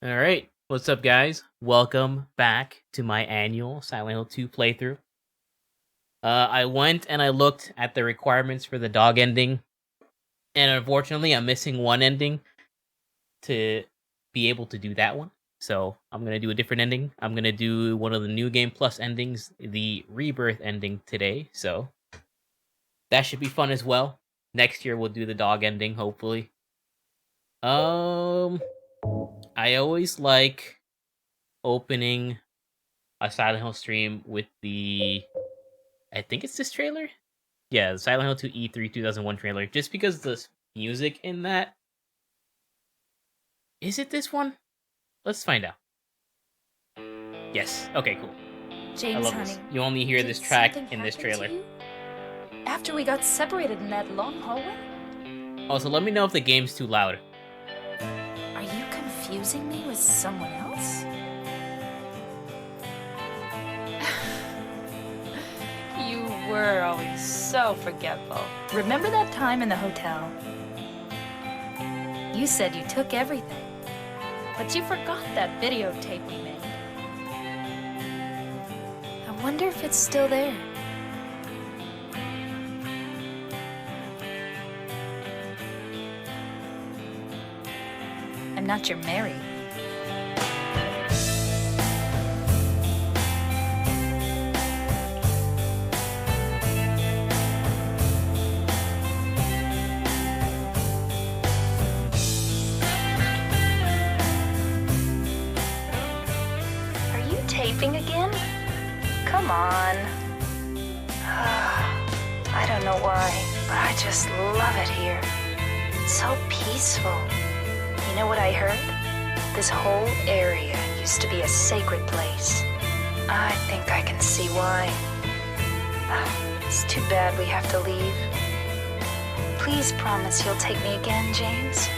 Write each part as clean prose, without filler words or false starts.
All right, what's up, guys? Welcome back to my annual Silent Hill 2 playthrough. I went and I looked at the requirements for the dog ending, and unfortunately, I'm missing one ending to be able to do that one. So I'm gonna do a different ending. I'm gonna do one of the New Game Plus endings, the Rebirth ending today. So that should be fun as well. Next year we'll do the dog ending, hopefully. I always like opening a Silent Hill stream with I think it's this trailer. Yeah, the Silent Hill 2 E3 2001 trailer. Just because the music in that. Is it this one? Let's find out. Yes. Okay, cool. James, I love honey, this. You only hear did this track something in this happen to trailer. you? After we got separated in that long hallway? Also, let me know if the game's too loud. Are you confusing me with someone else? You were always so forgetful. Remember that time in the hotel? You said you took everything, but you forgot that videotape we made. I wonder if it's still there. I'm not your Mary. Are you taping again? Come on. I don't know why, but I just love it here. It's so peaceful. You know what I heard? This whole area used to be a sacred place. I think I can see why. It's too bad we have to leave. Please promise you'll take me again, James.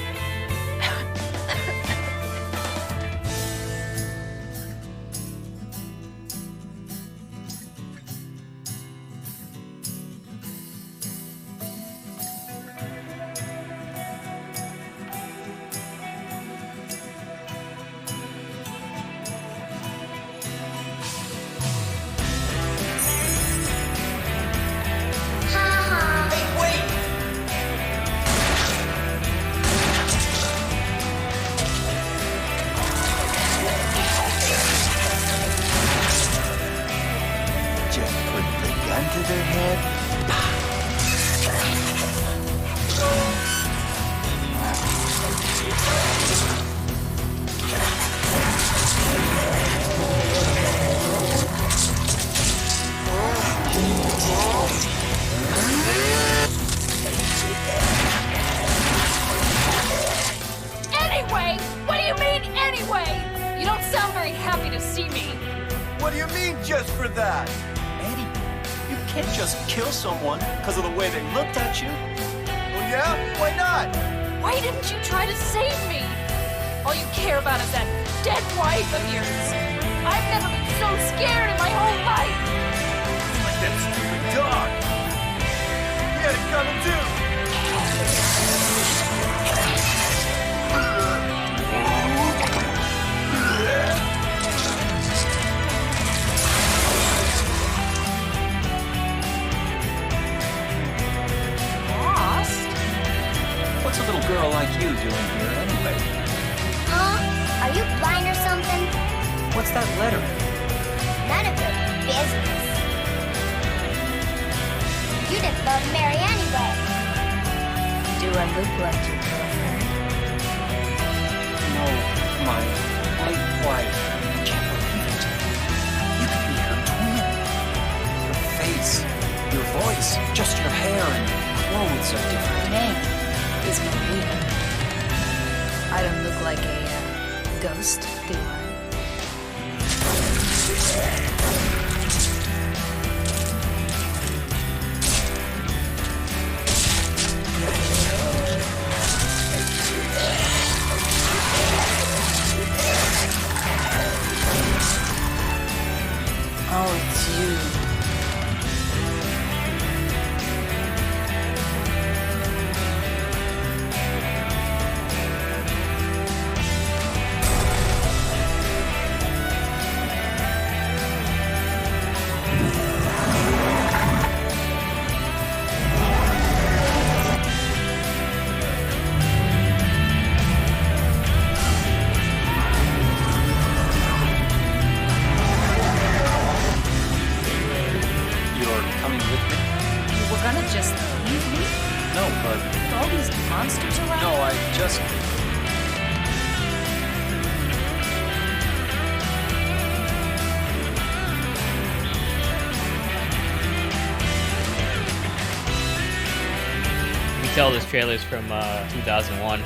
To their head. Anyway? What do you mean, anyway? You don't sound very happy to see me. What do you mean, just for that? Eddie, you can't just kill someone because of the way they looked at you. Well, yeah? Why not? Why didn't you try to save me? All you care about is that dead wife of yours. I've never been so scared in my whole life. Like that stupid dog. He had it coming too. Lost? What's a little girl like you doing here anyway? Huh? Are you blind or something? What's that letter? None of your business. You didn't love Mary anyway. Do I look like your girlfriend? No, my late wife. I can't believe it. You could be her twin. Your face, your voice, just your hair and clothes are different. Name is Maria. I don't look like a ghost, do I? Oh, it's you. us? You can tell this trailer's from 2001.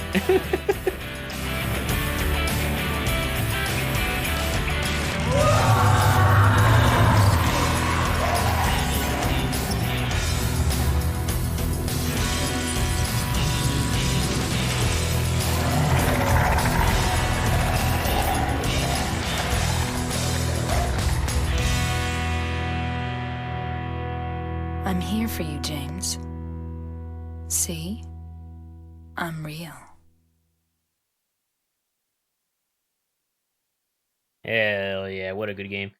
I'm here for you, James. See? I'm real. Hell yeah, what a good game.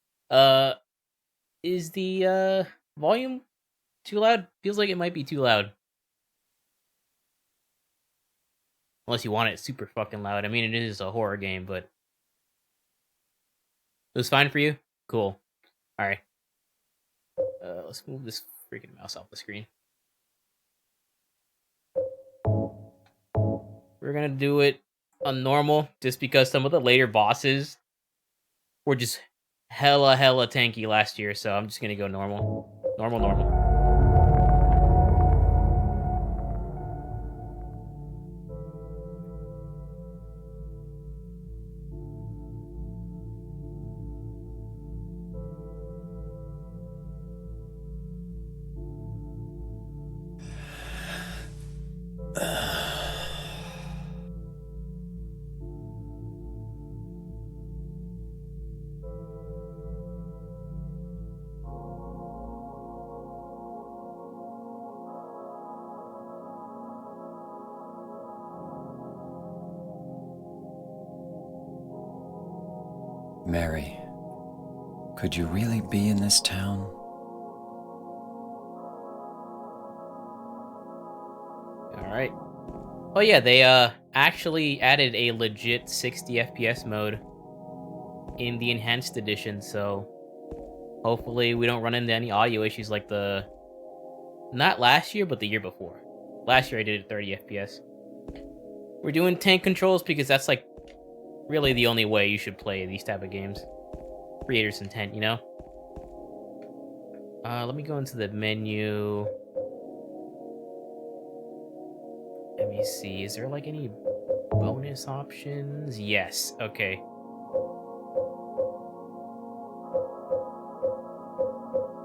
Is the volume too loud? Feels like it might be too loud. Unless you want it super fucking loud. I mean, it is a horror game, but it was fine for you? Cool. Alright. Let's move this freaking mouse off the screen. We're gonna do it on normal, just because some of the later bosses were just hella tanky last year, so I'm just gonna go normal. Normal. Mary, could you really be in this town? Alright. Oh yeah, they actually added a legit 60 FPS mode in the enhanced edition, so hopefully we don't run into any audio issues like not last year, but the year before. Last year I did it 30 FPS. We're doing tank controls because that's like really the only way you should play these type of games. Creator's intent, you know? Let me go into the menu. Let me see, is there like any bonus options? Yes, okay.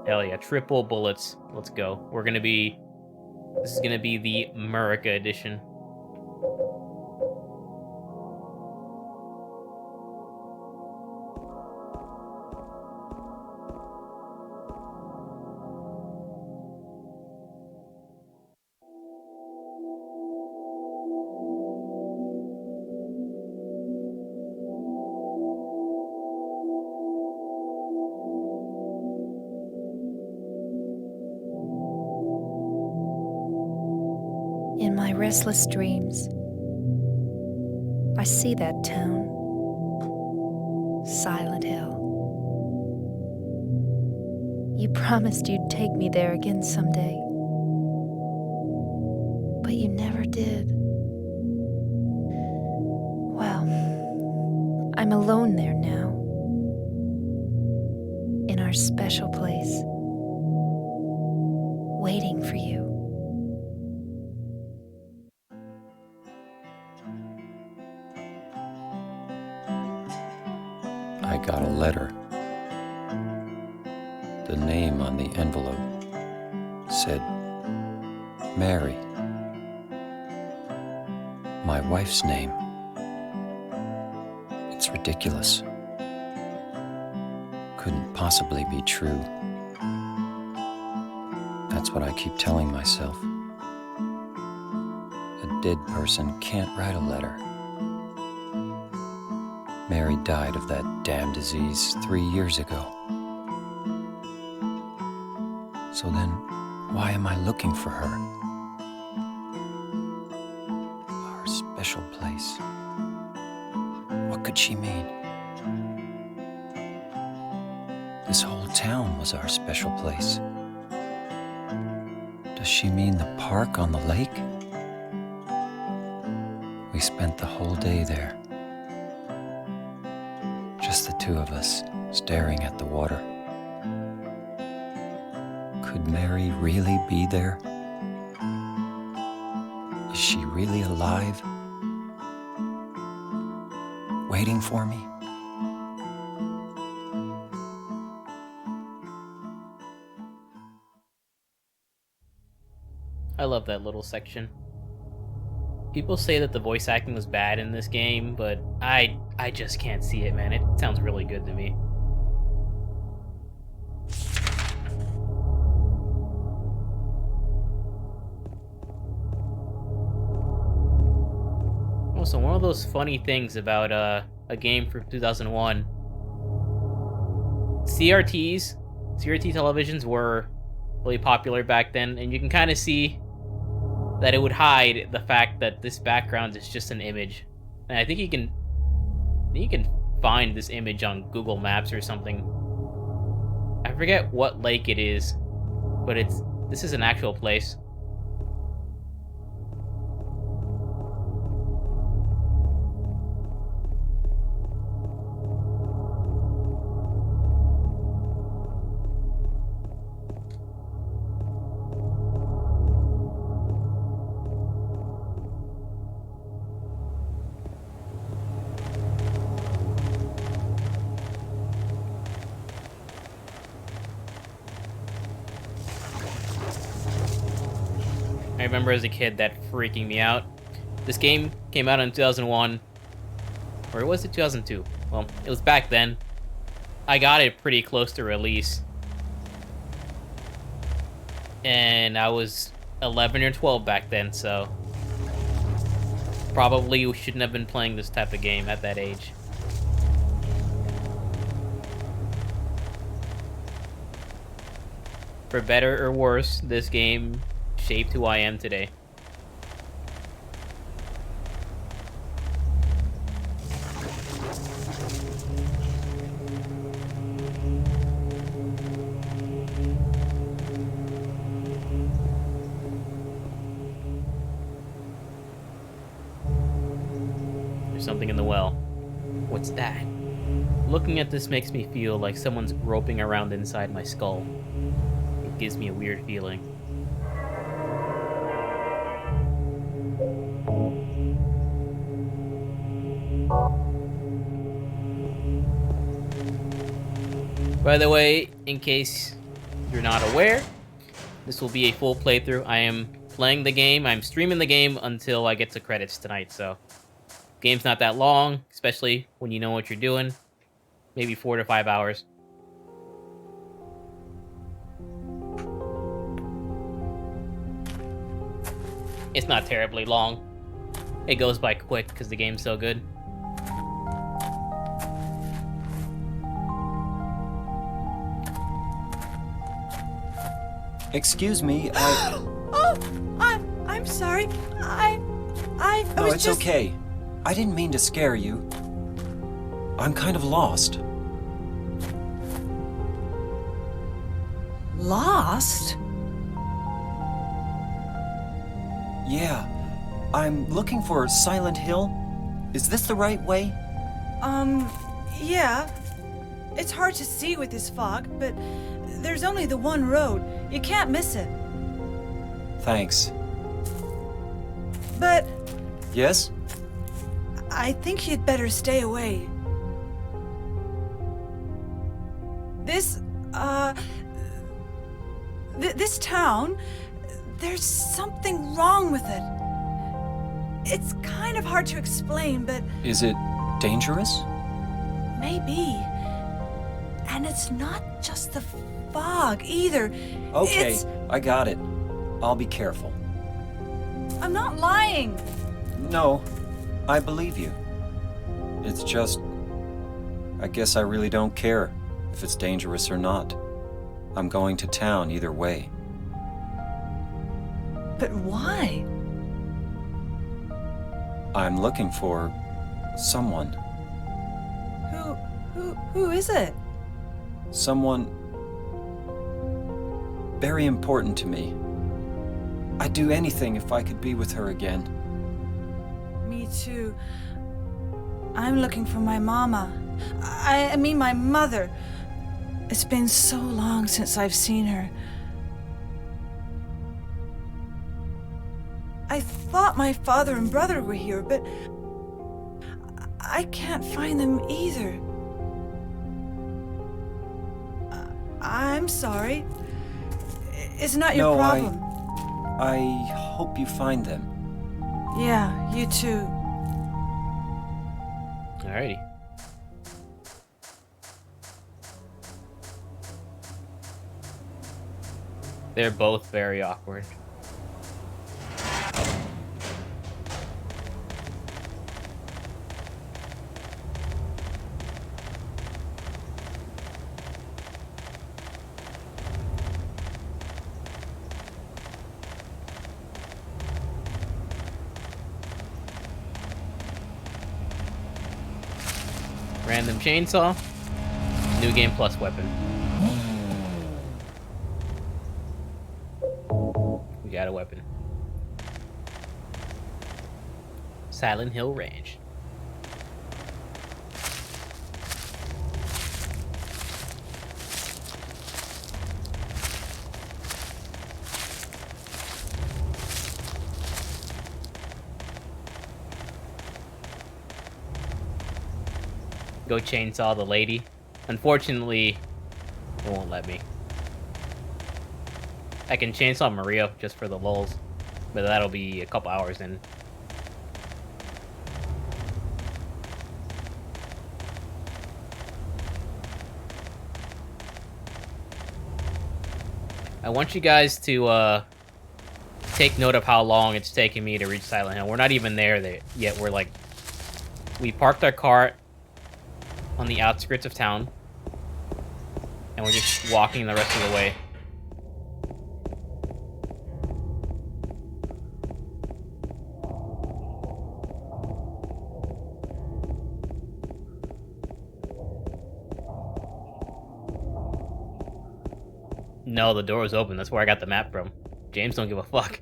Hell yeah, triple bullets. Let's go. This is gonna be the America edition. In my restless dreams, I see that town, Silent Hill. You promised you'd take me there again someday, but you never did. Well, I'm alone there now, in our special place, waiting for you. I got a letter. The name on the envelope said, Mary. My wife's name. It's ridiculous. Couldn't possibly be true. That's what I keep telling myself. A dead person can't write a letter. Mary died of that damn disease 3 years ago. So then, why am I looking for her? Our special place. What could she mean? This whole town was our special place. Does she mean the park on the lake? We spent the whole day there. Just the two of us, staring at the water. Could Mary really be there? Is she really alive? Waiting for me? I love that little section. People say that the voice acting was bad in this game, but I just can't see it, man. It sounds really good to me. Also, one of those funny things about a game from 2001, CRT televisions were really popular back then, and you can kind of see that it would hide the fact that this background is just an image. And I think you can find this image on Google Maps or something. I forget what lake it is, but this is an actual place. I remember as a kid that freaking me out. This game came out in 2001, or was it 2002? Well, it was back then. I got it pretty close to release, and I was 11 or 12 back then, so probably we shouldn't have been playing this type of game at that age. For better or worse, this game shaped who I am today. There's something in the well. What's that? Looking at this makes me feel like someone's groping around inside my skull. It gives me a weird feeling. By the way, in case you're not aware, this will be a full playthrough. I am playing the game, I'm streaming the game until I get to credits tonight, so game's not that long, especially when you know what you're doing. Maybe 4 to 5 hours. It's not terribly long. It goes by quick because the game's so good. Excuse me, I'm sorry. I No, was it's just... okay. I didn't mean to scare you. I'm kind of lost. Lost? Yeah, I'm looking for Silent Hill. Is this the right way? Yeah. It's hard to see with this fog, but there's only the one road. You can't miss it. Thanks. But Yes? I think you'd better stay away. This town, there's something wrong with it. It's kind of hard to explain, but Is it dangerous? maybe. And it's not just the fog either. Okay, It's... I got it. I'll be careful. I'm not lying. No, I believe you. It's just... I guess I really don't care if it's dangerous or not. I'm going to town either way. But why? I'm looking for... someone. Who is it? Someone... very important to me. I'd do anything if I could be with her again. Me Me too. I'm looking for my mama. I mean my mother. It's been so long since I've seen her. I thought my father and brother were here, but I can't find them either. I'm sorry. It's not your problem. I hope you find them. Yeah, you too. Alrighty. They're both very awkward. Random chainsaw. New game plus weapon. We got a weapon. Silent Hill Ranch. Go chainsaw the lady. Unfortunately, it won't let me. I can chainsaw Maria just for the lulz, but that'll be a couple hours in. I want you guys to take note of how long it's taking me to reach Silent Hill. We're not even there yet. We're like, we parked our car on the outskirts of town, and we're just walking the rest of the way. No, the door was open. That's where I got the map from. James don't give a fuck.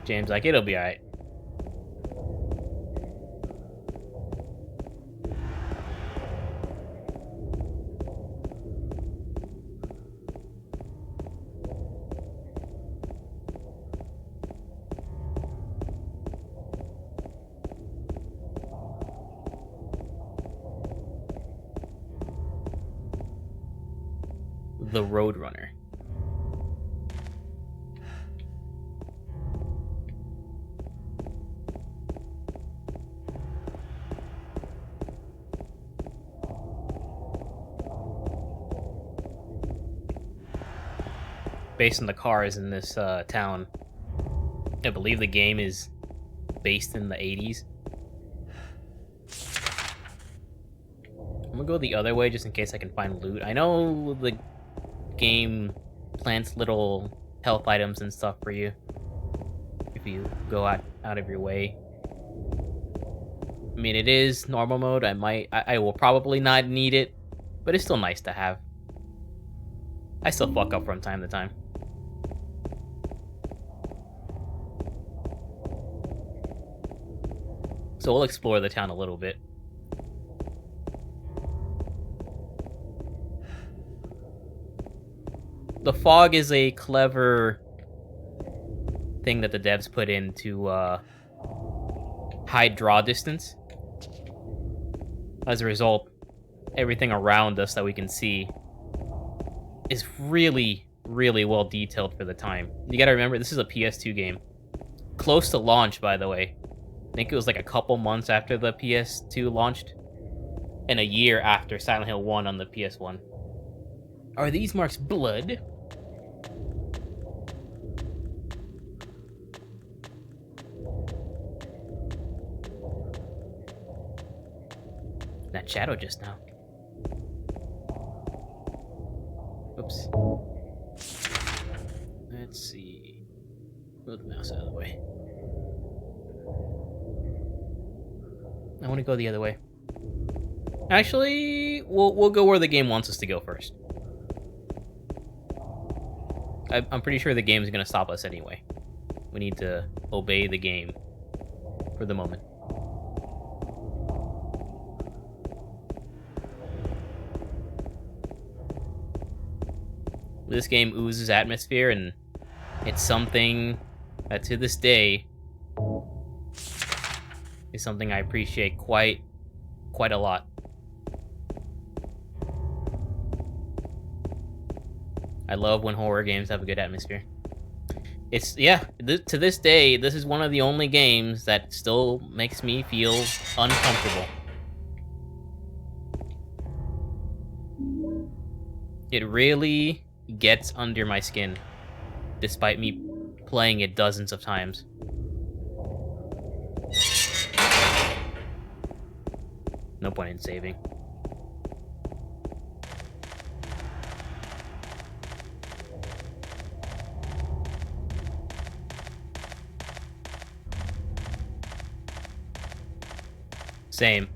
James like, it'll be alright. The Roadrunner. Based on the cars in this town. I believe the game is based in the 80s. I'm gonna go the other way just in case I can find loot. I know the game plants little health items and stuff for you if you go out of your way. I mean, it is normal mode. I will probably not need it, but it's still nice to have. I still fuck up from time to time. So we'll explore the town a little bit. The fog is a clever thing that the devs put in to hide draw distance. As a result, everything around us that we can see is really, really well detailed for the time. You gotta remember, this is a PS2 game. Close to launch, by the way. I think it was like a couple months after the PS2 launched, and a year after Silent Hill 1 on the PS1. Are these marks blood? That shadow just now. Oops. Let's see. Move the mouse out of the way. I want to go the other way. Actually, we'll go where the game wants us to go first. I'm pretty sure the game's gonna stop us anyway. We need to obey the game for the moment. This game oozes atmosphere, and it's something that to this day is something I appreciate quite a lot. I love when horror games have a good atmosphere. It's, yeah, to this day, this is one of the only games that still makes me feel uncomfortable. It really gets under my skin, despite me playing it dozens of times. No point in saving. Same.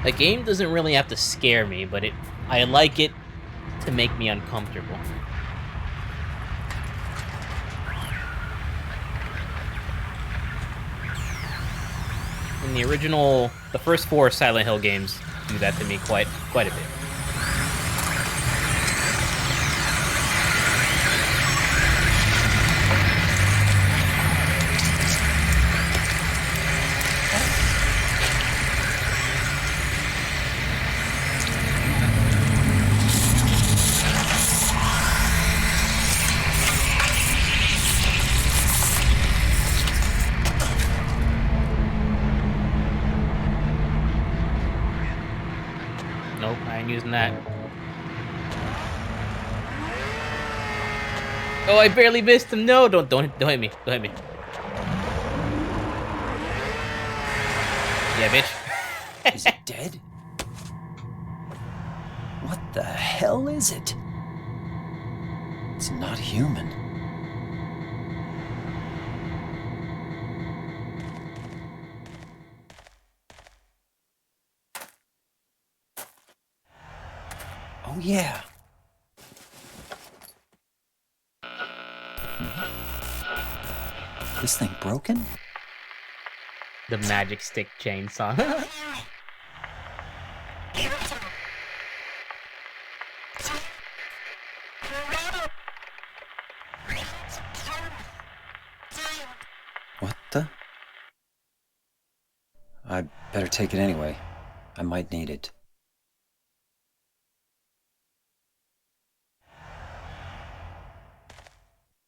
A game doesn't really have to scare me, but I like it to make me uncomfortable. In the original, the first 4 Silent Hill games do that to me quite a bit. Nope, I ain't using that. Oh, I barely missed him. No, don't hit me. Don't hit me. Yeah, bitch. Is it dead? What the hell is it? It's not human. Oh, yeah. This thing broken? The magic stick chainsaw. What the? I better take it anyway. I might need it.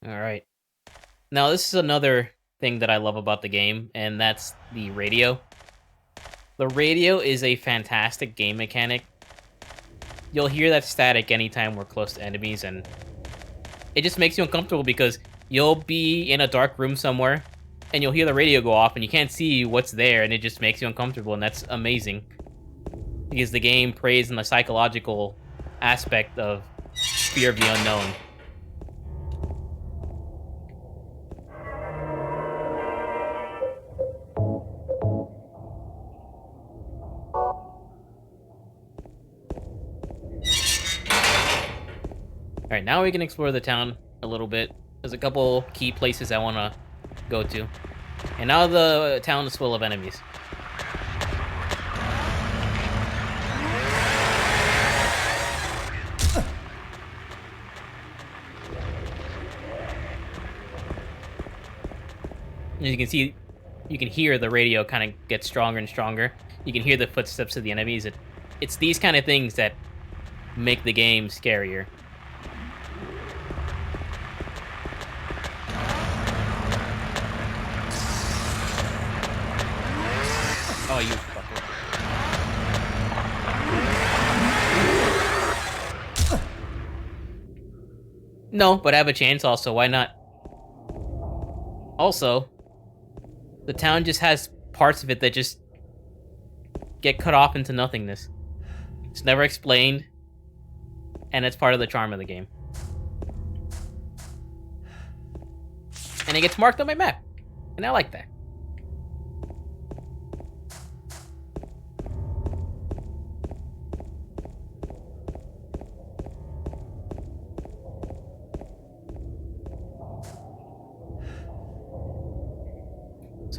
Alright. Now, this is another thing that I love about the game, and that's the radio. The radio is a fantastic game mechanic. You'll hear that static anytime we're close to enemies, and it just makes you uncomfortable because you'll be in a dark room somewhere, and you'll hear the radio go off, and you can't see what's there, and it just makes you uncomfortable, and that's amazing. Because the game preys on the psychological aspect of fear of the unknown. Alright, now we can explore the town a little bit. There's a couple key places I want to go to. And now the town is full of enemies. As you can see, you can hear the radio kind of get stronger and stronger. You can hear the footsteps of the enemies. It's these kind of things that make the game scarier. Oh, you fucker. No, but I have a chainsaw, so why not? Also, the town just has parts of it that just get cut off into nothingness. It's never explained, and it's part of the charm of the game. And it gets marked on my map, and I like that.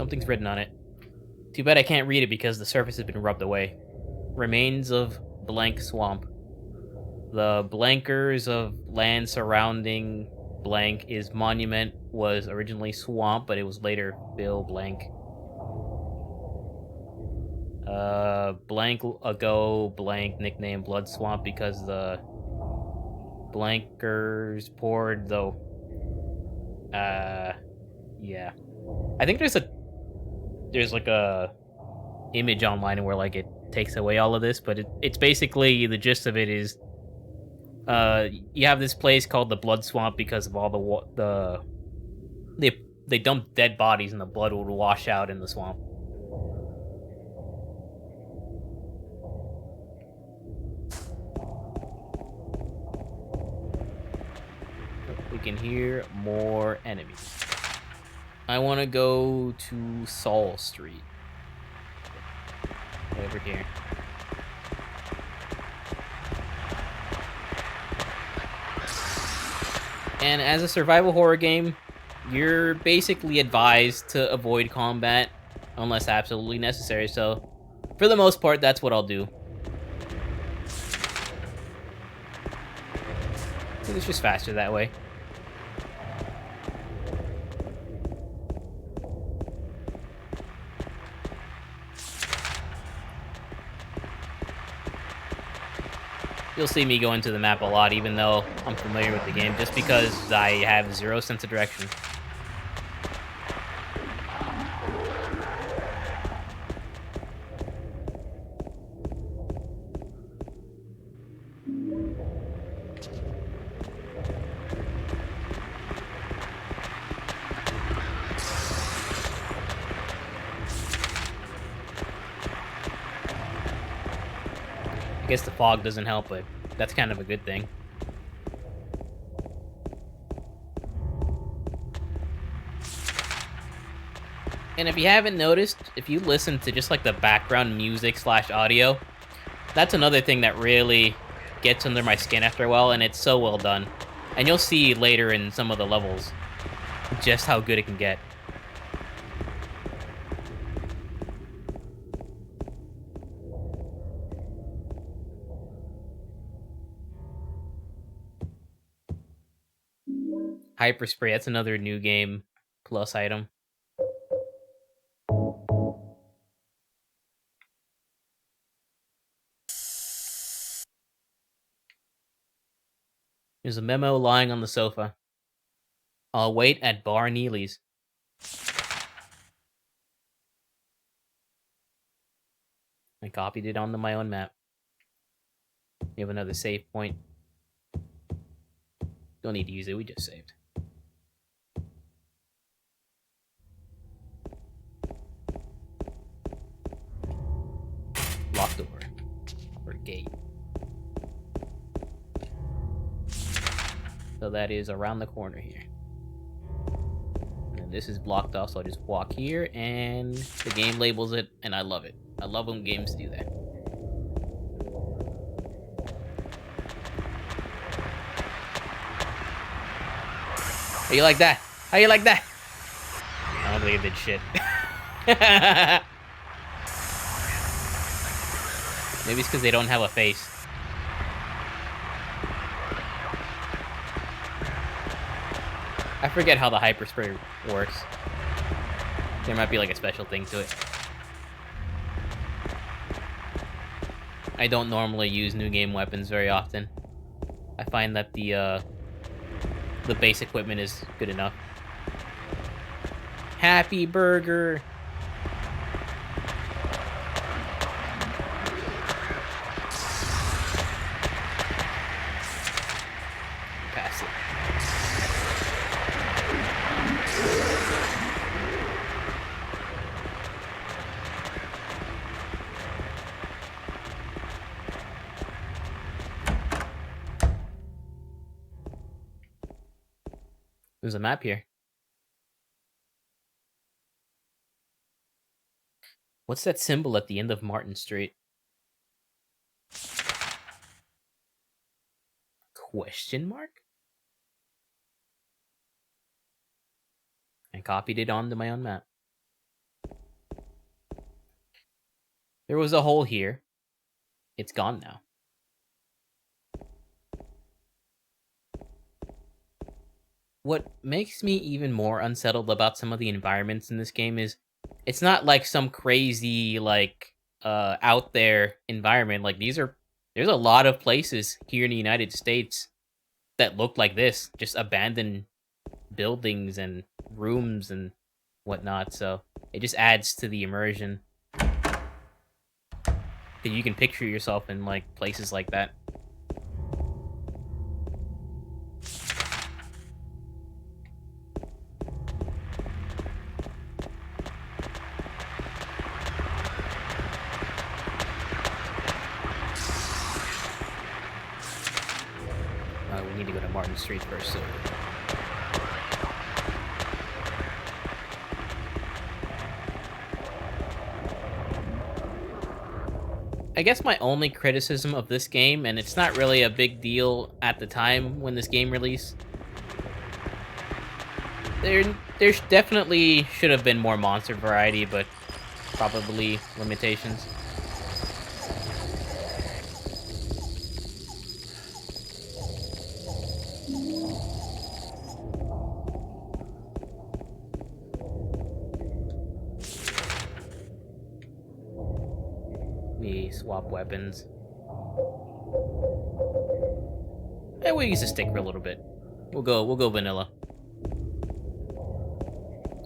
Something's written on it. Too bad I can't read it because the surface has been rubbed away. Remains of blank swamp. The blankers of land surrounding blank is monument was originally swamp, but it was later fill blank. Blank ago blank nickname blood swamp because the blankers poured though. Yeah. I think there's like a image online where like it takes away all of this, but it's basically the gist of it is you have this place called the blood swamp because of all they dump dead bodies and the blood would wash out in the swamp. We can hear more enemies. I want to go to Saul Street. Over here. And as a survival horror game, you're basically advised to avoid combat unless absolutely necessary. So, for the most part, that's what I'll do. I think it's just faster that way. You'll see me go into the map a lot, even though I'm familiar with the game, just because I have zero sense of direction. I guess the fog doesn't help, but that's kind of a good thing. And if you haven't noticed, if you listen to just like the background music / audio, that's another thing that really gets under my skin after a while, and it's so well done. And you'll see later in some of the levels just how good it can get. Hyperspray, that's another new game plus item. There's a memo lying on the sofa. I'll wait at Bar Neely's. I copied it onto my own map. We have another save point. Don't need to use it, we just saved. Locked door. Or gate. So that is around the corner here. And this is blocked off, so I'll just walk here, and the game labels it, and I love it. I love when games do that. How you like that? How you like that? I don't think it did shit. Maybe it's because they don't have a face. I forget how the hyperspray works. There might be like a special thing to it. I don't normally use new game weapons very often. I find that the base equipment is good enough. Happy Burger! Pass it. There's a map here. What's that symbol at the end of Martin Street? Question mark? I copied it onto my own map. There was a hole here. It's gone now. What makes me even more unsettled about some of the environments in this game is it's not like some crazy like out there environment. Like there's a lot of places here in the United States that look like this, just abandoned buildings and rooms and whatnot. So it just adds to the immersion. 'Cause you can picture yourself in like places like that. We need to go to Martin Street first. So. I guess my only criticism of this game, and it's not really a big deal at the time when this game released, there definitely should have been more monster variety, but probably limitations. We swap weapons. And we'll use a stick for a little bit. We'll go vanilla.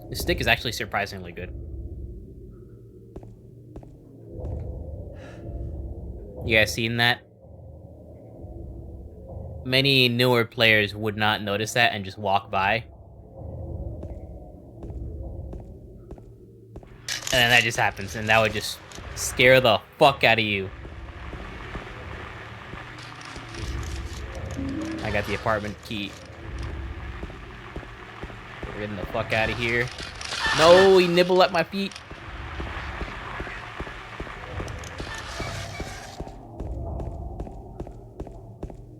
The stick is actually surprisingly good. You guys seen that? Many newer players would not notice that and just walk by. And then that just happens, and that would just scare the fuck out of you. I got the apartment key. We're getting the fuck out of here. No, he nibbled at my feet.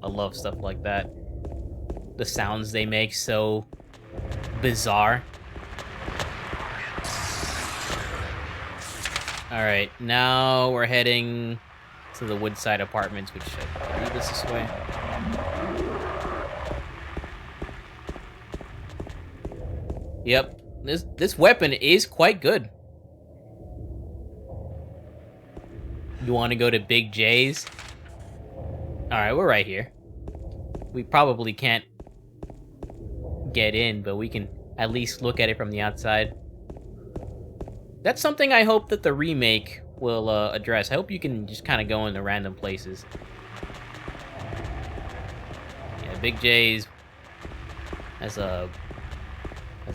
I love stuff like that. The sounds they make so bizarre. Alright, now we're heading to the Woodside Apartments, which I believe is this way. Yep, this weapon is quite good. You want to go to Big J's? Alright, we're right here. We probably can't get in, but we can at least look at it from the outside. That's something I hope that the remake will address. I hope you can just kind of go into random places. Yeah, Big J's has a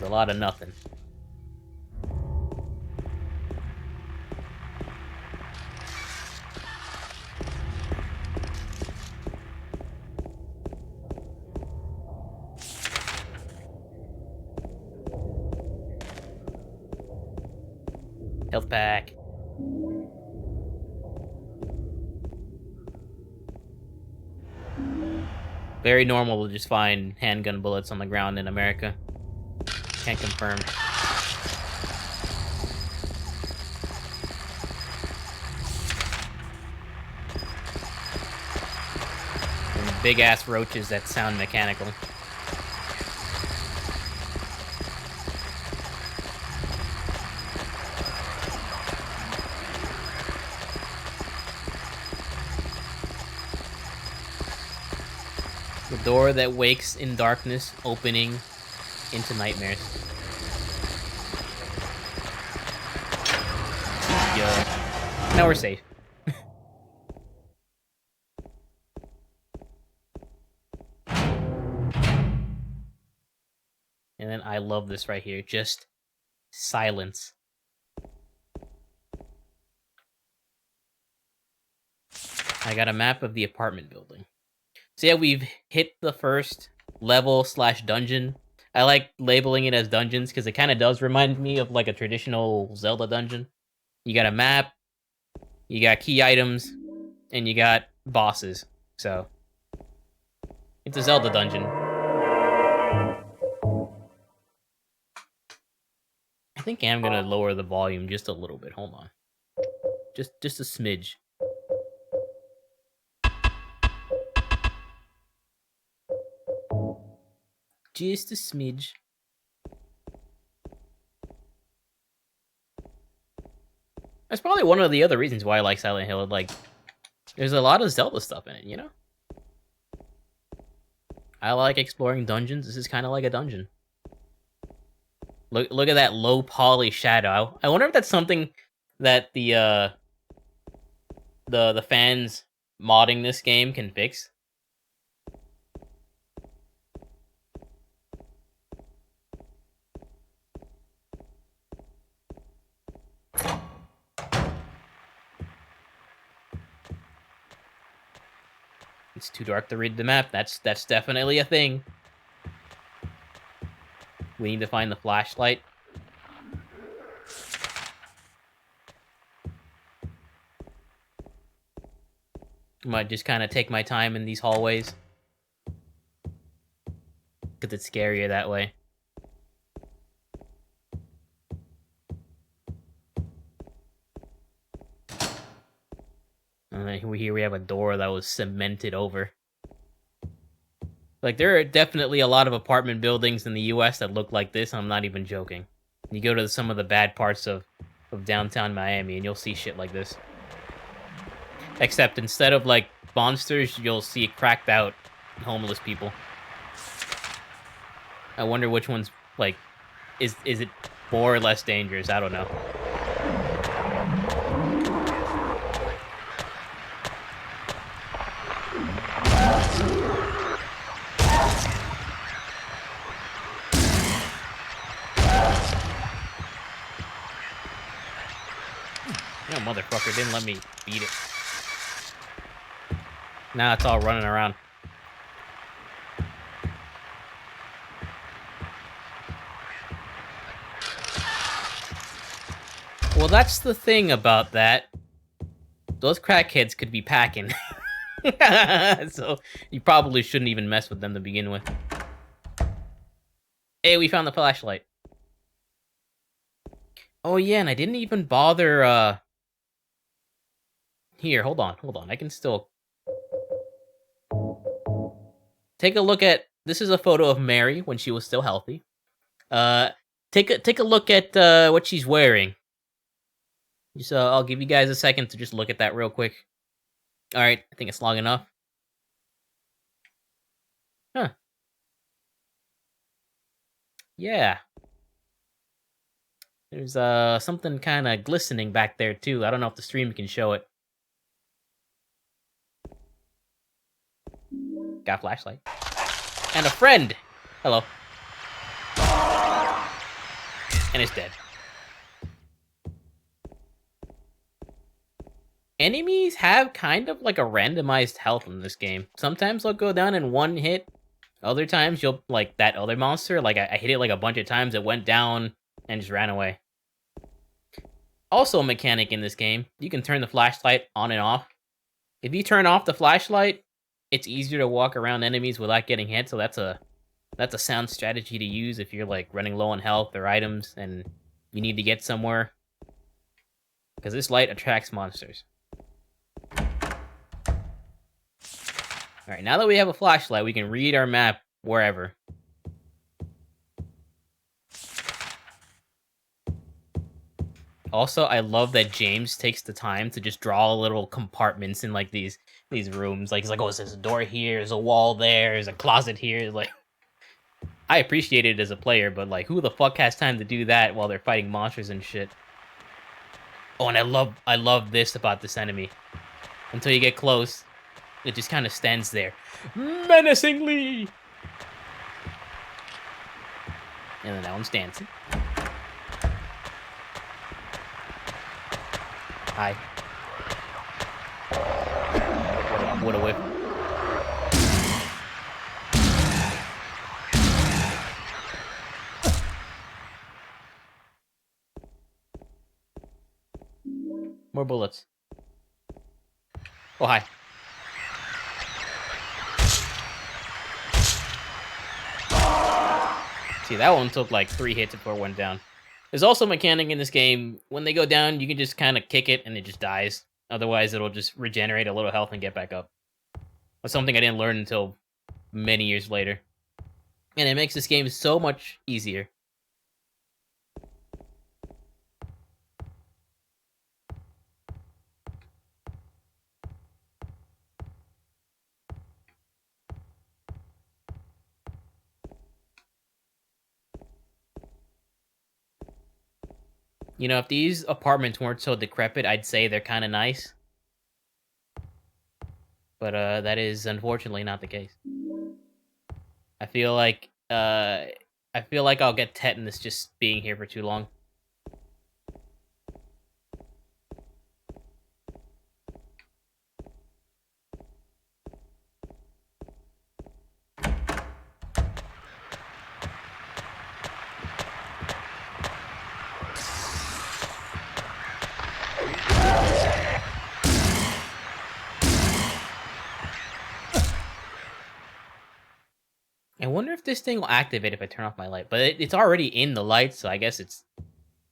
lot of nothing. Health pack. Very normal to just find handgun bullets on the ground in America. Can't confirm. And big ass roaches that sound mechanical. The door that wakes in darkness, opening into nightmares. Yeah. Now we're safe. And then I love this right here. Just silence. I got a map of the apartment building. So yeah, we've hit the first level / dungeon. I like labeling it as dungeons because it kind of does remind me of like a traditional Zelda dungeon. You got a map, you got key items, and you got bosses. So it's a Zelda dungeon. I think I'm gonna lower the volume just a little bit. Hold on. Just a smidge. Just a smidge. That's probably one of the other reasons why I like Silent Hill. Like, there's a lot of Zelda stuff in it, you know? I like exploring dungeons. This is kind of like a dungeon. Look at that low poly shadow. I wonder if that's something that the fans modding this game can fix. It's too dark to read the map. That's definitely a thing. We need to find the flashlight. I might just kind of take my time in these hallways. Because it's scarier that way. And then here we have a door that was cemented over. Like, there are definitely a lot of apartment buildings in the US that look like this. I'm not even joking. You go to some of the bad parts of downtown Miami and you'll see shit like this. Except instead of, like, monsters, you'll see cracked out homeless people. I wonder which one's, like, is it more or less dangerous? I don't know. No, motherfucker didn't let me beat it. Now it's all running around. Well, that's the thing about that. Those crackheads could be packing. So you probably shouldn't even mess with them to begin with. Hey, we found the flashlight. Oh yeah, and I didn't even bother, Here, hold on. I can still... Take a look at... This is a photo of Mary when she was still healthy. Take a look at, what she's wearing. Just, I'll give you guys a second to just look at that real quick. Alright, I think it's long enough. Huh. Yeah. There's, something kind of glistening back there, too. I don't know if the stream can show it. Got a flashlight. And a friend! Hello. And it's dead. Enemies have kind of like a randomized health in this game. Sometimes they'll go down in one hit. Other times you'll, like that other monster, like I hit it like a bunch of times, it went down and just ran away. Also a mechanic in this game, you can turn the flashlight on and off. If you turn off the flashlight, it's easier to walk around enemies without getting hit, so that's a sound strategy to use if you're like running low on health or items and you need to get somewhere. Because this light attracts monsters. Alright, now that we have a flashlight, we can read our map wherever. Also, I love that James takes the time to just draw little compartments in like these rooms. Like, he's like, oh, there's a door here, there's a wall there, there's a closet here. Like, I appreciate it as a player, but like, who the fuck has time to do that while they're fighting monsters and shit? Oh, and I love this about this enemy. Until you get close, it just kind of stands there, menacingly. And then that one's dancing. Hi. What a whip. More bullets. Oh, hi. See, that one took like 3 hits before it went down. There's also a mechanic in this game. When they go down, you can just kind of kick it and it just dies. Otherwise, it'll just regenerate a little health and get back up. That's something I didn't learn until many years later. And it makes this game so much easier. You know, if these apartments weren't so decrepit, I'd say they're kind of nice. But that is unfortunately not the case. I feel like I'll get tetanus just being here for too long. I wonder if this thing will activate if I turn off my light. But it's already in the light, so I guess it's...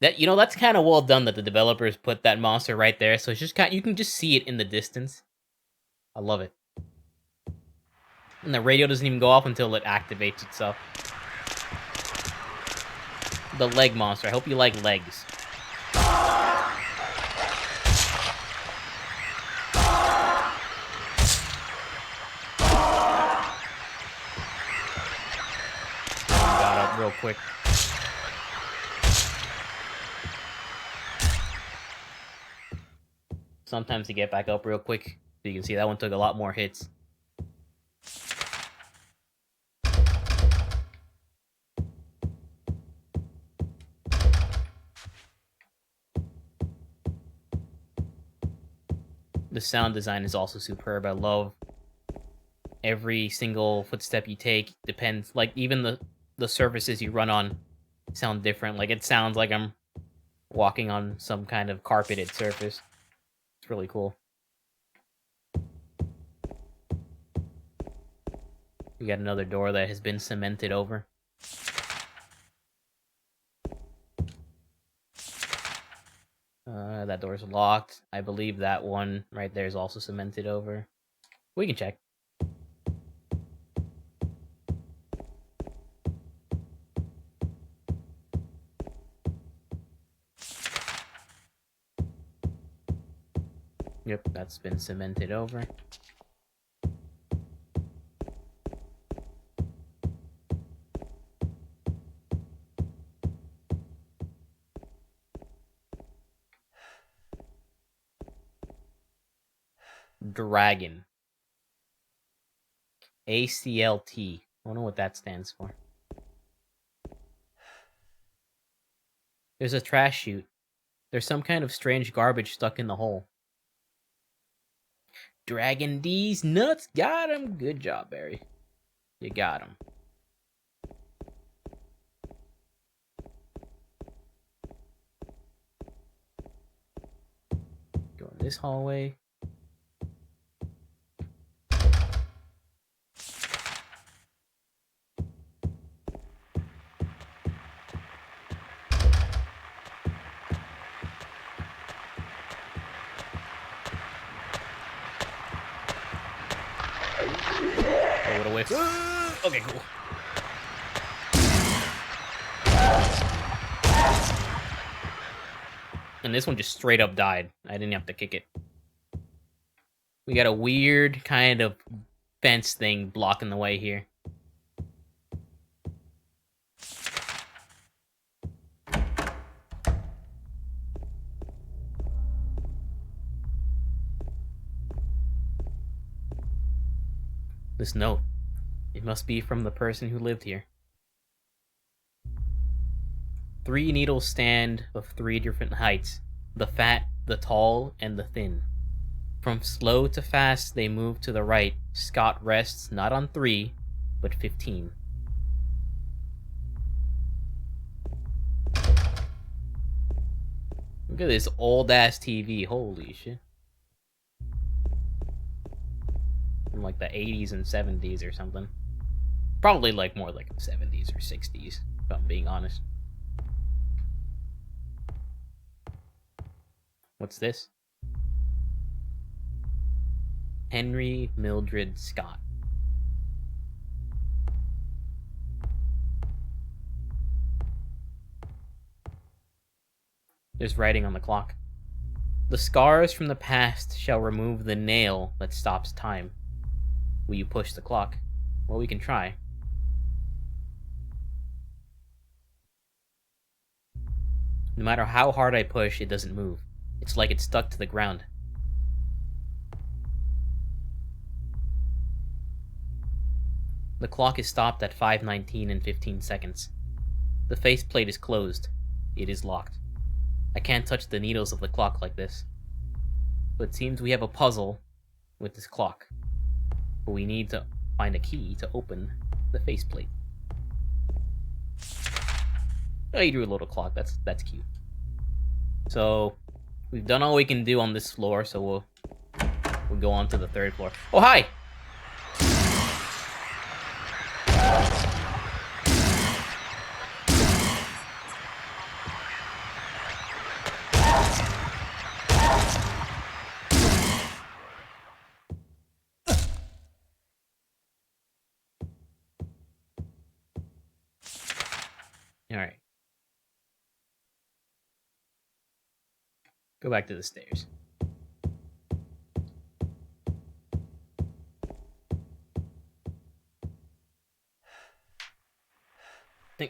that's kind of well done that the developers put that monster right there, so it's just you can just see it in the distance. I love it. And the radio doesn't even go off until it activates itself. The leg monster. I hope you like legs. Got up real quick. Sometimes you get back up real quick. So you can see that one took a lot more hits. The sound design is also superb. I love every single footstep you take. Depends, like, even the surfaces you run on sound different. Like, it sounds like I'm walking on some kind of carpeted surface. It's really cool. We got another door that has been cemented over. That door's locked. I believe that one right there is also cemented over. We can check. Yep, that's been cemented over. Dragon. ACLT. I don't know what that stands for. There's a trash chute. There's some kind of strange garbage stuck in the hole. Dragon D's nuts. Got him. Good job, Barry. You got him. Go in this hallway. What a whiff. Okay, cool. And this one just straight up died. I didn't have to kick it. We got a weird kind of fence thing blocking the way here. This note. It must be from the person who lived here. 3 needles stand of 3 different heights. The fat, the tall, and the thin. From slow to fast they move to the right. Scott rests not on 3, but 15. Look at this old-ass TV. Holy shit. From like the 80s and 70s or something. Probably like more like the 70s or 60s, if I'm being honest. What's this? Henry Mildred Scott. There's writing on the clock. The scars from the past shall remove the nail that stops time. Will you push the clock? Well, we can try. No matter how hard I push, it doesn't move. It's like it's stuck to the ground. The clock is stopped at 5:19 and 15 seconds. The faceplate is closed. It is locked. I can't touch the needles of the clock like this. But it seems we have a puzzle with this clock. But we need to find a key to open the faceplate. Oh, you drew a little clock. That's cute. So we've done all we can do on this floor, so we'll go on to the third floor. Oh, hi! Alright. Go back to the stairs.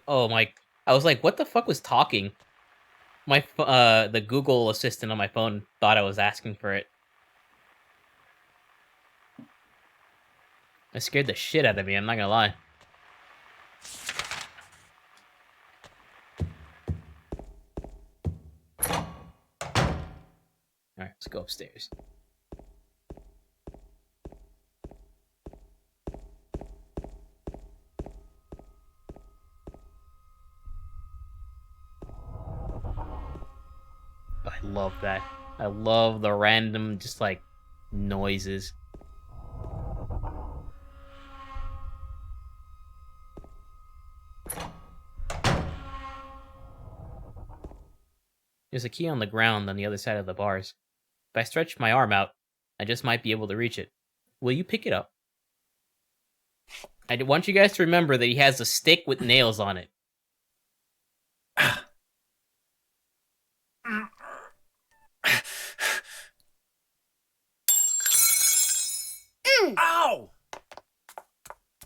Oh my! I was like, what the fuck was talking? My the Google Assistant on my phone thought I was asking for it. It scared the shit out of me, I'm not gonna lie. Alright, let's go upstairs. I love that. I love the random, just like, noises. There's a key on the ground on the other side of the bars. If I stretch my arm out, I just might be able to reach it. Will you pick it up? I want you guys to remember that he has a stick with nails on it. Ow!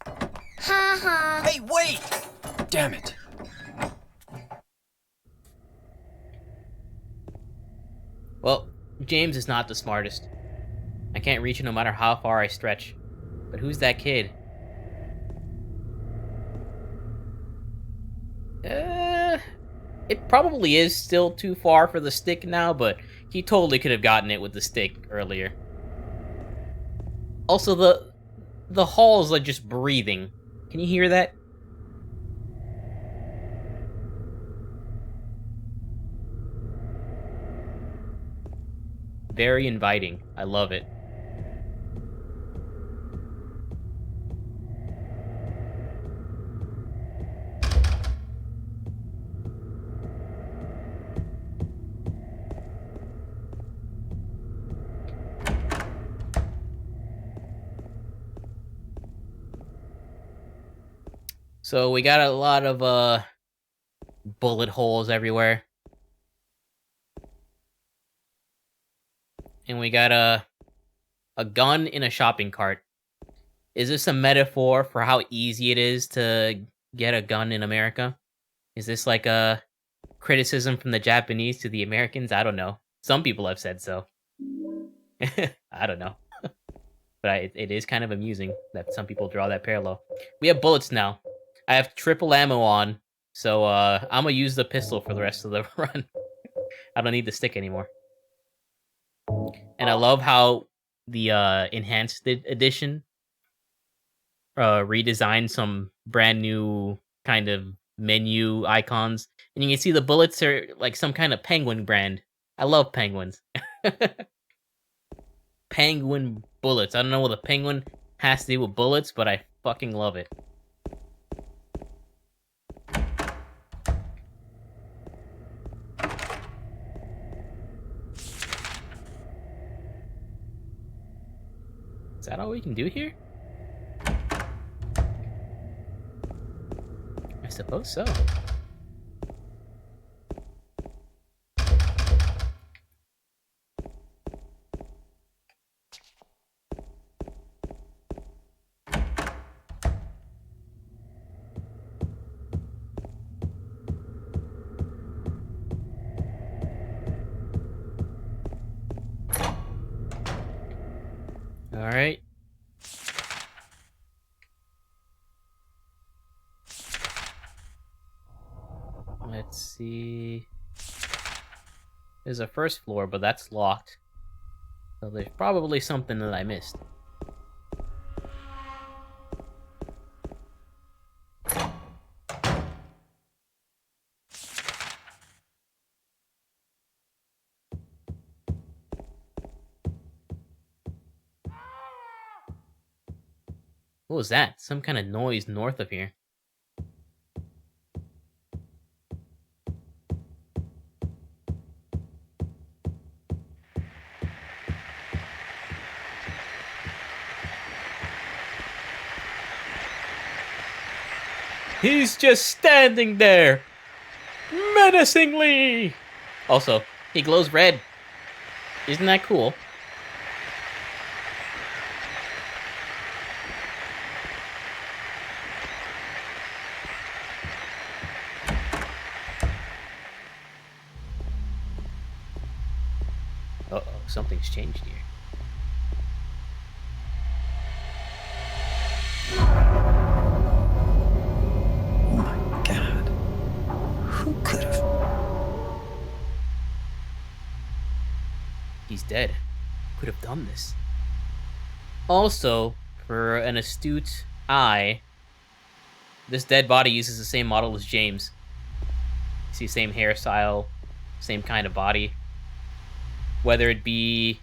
Ha ha. Hey, wait! Damn it. Well, James is not the smartest. I can't reach it no matter how far I stretch. But who's that kid? It probably is still too far for the stick now, but he totally could have gotten it with the stick earlier. Also, the halls are just breathing. Can you hear that? Very inviting. I love it. So we got a lot of bullet holes everywhere. And we got a gun in a shopping cart. Is this a metaphor for how easy it is to get a gun in America? Is this like a criticism from the Japanese to the Americans? I don't know. Some people have said so. I don't know. But it is kind of amusing that some people draw that parallel. We have bullets now. I have triple ammo on, so I'm gonna use the pistol for the rest of the run. I don't need the stick anymore. And I love how the enhanced edition redesigned some brand new kind of menu icons, and you can see the bullets are like some kind of penguin brand. I love penguins. Penguin bullets. I don't know what a penguin has to do with bullets, but I fucking love it. Is that all we can do here? I suppose so. All right. Let's see. There's a first floor, but that's locked. So there's probably something that I missed. What was that? Some kind of noise north of here. He's just standing there, menacingly. Also, he glows red. Isn't that cool? Uh-oh, something's changed here. Oh my god. Who could have? He's dead. Who could have done this? Also, for an astute eye, this dead body uses the same model as James. See, same hairstyle, same kind of body. Whether it be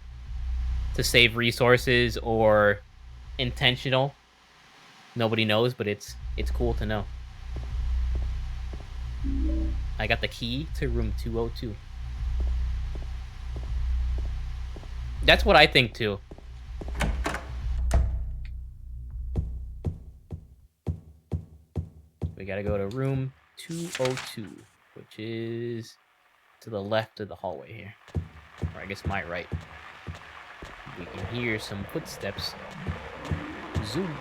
to save resources or intentional, nobody knows, but it's cool to know. I got the key to room 202. That's what I think too. We gotta go to room 202, which is to the left of the hallway here. Or I guess my right. We can hear some footsteps. Zoom.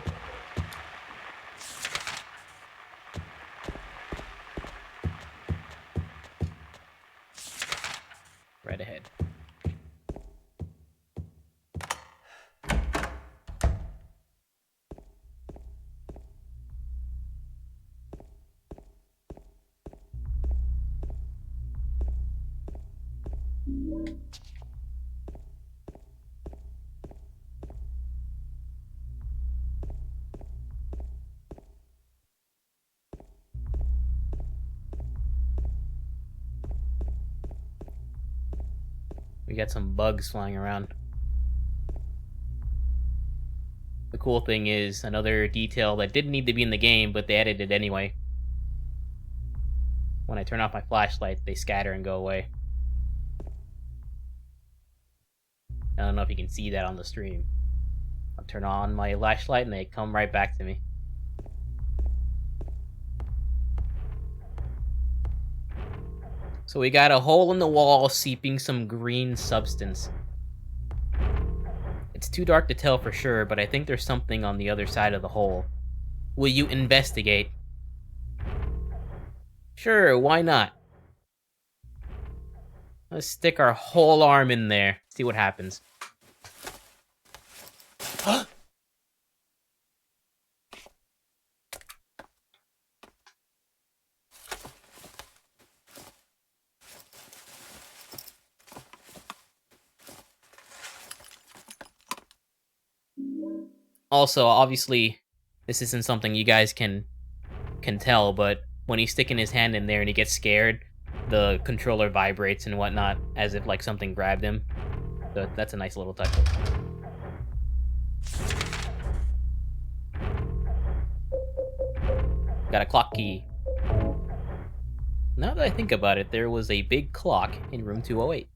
Right ahead. We got some bugs flying around. The cool thing is another detail that didn't need to be in the game, but they added it anyway. When I turn off my flashlight, they scatter and go away. I don't know if you can see that on the stream. I'll turn on my flashlight and they come right back to me. So we got a hole in the wall seeping some green substance. It's too dark to tell for sure, but I think there's something on the other side of the hole. Will you investigate? Sure, why not? Let's stick our whole arm in there, see what happens. Also, obviously, this isn't something you guys can tell, but when he's sticking his hand in there and he gets scared, the controller vibrates and whatnot, as if like something grabbed him. So that's a nice little touch. Got a clock key. Now that I think about it, there was a big clock in room 208.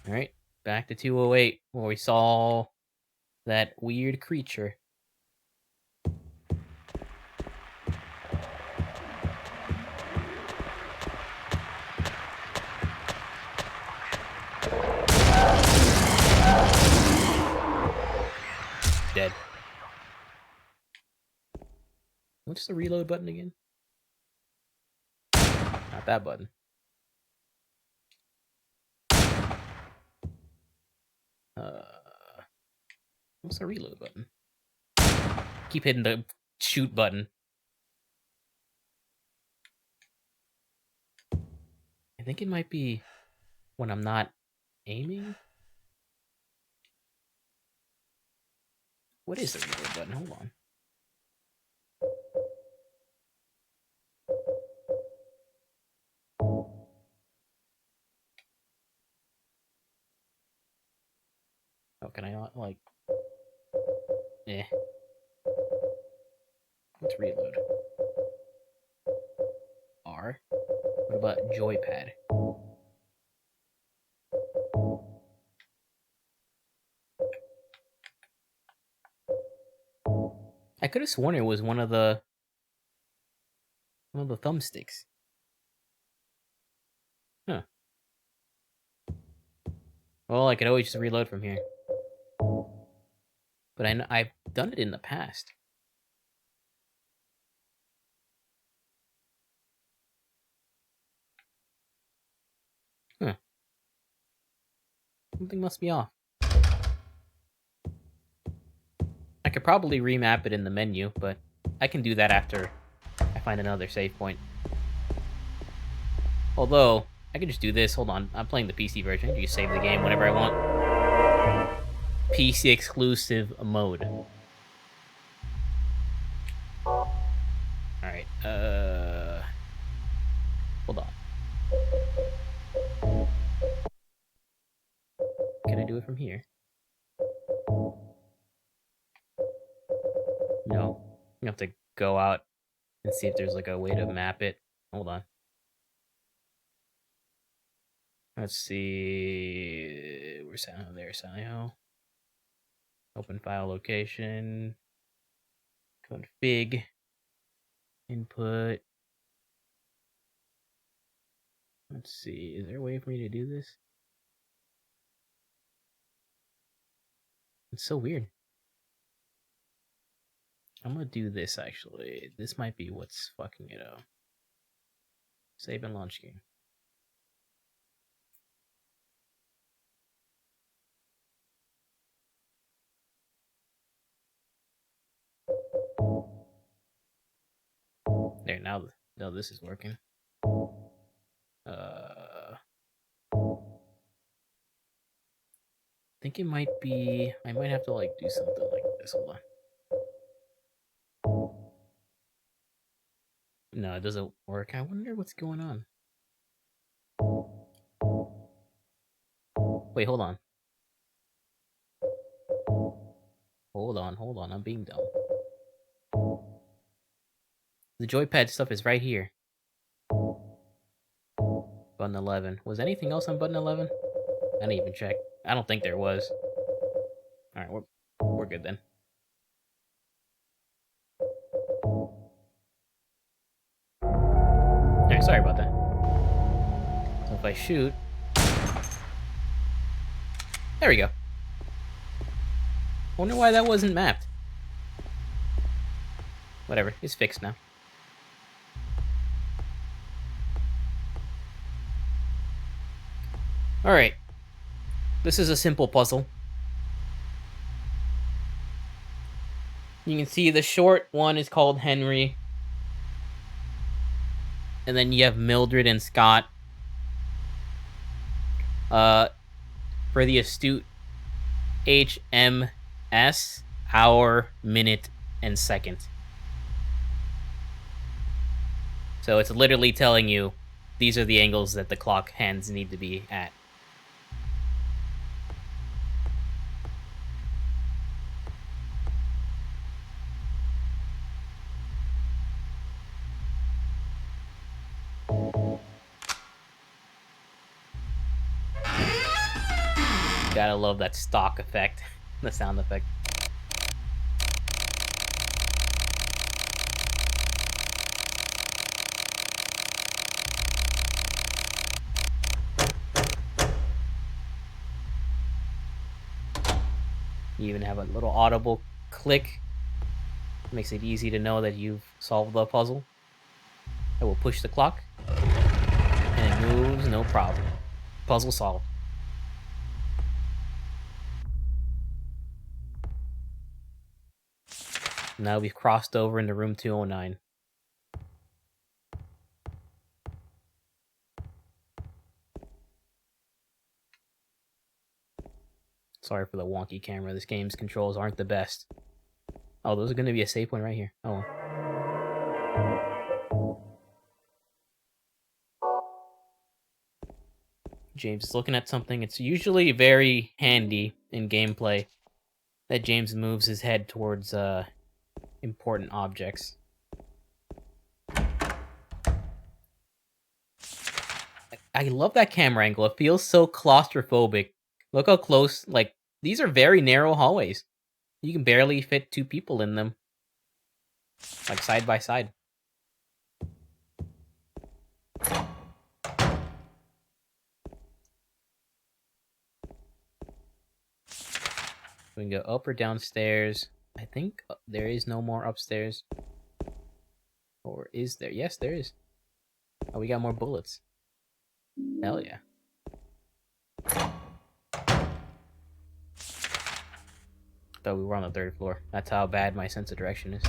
Alright, back to 208, where we saw that weird creature. Dead. What's the reload button again? Not that button. What's the reload button? Keep hitting the shoot button. I think it might be when I'm not aiming. What is the reload button? Hold on. Oh, can I not, like... Eh. What's reload? R? What about joypad? I could have sworn it was one of the thumbsticks. Huh. Well, I could always just reload from here. But I've done it in the past. Huh. Something must be off. I could probably remap it in the menu, but I can do that after I find another save point. Although, I could just do this. Hold on, I'm playing the PC version. You can save the game whenever I want. PC exclusive mode. Alright, hold on. Can I do it from here? No. You have to go out and see if there's like a way to map it. Hold on. Let's see. Where's Silent? There's Silent. Open file location. Config. Input. Let's see. Is there a way for me to do this? It's so weird. I'm gonna do this actually. This might be what's fucking it up. Save and launch game. There, now this is working. I think it might be... I might have to like do something like this. Hold on. No, it doesn't work. I wonder what's going on. Wait, hold on. Hold on. I'm being dumb. The joypad stuff is right here. Button 11. Was anything else on button 11? I didn't even check. I don't think there was. Alright, we're good then. Alright, sorry about that. So if I shoot... There we go. Wonder why that wasn't mapped. Whatever, it's fixed now. Alright. This is a simple puzzle. You can see the short one is called Henry. And then you have Mildred and Scott. For the astute, HMS, hour, minute, and second. So it's literally telling you these are the angles that the clock hands need to be at. Gotta love that stock effect, the sound effect. You even have a little audible click. Makes it easy to know that you've solved the puzzle. I will push the clock. And it moves, no problem. Puzzle solved. Now we've crossed over into room 209. Sorry for the wonky camera. This game's controls aren't the best. Oh, those are going to be a save point right here. Oh. James is looking at something. It's usually very handy in gameplay that James moves his head towards important objects. I love that camera angle. It feels so claustrophobic. Look how close, like, these are very narrow hallways. You can barely fit 2 people in them. Like, side by side. We can go up or downstairs. I think there is no more upstairs. Or is there? Yes, there is. Oh, we got more bullets. Hell yeah. Thought we were on the 3rd floor. That's how bad my sense of direction is.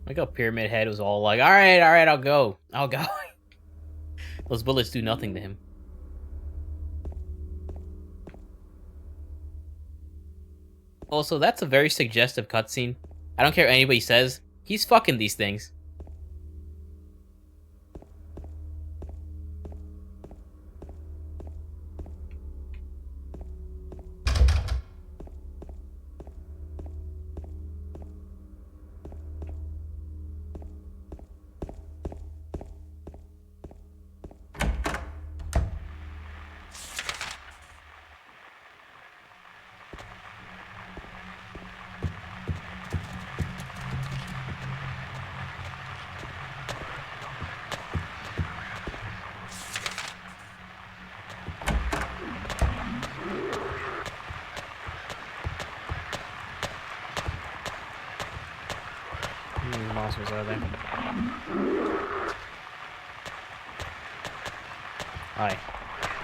Like how Pyramid Head was all like, alright, I'll go. I'll go. Those bullets do nothing to him. Also, that's a very suggestive cutscene. I don't care what anybody says. He's fucking these things. How many monsters are there? Hi.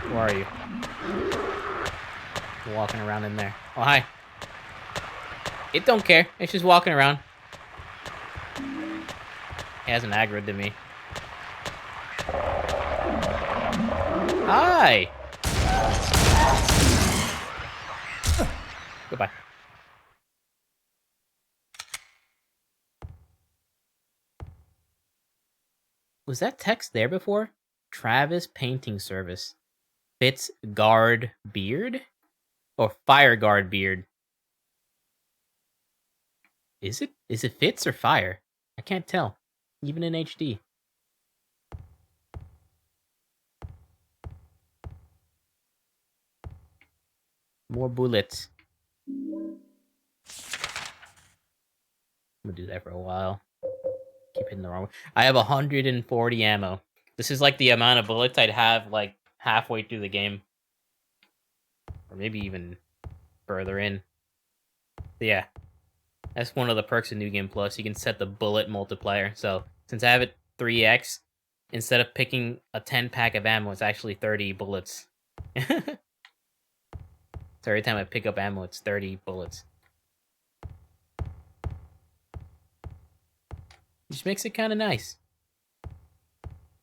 Who are you? You're walking around in there. Oh, hi. It don't care. It's just walking around. It hasn't aggroed to me. Hi! Goodbye. Was that text there before? Travis Painting Service. Fitz Guard Beard? Or Fire Guard Beard? Is it Fitz or Fire? I can't tell. Even in HD. More bullets. I'm gonna do that for a while. Keep hitting the wrong way. I have 140 ammo. This is like the amount of bullets I'd have like halfway through the game. Or maybe even further in. But yeah. That's one of the perks of New Game Plus. You can set the bullet multiplier. So since I have it 3x, instead of picking a 10 pack of ammo, it's actually 30 bullets. So every time I pick up ammo, it's 30 bullets. Which makes it kind of nice.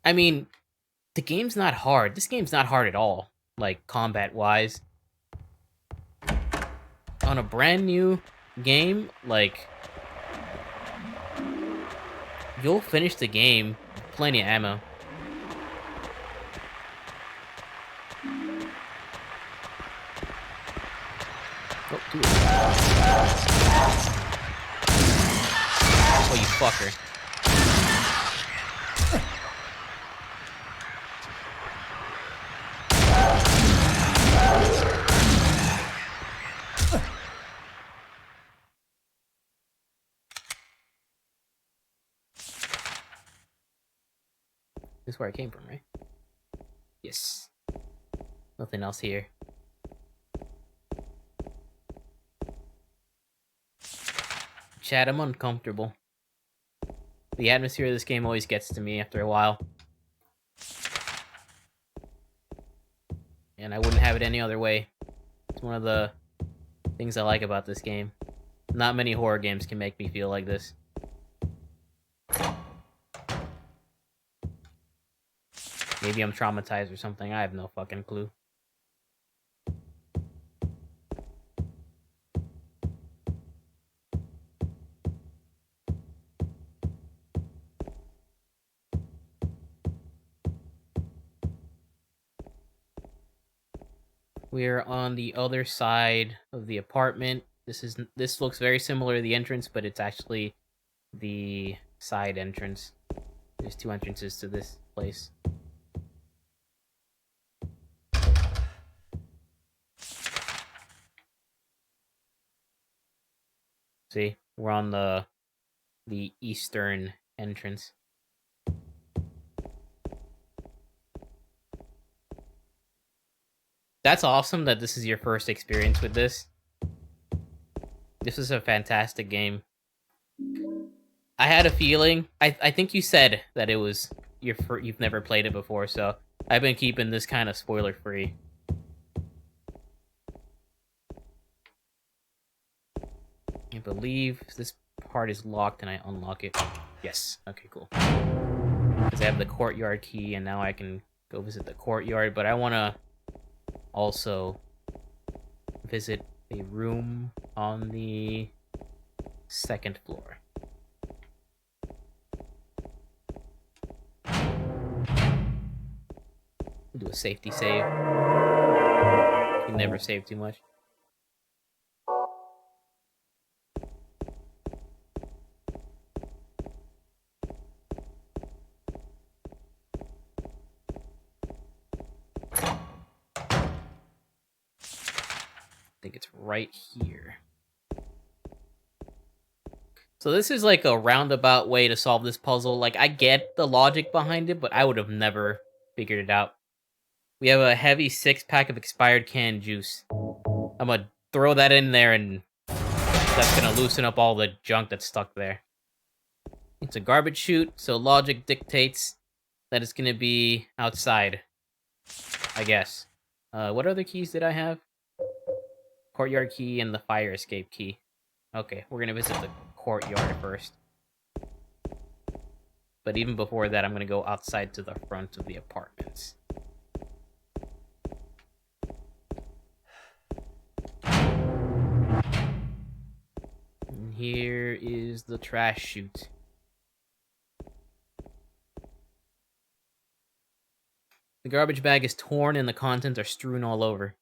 I mean, the game's not hard. This game's not hard at all, like, combat-wise. On a brand new game, like, you'll finish the game with plenty of ammo. Oh, dude. Oh, you fucker. This is where I came from, right? Yes. Nothing else here. Chat, I'm uncomfortable. The atmosphere of this game always gets to me after a while. And I wouldn't have it any other way. It's one of the things I like about this game. Not many horror games can make me feel like this. Maybe I'm traumatized or something. I have no fucking clue. We're on the other side of the apartment. This looks very similar to the entrance, but it's actually the side entrance. There's two entrances to this place. See, we're on the eastern entrance. That's awesome that this is your first experience with this. This is a fantastic game. I had a feeling. I think you said that it was you've never played it before, so I've been keeping this kind of spoiler free. I believe this part is locked and I unlock it. Yes. Okay, cool. Because I have the courtyard key and now I can go visit the courtyard, but I want to also visit a room on the second floor. Do a safety save. You never save too much. I think it's right here. So this is like a roundabout way to solve this puzzle. Like, I get the logic behind it, but I would have never figured it out. We have a heavy 6-pack of expired canned juice. I'm gonna throw that in there and that's gonna loosen up all the junk that's stuck there. It's a garbage chute, so logic dictates that it's gonna be outside, I guess. What other keys did I have? Courtyard key and the fire escape key. Okay, we're gonna visit the courtyard first. But even before that, I'm gonna go outside to the front of the apartments. And here is the trash chute. The garbage bag is torn and the contents are strewn all over.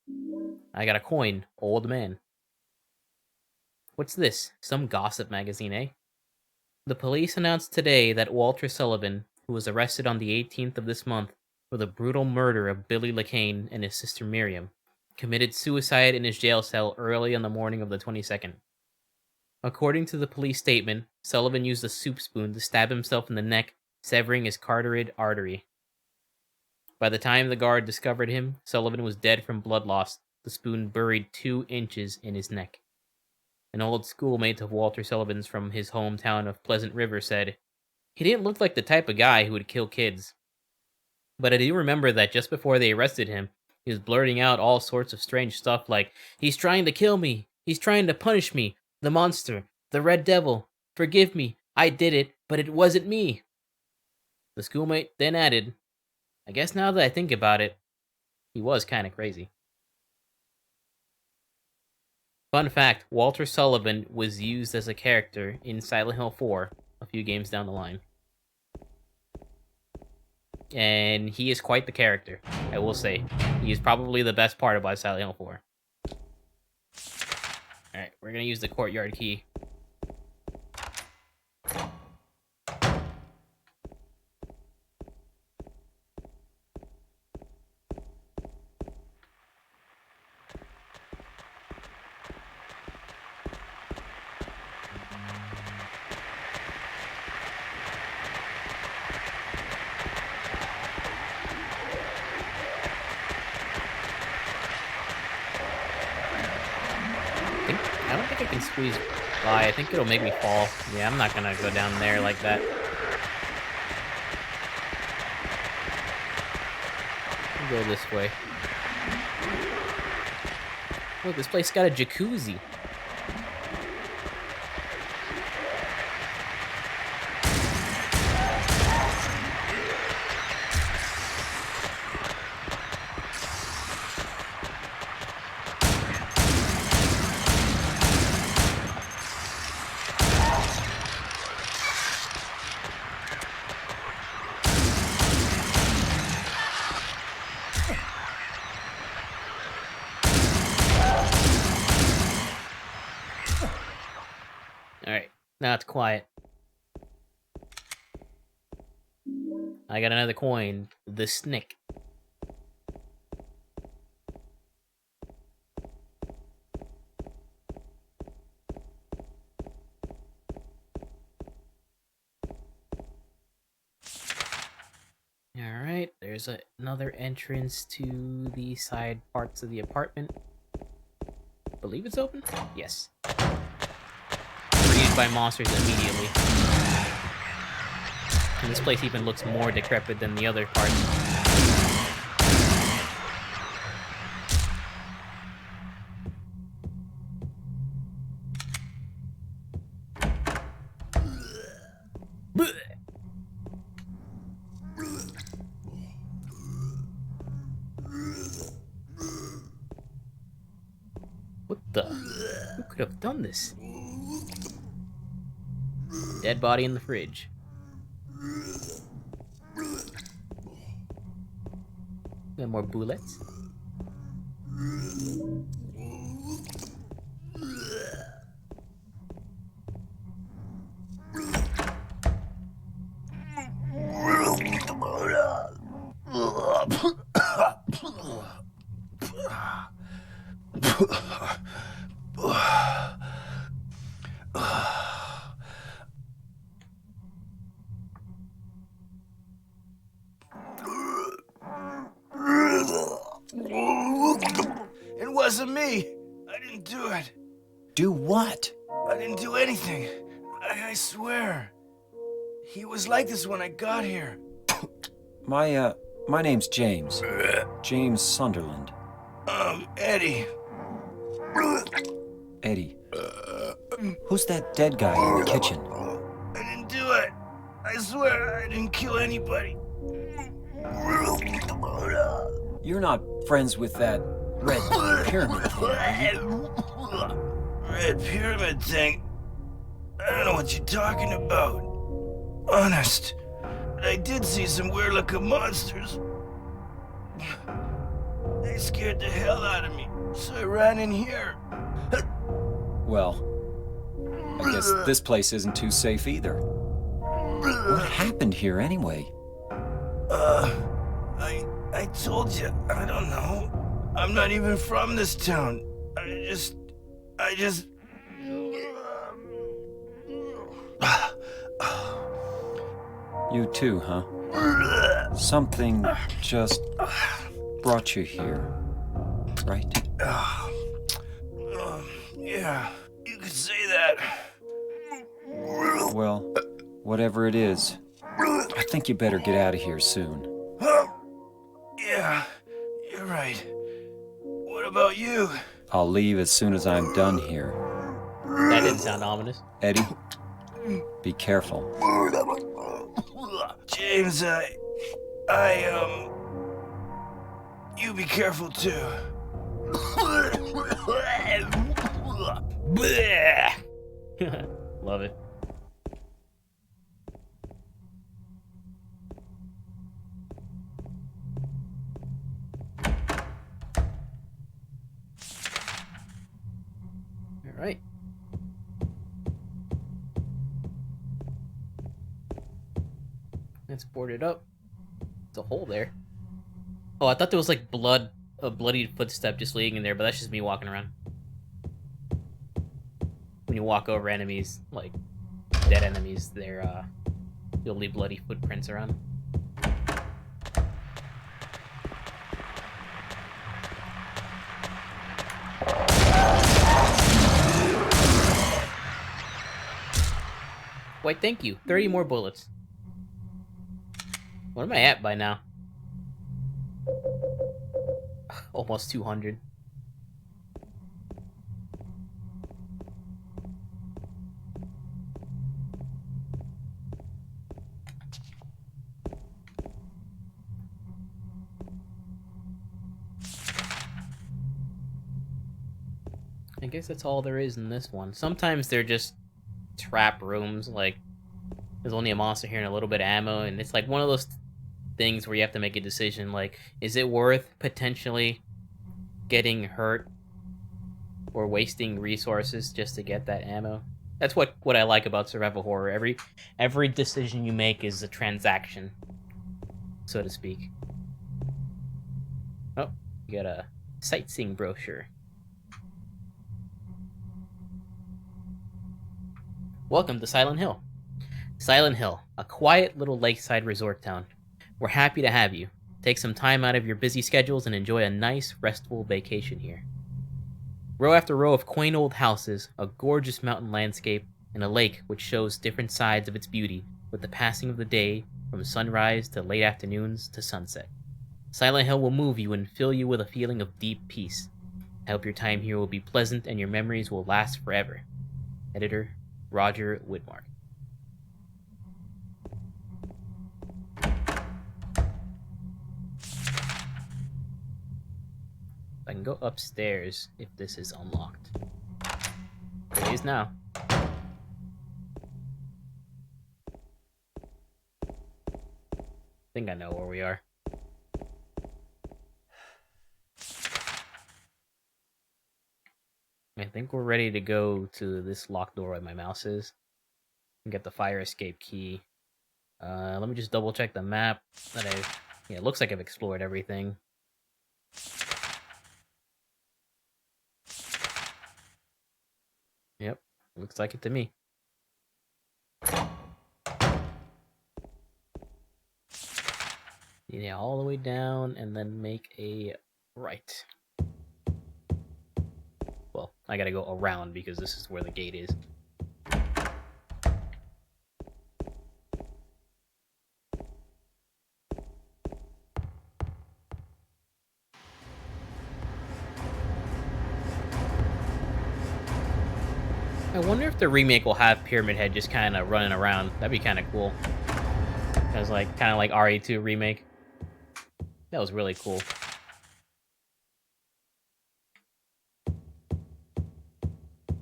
I got a coin, old man. What's this? Some gossip magazine, eh? The police announced today that Walter Sullivan, who was arrested on the 18th of this month for the brutal murder of Billy LeCane and his sister Miriam, committed suicide in his jail cell early on the morning of the 22nd. According to the police statement, Sullivan used a soup spoon to stab himself in the neck, severing his carotid artery. By the time the guard discovered him, Sullivan was dead from blood loss, the spoon buried 2 inches in his neck. An old schoolmate of Walter Sullivan's from his hometown of Pleasant River said, "He didn't look like the type of guy who would kill kids." But I do remember that just before they arrested him, he was blurting out all sorts of strange stuff like, "He's trying to kill me. He's trying to punish me. The monster. The Red Devil. Forgive me. I did it, but it wasn't me." The schoolmate then added, "I guess now that I think about it, he was kind of crazy." Fun fact, Walter Sullivan was used as a character in Silent Hill 4 a few games down the line. And he is quite the character, I will say. He is probably the best part about Silent Hill 4. Alright, we're going to use the courtyard key. I don't think I can squeeze by. I think it'll make me fall. Yeah, I'm not gonna go down there like that. I'll go this way. Look, this place got a jacuzzi. Alright, now it's quiet. I got another coin. The Snick. Alright, there's another entrance to the side parts of the apartment. Believe it's open? Yes. Greeted by monsters immediately. And this place even looks more decrepit than the other parts. What the? Who could have done this? Dead body in the fridge. Got more bullets. It wasn't me. I didn't do it. Do what? I didn't do anything. I swear. He was like this when I got here. My name's James. James Sunderland. Eddie. Eddie. Who's that dead guy in the kitchen? I didn't do it. I swear I didn't kill anybody. You're not friends with that red pyramid thing, are you? Red pyramid thing? what you're talking about. Honest. But I did see some weird-looking monsters. They scared the hell out of me, so I ran in here. Well, I guess this place isn't too safe either. What happened here anyway? I told you, I don't know. I'm not even from this town. I just... You too, huh? Something just brought you here, right? Yeah, you could say that. Well, whatever it is, I think you better get out of here soon. Yeah, you're right. What about you? I'll leave as soon as I'm done here. That didn't sound ominous. Eddie, be careful. James, you be careful too. Love it. All right. Let's board it up. It's a hole there. Oh, I thought there was like blood, a bloodied footstep just leading in there, but that's just me walking around. When you walk over enemies, like dead enemies, you'll leave bloody footprints around. Why, thank you. 30 more bullets. What am I at by now? Almost 200. I guess that's all there is in this one. Sometimes they're just trap rooms, like there's only a monster here and a little bit of ammo, and it's like one of those things where you have to make a decision, like, is it worth potentially getting hurt or wasting resources just to get that ammo? That's what I like about survival horror. Every decision you make is a transaction, so to speak. Oh, you got a sightseeing brochure. Welcome to Silent Hill. Silent Hill, a quiet little lakeside resort town. We're happy to have you. Take some time out of your busy schedules and enjoy a nice, restful vacation here. Row after row of quaint old houses, a gorgeous mountain landscape, and a lake which shows different sides of its beauty with the passing of the day, from sunrise to late afternoons to sunset. Silent Hill will move you and fill you with a feeling of deep peace. I hope your time here will be pleasant and your memories will last forever. Editor, Roger Widmark. I can go upstairs if this is unlocked. It is now. I think I know where we are. I think we're ready to go to this locked door where my mouse is and get the fire escape key. Let me just double check the map that it looks like I've explored everything. Yep, looks like it to me. Yeah, all the way down and then make a right. Well, I gotta go around because this is where the gate is. I wonder if the remake will have Pyramid Head just kind of running around. That'd be kind of cool. Cause like kind of like RE2 remake. That was really cool.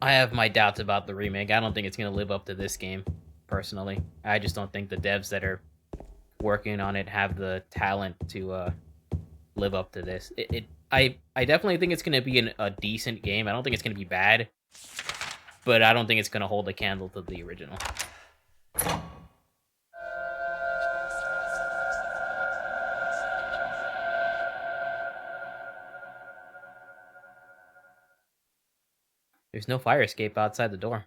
I have my doubts about the remake. I don't think it's gonna live up to this game, personally. I just don't think the devs that are working on it have the talent to live up to this. I definitely think it's gonna be a decent game. I don't think it's gonna be bad, but I don't think it's gonna hold a candle to the original. There's no fire escape outside the door.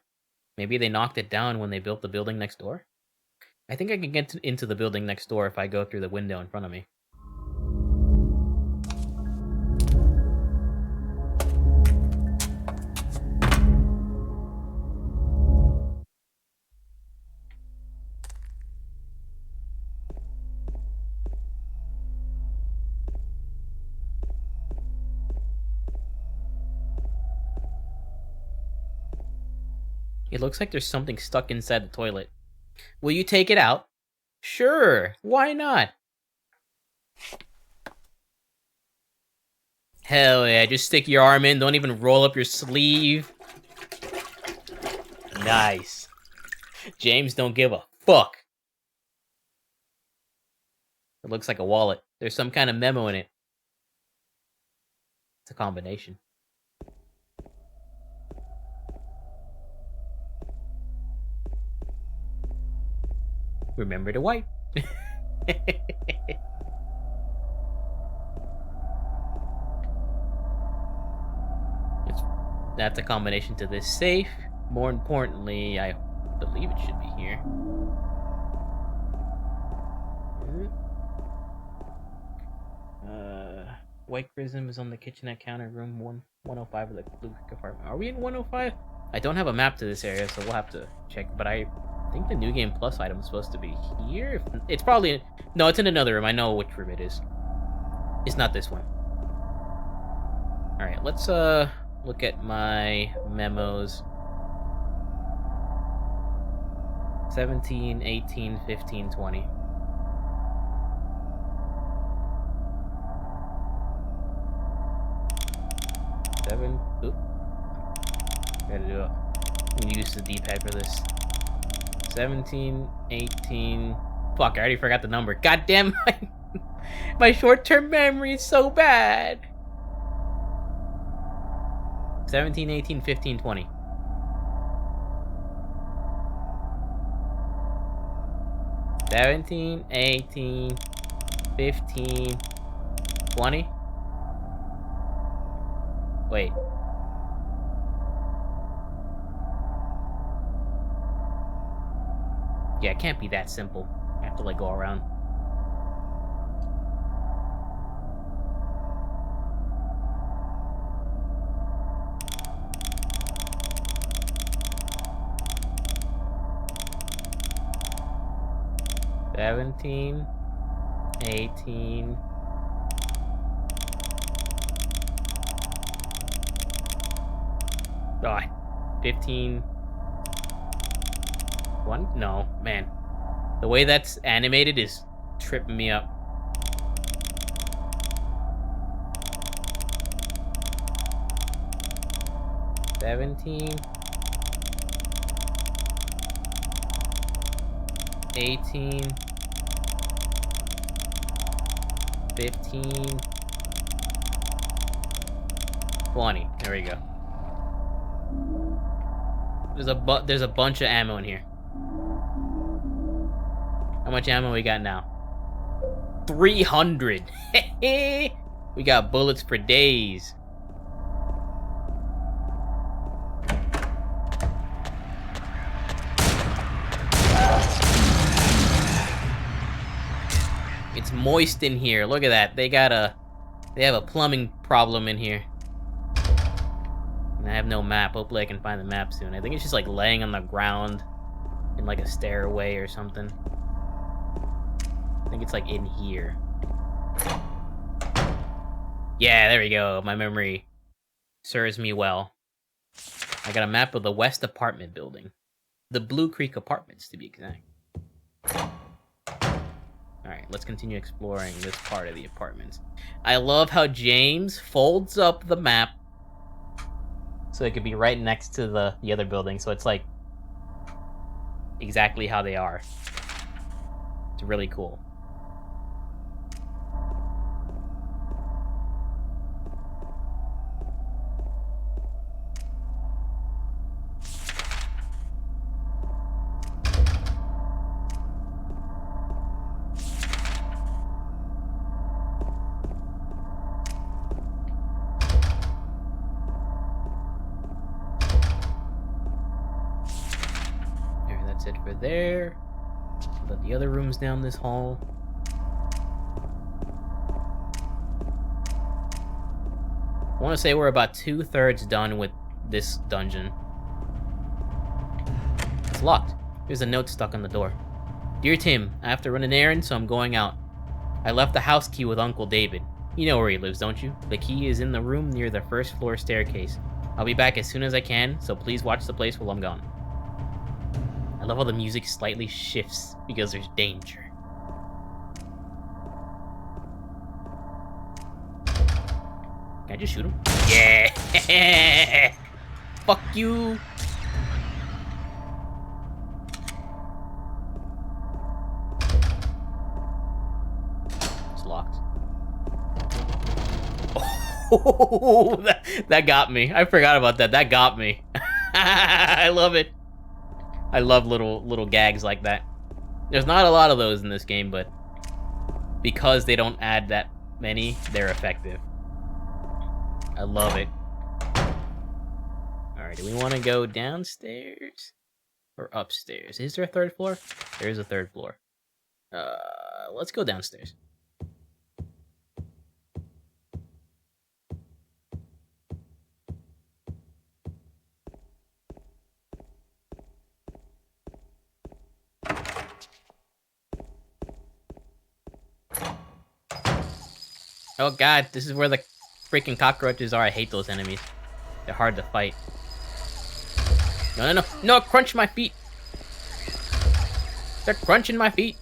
Maybe they knocked it down when they built the building next door? I think I can get into the building next door if I go through the window in front of me. It looks like there's something stuck inside the toilet. Will you take it out? Sure, why not? Hell yeah, just stick your arm in, don't even roll up your sleeve. Nice. James don't give a fuck. It looks like a wallet. There's some kind of memo in it. It's a combination. Remember to wipe. That's a combination to this safe. More importantly, I believe it should be here. White Prism is on the kitchenette counter, room 105 of the blue apartment. Are we in 105? I don't have a map to this area, so we'll have to check. But I think the New Game Plus item is supposed to be here. It's probably... No, it's in another room. I know which room it is. It's not this one. Alright, let's look at my memos. 17, 18, 15, 20. Oop. Gotta do it. I'm gonna use the D-pad for this. 17, 18. Fuck, I already forgot the number. God damn, my short-term memory is so bad. 17, 18, 15, 20. $17, 18, 15, 20. Wait. Yeah, it can't be that simple. I have to, like, go around. $17, 18... Oh, 15... 1? No, man. The way that's animated is tripping me up. $17... 18... 15... 20. There we go. There's a bunch of ammo in here. How much ammo we got now? 300. We got bullets for days. It's moist in here. Look at that. They have a plumbing problem in here. And I have no map. Hopefully I can find the map soon. I think it's just like laying on the ground in like a stairway or something. I think it's like in here. Yeah, there we go. My memory serves me well. I got a map of the West Apartment Building. The Blue Creek Apartments, to be exact. Alright, let's continue exploring this part of the apartments. I love how James folds up the map so it could be right next to the other building, so it's like exactly how they are. It's really cool. There, that's it for there. But the other room's down this hall. I want to say we're about 2/3 done with this dungeon. It's locked. There's a note stuck on the door. Dear Tim, I have to run an errand, so I'm going out. I left the house key with Uncle David. You know where he lives, don't you? The key is in the room near the first floor staircase. I'll be back as soon as I can, so please watch the place while I'm gone. I love how the music slightly shifts because there's danger. Can I just shoot him? Yeah! Fuck you! It's locked. Oh, that got me. I forgot about that. That got me. I love it. I love little gags like that. There's not a lot of those in this game, but because they don't add that many, they're effective. I love it. Alright, do we want to go downstairs or upstairs? Is there a third floor? There is a third floor. Let's go downstairs. Oh god, this is where the freaking cockroaches are. I hate those enemies. They're hard to fight. No, crunch my feet. They're crunching my feet.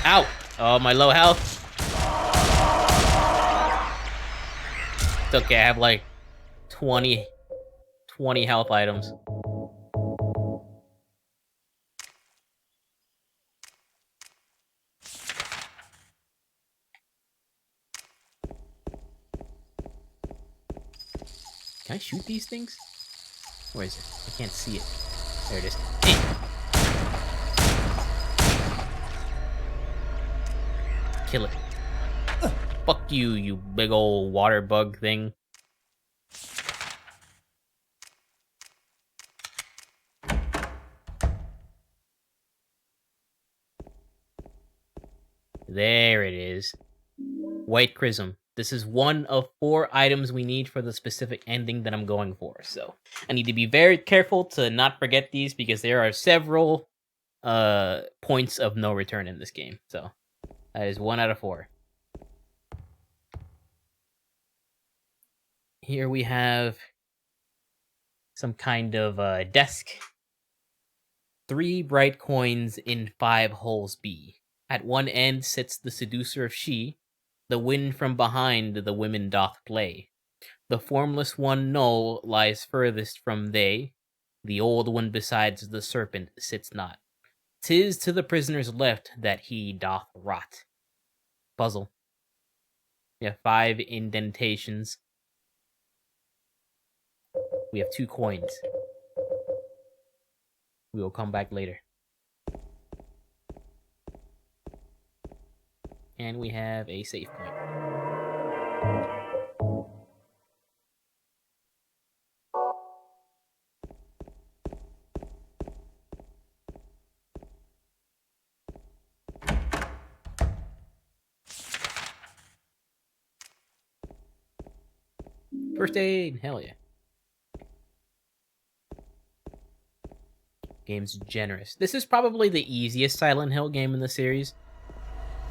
Ow! Oh, my low health. It's okay, I have like 20 health items. Can I shoot these things? Where is it? I can't see it. There it is. Hey. Kill it. Fuck you, you big old water bug thing. There it is. White Chrism. This is one of 4 items we need for the specific ending that I'm going for. So I need to be very careful to not forget these because there are several points of no return in this game. So that is 1 out of 4. Here we have some kind of desk. 3 bright coins in 5 holes B. At one end sits the seducer of she. The wind from behind the women doth play. The formless one null lies furthest from they. The old one besides the serpent sits not. 'Tis to the prisoner's left that he doth rot. Puzzle. We have 5 indentations. We have 2 coins. We will come back later. And we have a save point. First aid, hell yeah. Game's generous. This is probably the easiest Silent Hill game in the series.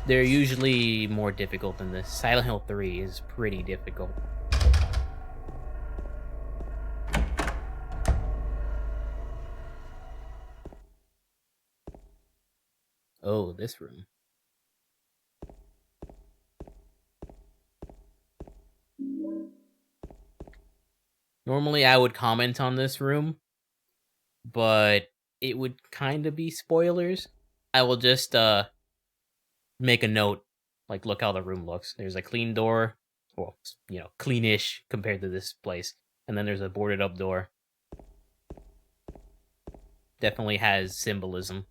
They're usually more difficult than this. Silent Hill 3 is pretty difficult. Oh, this room. Normally, I would comment on this room, but it would kind of be spoilers. I will just make a note. Like, look how the room looks. There's a clean door. Well, cleanish compared to this place. And then there's a boarded up door. Definitely has symbolism.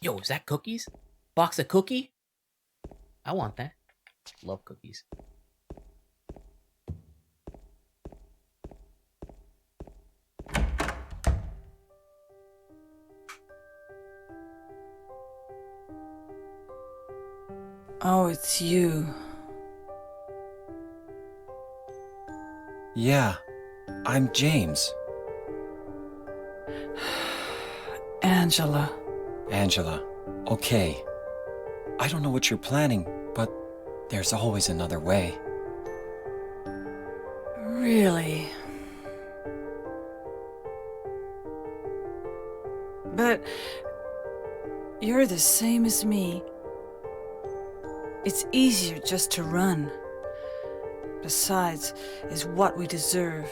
Yo, is that cookies? Box of cookie? I want that. Love cookies. Oh, it's you. Yeah, I'm James. Angela. Angela, okay. I don't know what you're planning, but there's always another way. Really? But you're the same as me. It's easier just to run. Besides, is what we deserve.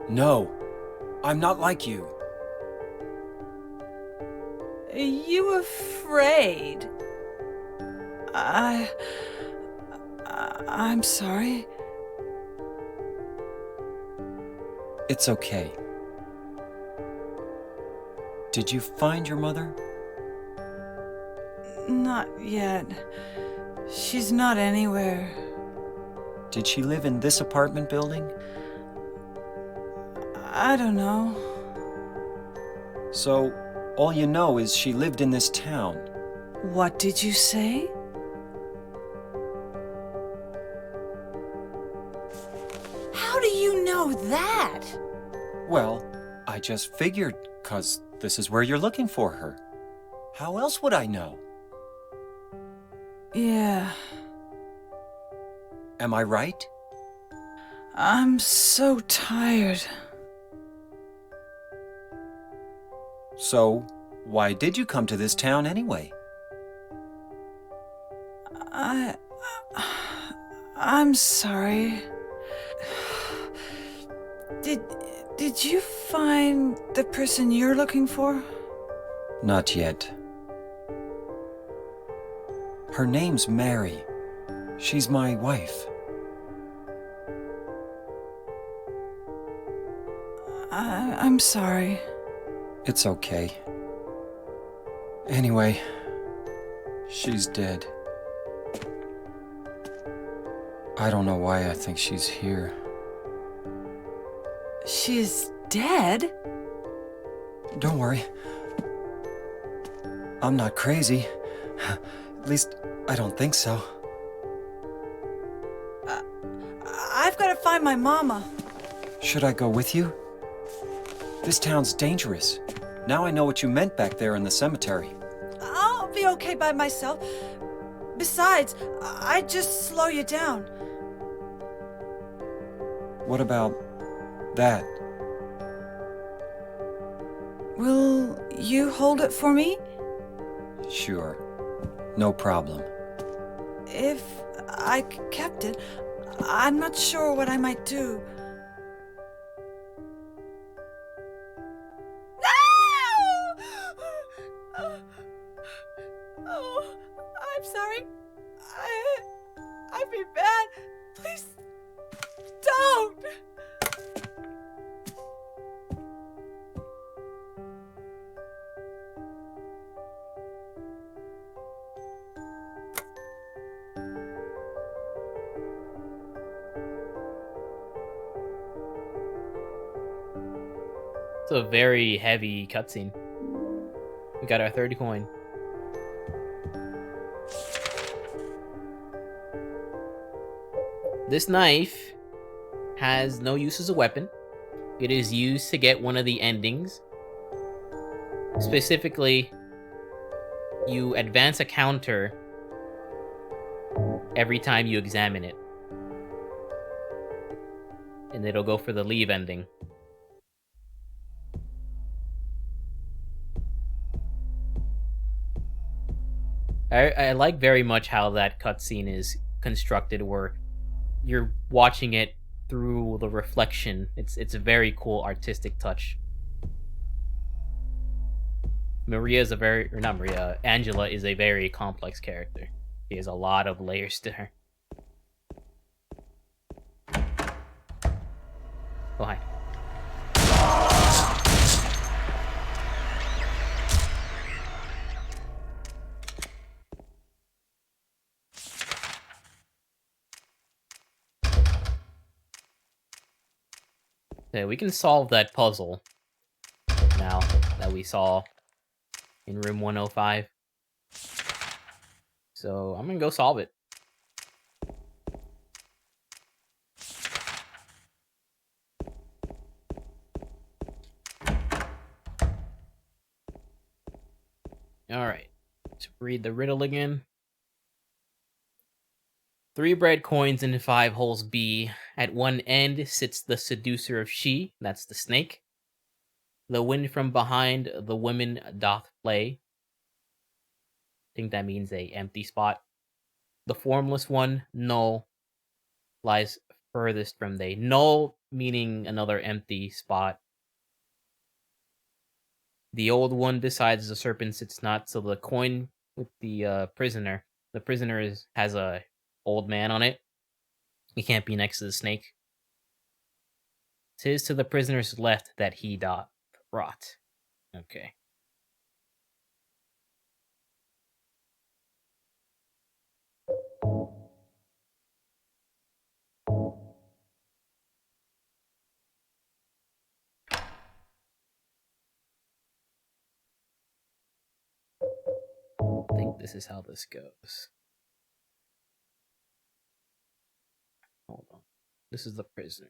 No, I'm not like you. Are you afraid? I'm sorry. It's okay. Did you find your mother? Not yet. She's not anywhere. Did she live in this apartment building? I don't know. So, all you know is she lived in this town. What did you say? How do you know that? Well, I just figured, 'cause this is where you're looking for her. How else would I know? Yeah. Am I right? I'm so tired. So, why did you come to this town anyway? I'm sorry. Did you find the person you're looking for? Not yet. Her name's Mary. She's my wife. I'm sorry. It's okay. Anyway, she's dead. I don't know why I think she's here. She's dead? Don't worry. I'm not crazy. At least, I don't think so. I've got to find my mama. Should I go with you? This town's dangerous. Now I know what you meant back there in the cemetery. I'll be okay by myself. Besides, I'd just slow you down. What about that? Will you hold it for me? Sure. No problem. If I kept it, I'm not sure what I might do. Oh, I'm sorry. I've been bad. Please, don't. It's a very heavy cutscene. We got our third coin. This knife has no use as a weapon. It is used to get one of the endings. Specifically, you advance a counter every time you examine it. And it'll go for the leave ending. I like very much how that cutscene is constructed, where you're watching it through the reflection. It's a very cool artistic touch. Angela is a very complex character. She has a lot of layers to her. Oh, hi. Okay, we can solve that puzzle now that we saw in room 105. So I'm gonna go solve it. Alright, let's read the riddle again. 3 bread coins in 5 holes B. At one end sits the seducer of she, that's the snake. The wind from behind the women doth play. I think that means a empty spot. The formless one, null, lies furthest from they. Null meaning another empty spot. The old one besides the serpent sits not, so the coin with the prisoner. The prisoner has a old man on it. He can't be next to the snake. 'Tis to the prisoner's left that he doth rot. Okay. I think this is how this goes. Hold on. This is the prisoner.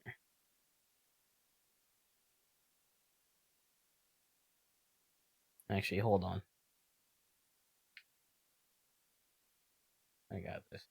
Actually, hold on. I got this.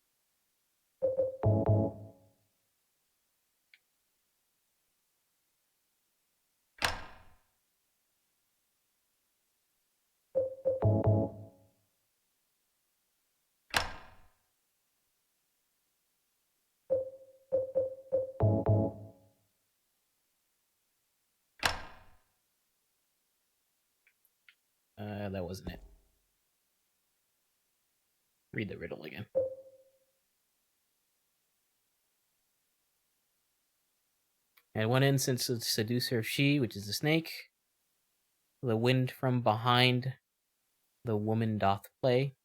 That wasn't it. Read the riddle again. At one end sits the seducer of she, which is the snake. The wind from behind the woman doth play.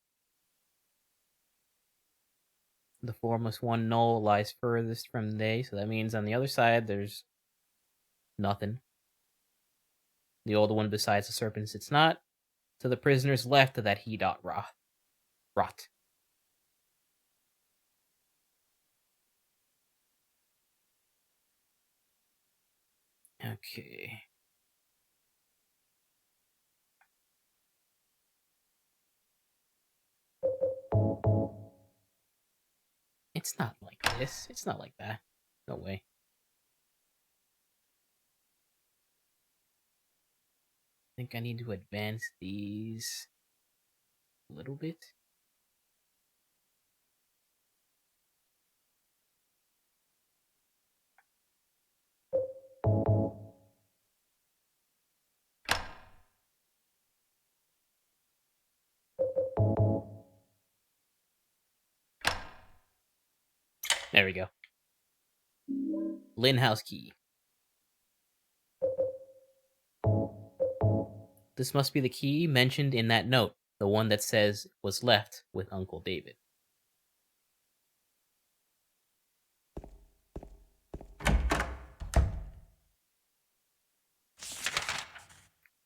The formless one, null, lies furthest from they, so that means on the other side there's nothing. The old one besides the serpent sits not. To the prisoner's left that he doth rot. Okay. It's not like this. It's not like that. No way. I think I need to advance these a little bit. There we go. Lynn House key. This must be the key mentioned in that note, the one that says was left with Uncle David.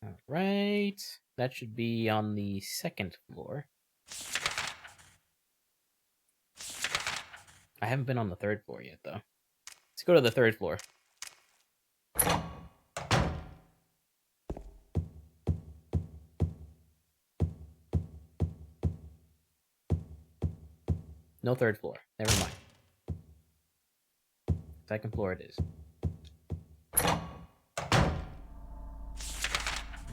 All right, that should be on the 2nd floor. I haven't been on the 3rd floor yet, though. Let's go to the 3rd floor. No 3rd floor. Never mind. 2nd floor it is.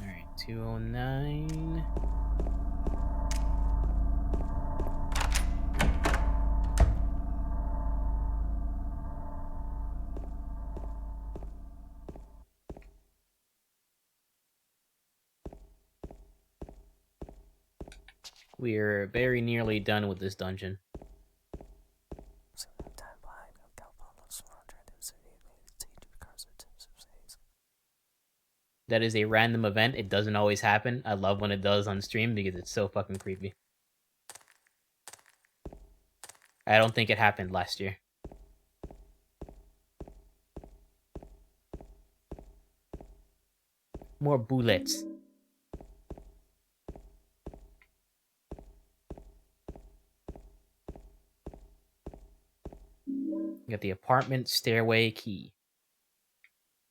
Alright, 209. We're very nearly done with this dungeon. That is a random event. It doesn't always happen. I love when it does on stream because it's so fucking creepy. I don't think it happened last year. More bullets. Got the apartment stairway key.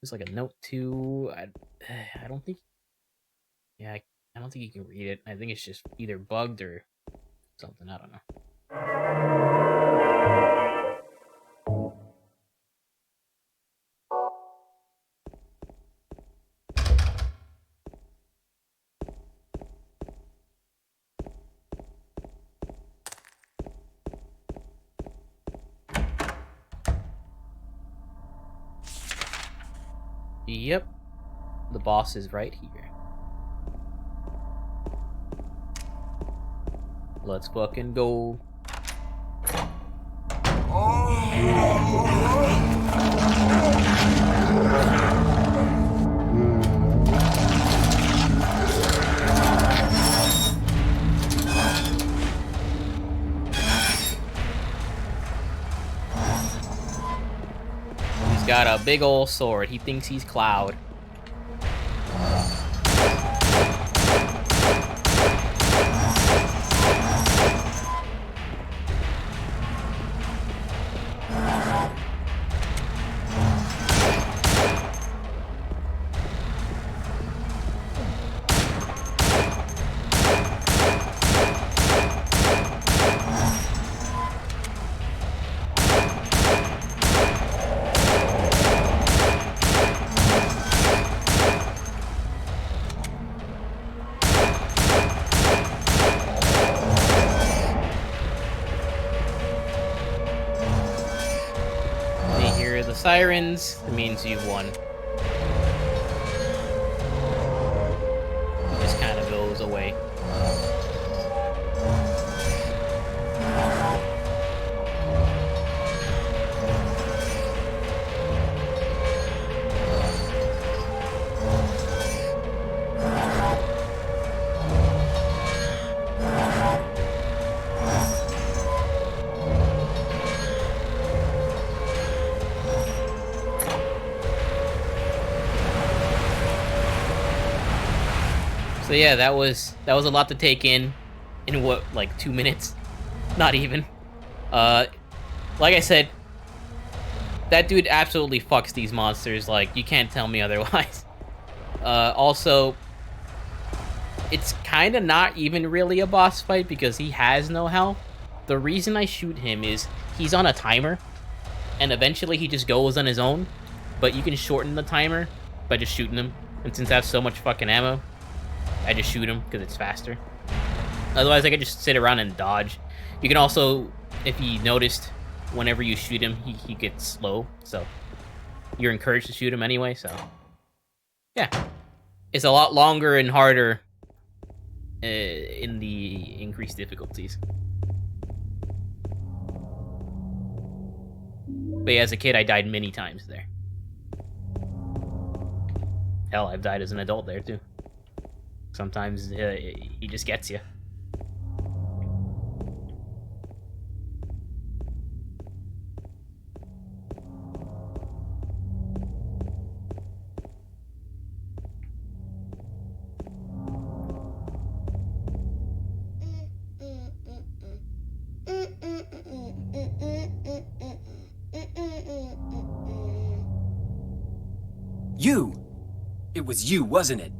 There's like a note too. I don't think. Yeah, I don't think you can read it. I think it's just either bugged or something. I don't know. Yep. The boss is right here. Let's fucking go. He's got a big old sword. He thinks he's Cloud. Sirens, that means you've won. It just kind of goes away. So yeah, that was a lot to take in what, like 2 minutes? Not even. Like I said, that dude absolutely fucks these monsters. Like, you can't tell me otherwise. Also, it's kind of not even really a boss fight because he has no health. The reason I shoot him is he's on a timer, and eventually he just goes on his own. But you can shorten the timer by just shooting him. And since I have so much fucking ammo, I just shoot him because it's faster. Otherwise, I could just sit around and dodge. You can also, if you noticed, whenever you shoot him, he gets slow. So you're encouraged to shoot him anyway. So yeah, it's a lot longer and harder in the increased difficulties. But yeah, as a kid, I died many times there. Hell, I've died as an adult there too. Sometimes he just gets you. You! It was you, wasn't it?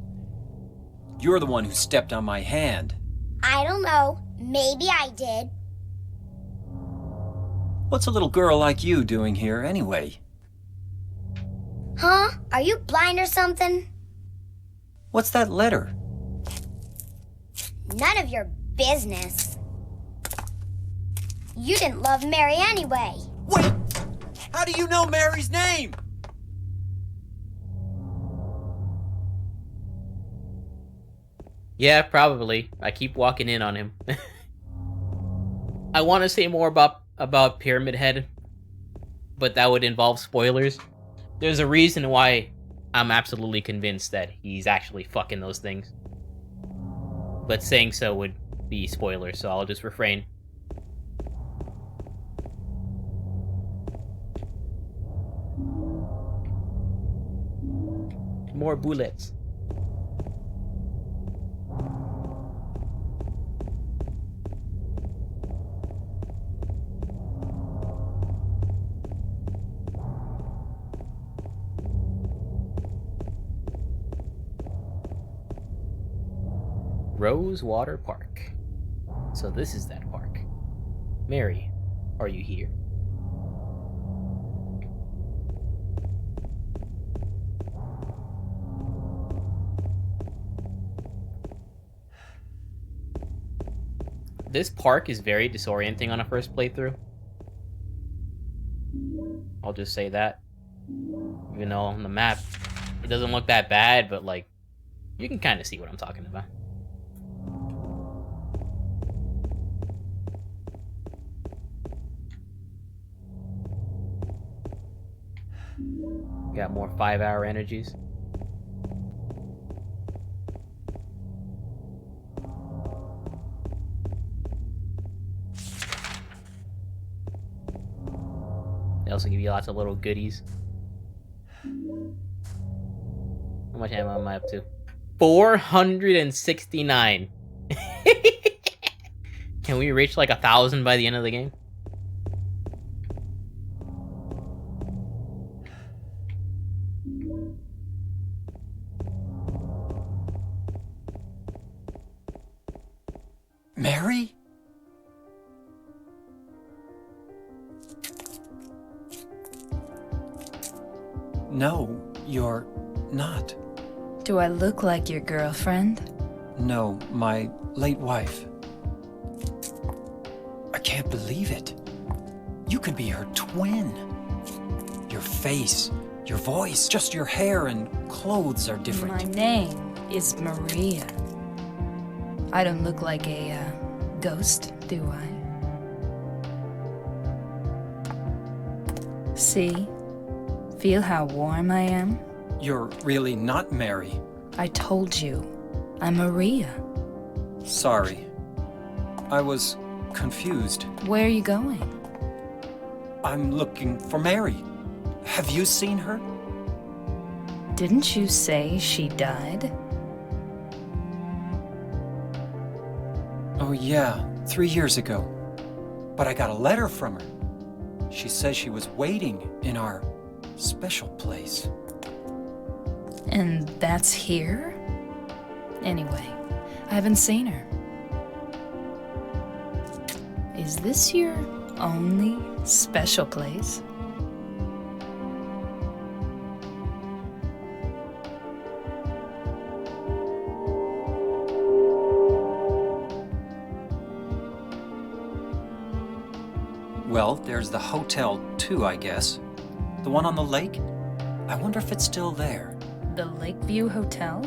You're the one who stepped on my hand. I don't know. Maybe I did. What's a little girl like you doing here anyway? Huh? Are you blind or something? What's that letter? None of your business. You didn't love Mary anyway. Wait! How do you know Mary's name? Yeah, probably. I keep walking in on him. I want to say more about Pyramid Head, but that would involve spoilers. There's a reason why I'm absolutely convinced that he's actually fucking those things. But saying so would be spoilers, so I'll just refrain. More bullets. Rosewater Park. So this is that park. Mary, are you here? This park is very disorienting on a first playthrough. I'll just say that. Even though on the map, it doesn't look that bad, but like, you can kind of see what I'm talking about. Got more 5-hour energies. They also give you lots of little goodies. How much ammo am I up to? 469. Can we reach like 1,000 by the end of the game? Mary? No, you're not. Do I look like your girlfriend? No, my late wife. I can't believe it. You could be her twin. Your face, your voice, just your hair and clothes are different. My name is Maria. I don't look like a ghost, do I? See? Feel how warm I am? You're really not Mary. I told you, I'm Maria. Sorry. I was confused. Where are you going? I'm looking for Mary. Have you seen her? Didn't you say she died? Oh yeah, 3 years ago. But I got a letter from her. She says she was waiting in our special place. And that's here? Anyway, I haven't seen her. Is this your only special place? Well, there's the hotel too, I guess. The one on the lake? I wonder if it's still there. The Lakeview Hotel?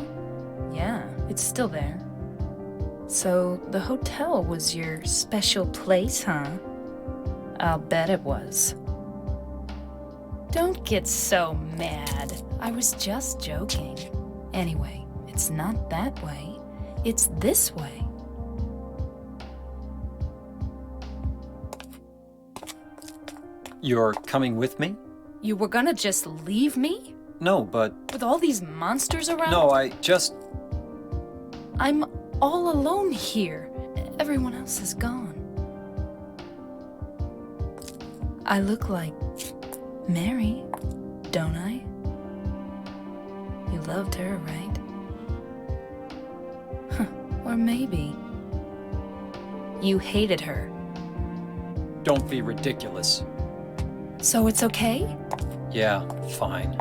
Yeah, it's still there. So, the hotel was your special place, huh? I'll bet it was. Don't get so mad. I was just joking. Anyway, it's not that way. It's this way. You're coming with me? You were gonna just leave me? No, but... With all these monsters around? No, I just... I'm all alone here. Everyone else is gone. I look like Mary, don't I? You loved her, right? Huh, or maybe you hated her. Don't be ridiculous. So it's okay? Yeah, fine.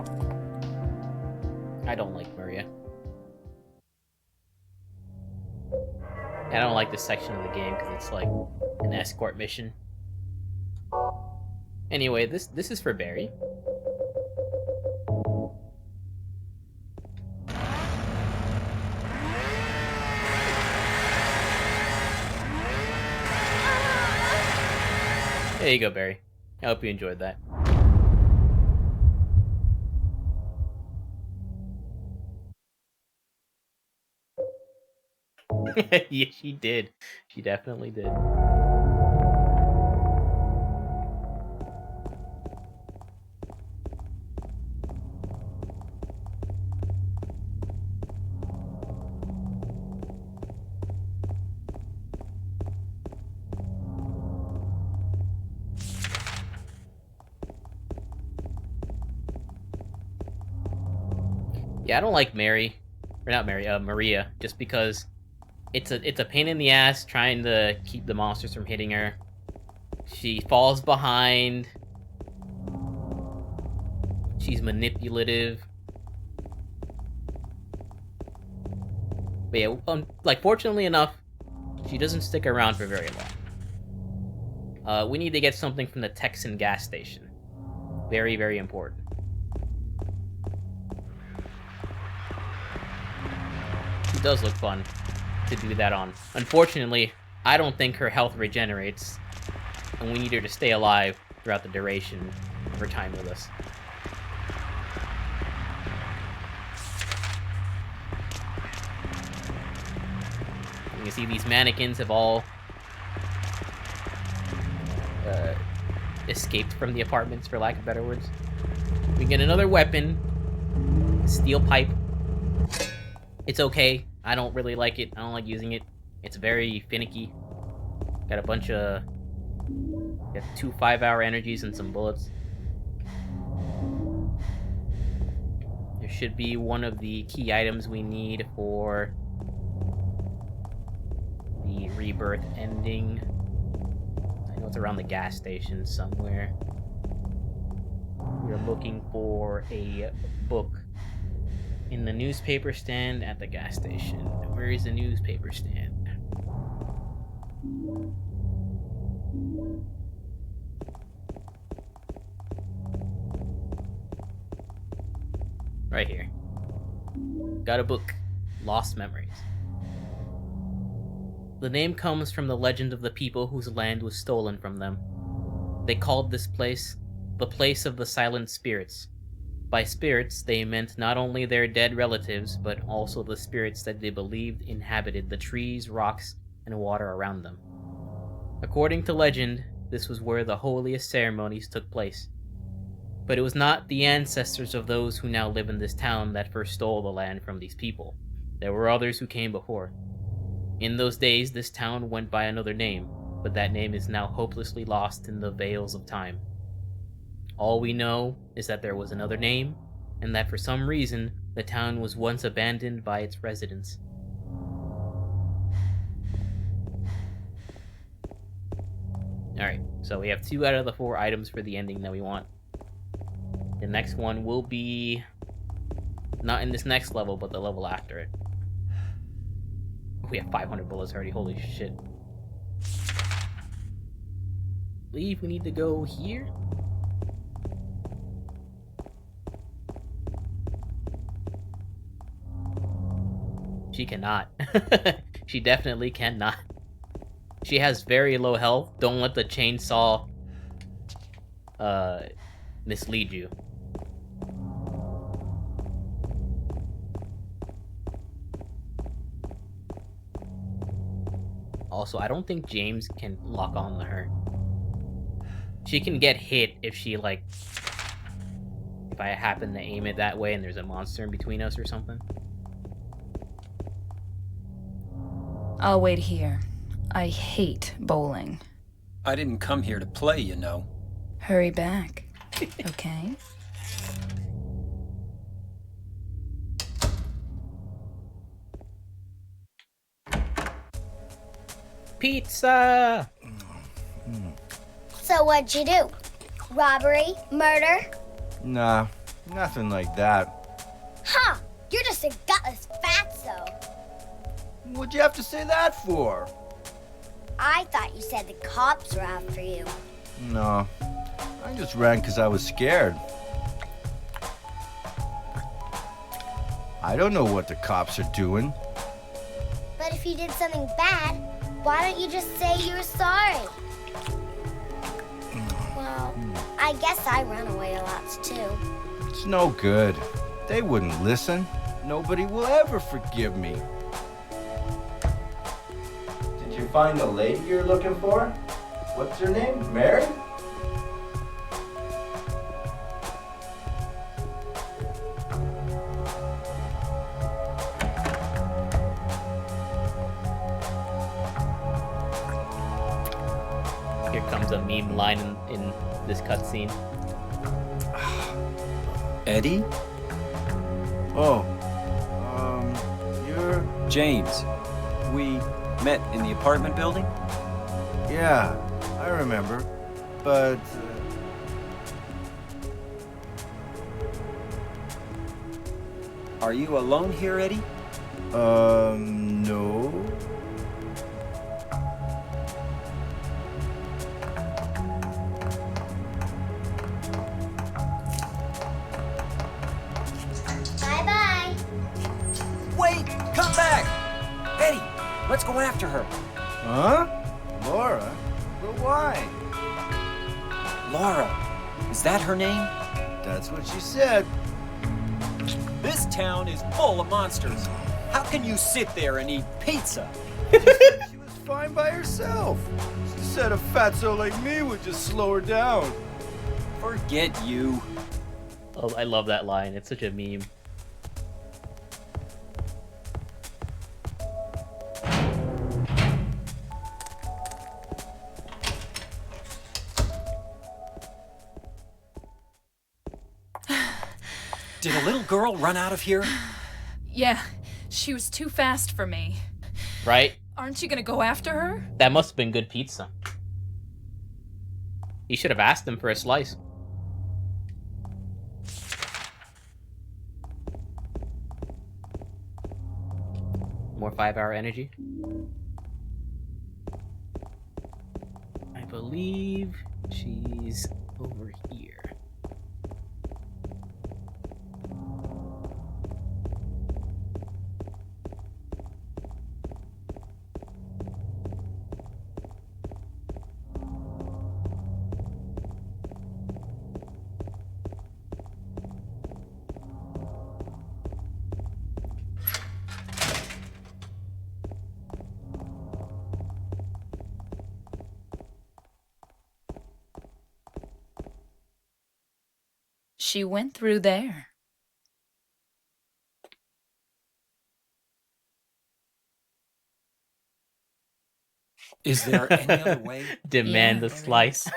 I don't like Maria. I don't like this section of the game because it's like an escort mission. Anyway, this is for Barry. There you go, Barry. I hope you enjoyed that. Yeah, she did. She definitely did. Yeah, I don't like Mary, or not Mary, Maria, just because it's a pain in the ass trying to keep the monsters from hitting her. She falls behind. She's manipulative. But yeah, like fortunately enough, she doesn't stick around for very long. We need to get something from the Texan gas station. Very, very important. She does look fun to do that on. Unfortunately, I don't think her health regenerates, and we need her to stay alive throughout the duration of her time with us. You can see these mannequins have all escaped from the apartments, for lack of better words. We get another weapon, a steel pipe. It's okay. I don't really like it. I don't like using it. It's very finicky. Got a bunch of... Got 2 5-hour energies and some bullets. There should be one of the key items we need for the Rebirth ending. I know it's around the gas station somewhere. We're looking for a book in the newspaper stand at the gas station. Where is the newspaper stand? Right here. Got a book. Lost Memories. The name comes from the legend of the people whose land was stolen from them. They called this place the Place of the Silent Spirits. By spirits, they meant not only their dead relatives, but also the spirits that they believed inhabited the trees, rocks, and water around them. According to legend, this was where the holiest ceremonies took place. But it was not the ancestors of those who now live in this town that first stole the land from these people. There were others who came before. In those days, this town went by another name, but that name is now hopelessly lost in the veils of time. All we know is that there was another name, and that for some reason, the town was once abandoned by its residents. Alright, so we have 2 out of the 4 items for the ending that we want. The next one will be not in this next level, but the level after it. We have 500 bullets already, holy shit. I believe we need to go here? She cannot. She definitely cannot. She has very low health. Don't let the chainsaw mislead you. Also, I don't think James can lock on to her. She can get hit if she, like... If I happen to aim it that way and there's a monster in between us or something. I'll wait here. I hate bowling. I didn't come here to play, you know. Hurry back, okay? Pizza! So what'd you do? Robbery? Murder? Nah, nothing like that. Huh, you're just a gutless fatso. What'd you have to say that for? I thought you said the cops were after you. No, I just ran because I was scared. I don't know what the cops are doing. But if you did something bad, why don't you just say you were sorry? I guess I run away a lot too. It's no good. They wouldn't listen. Nobody will ever forgive me. Did you find the lady you're looking for? What's her name? Mary? Here comes a meme line in this cutscene. Eddie? Oh, you're... James. We met in the apartment building? Yeah, I remember. But... Are you alone here, Eddie? no. Bye-bye. Wait! Come back! Eddie, let's go after her. Huh? Laura? But why? Laura. Is that her name? That's what she said. This town is full of monsters. How can you sit there and eat pizza? She was fine by herself. She said a fatso like me would just slow her down. Forget you. Oh, I love that line. It's such a meme. Did a little girl run out of here? Yeah, she was too fast for me. Right? Aren't you gonna go after her? That must have been good pizza. You should have asked them for a slice. More 5-hour energy. I believe she's over here. She went through there. Is there any other way? Demand Yeah, a there slice.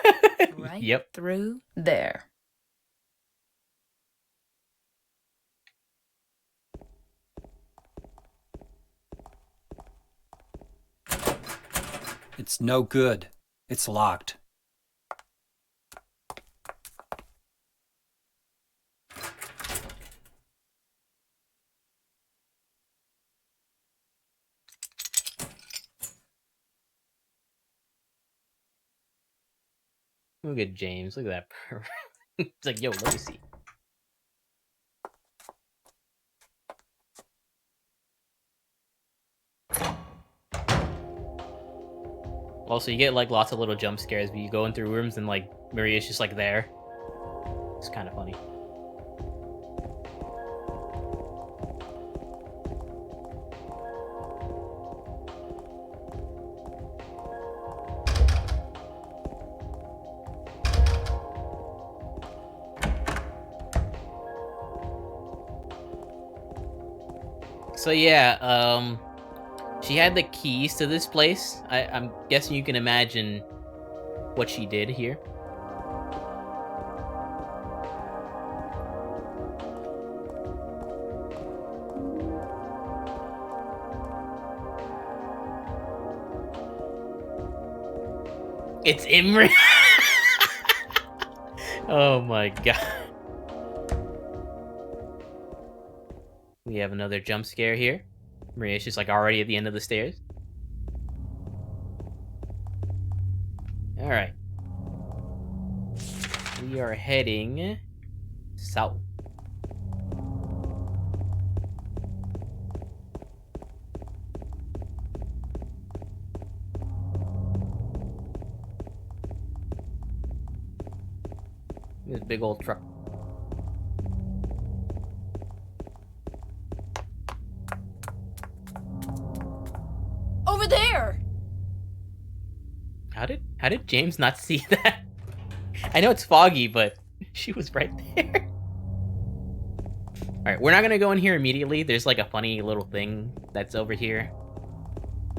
Right Yep. through there. It's no good. It's locked. Look at James. Look at that. It's like, yo, let me see. Also, you get like lots of little jump scares, but you go in through rooms and like Maria's just like there. It's kind of funny. So yeah, she had the keys to this place. I'm guessing you can imagine what she did here. It's Imri. Oh my god. We have another jump scare here. Maria's just like already at the end of the stairs. Alright. We are heading south. Big old truck. Over there! How did James not see that? I know it's foggy, but she was right there. Alright, we're not gonna go in here immediately. There's like a funny little thing that's over here.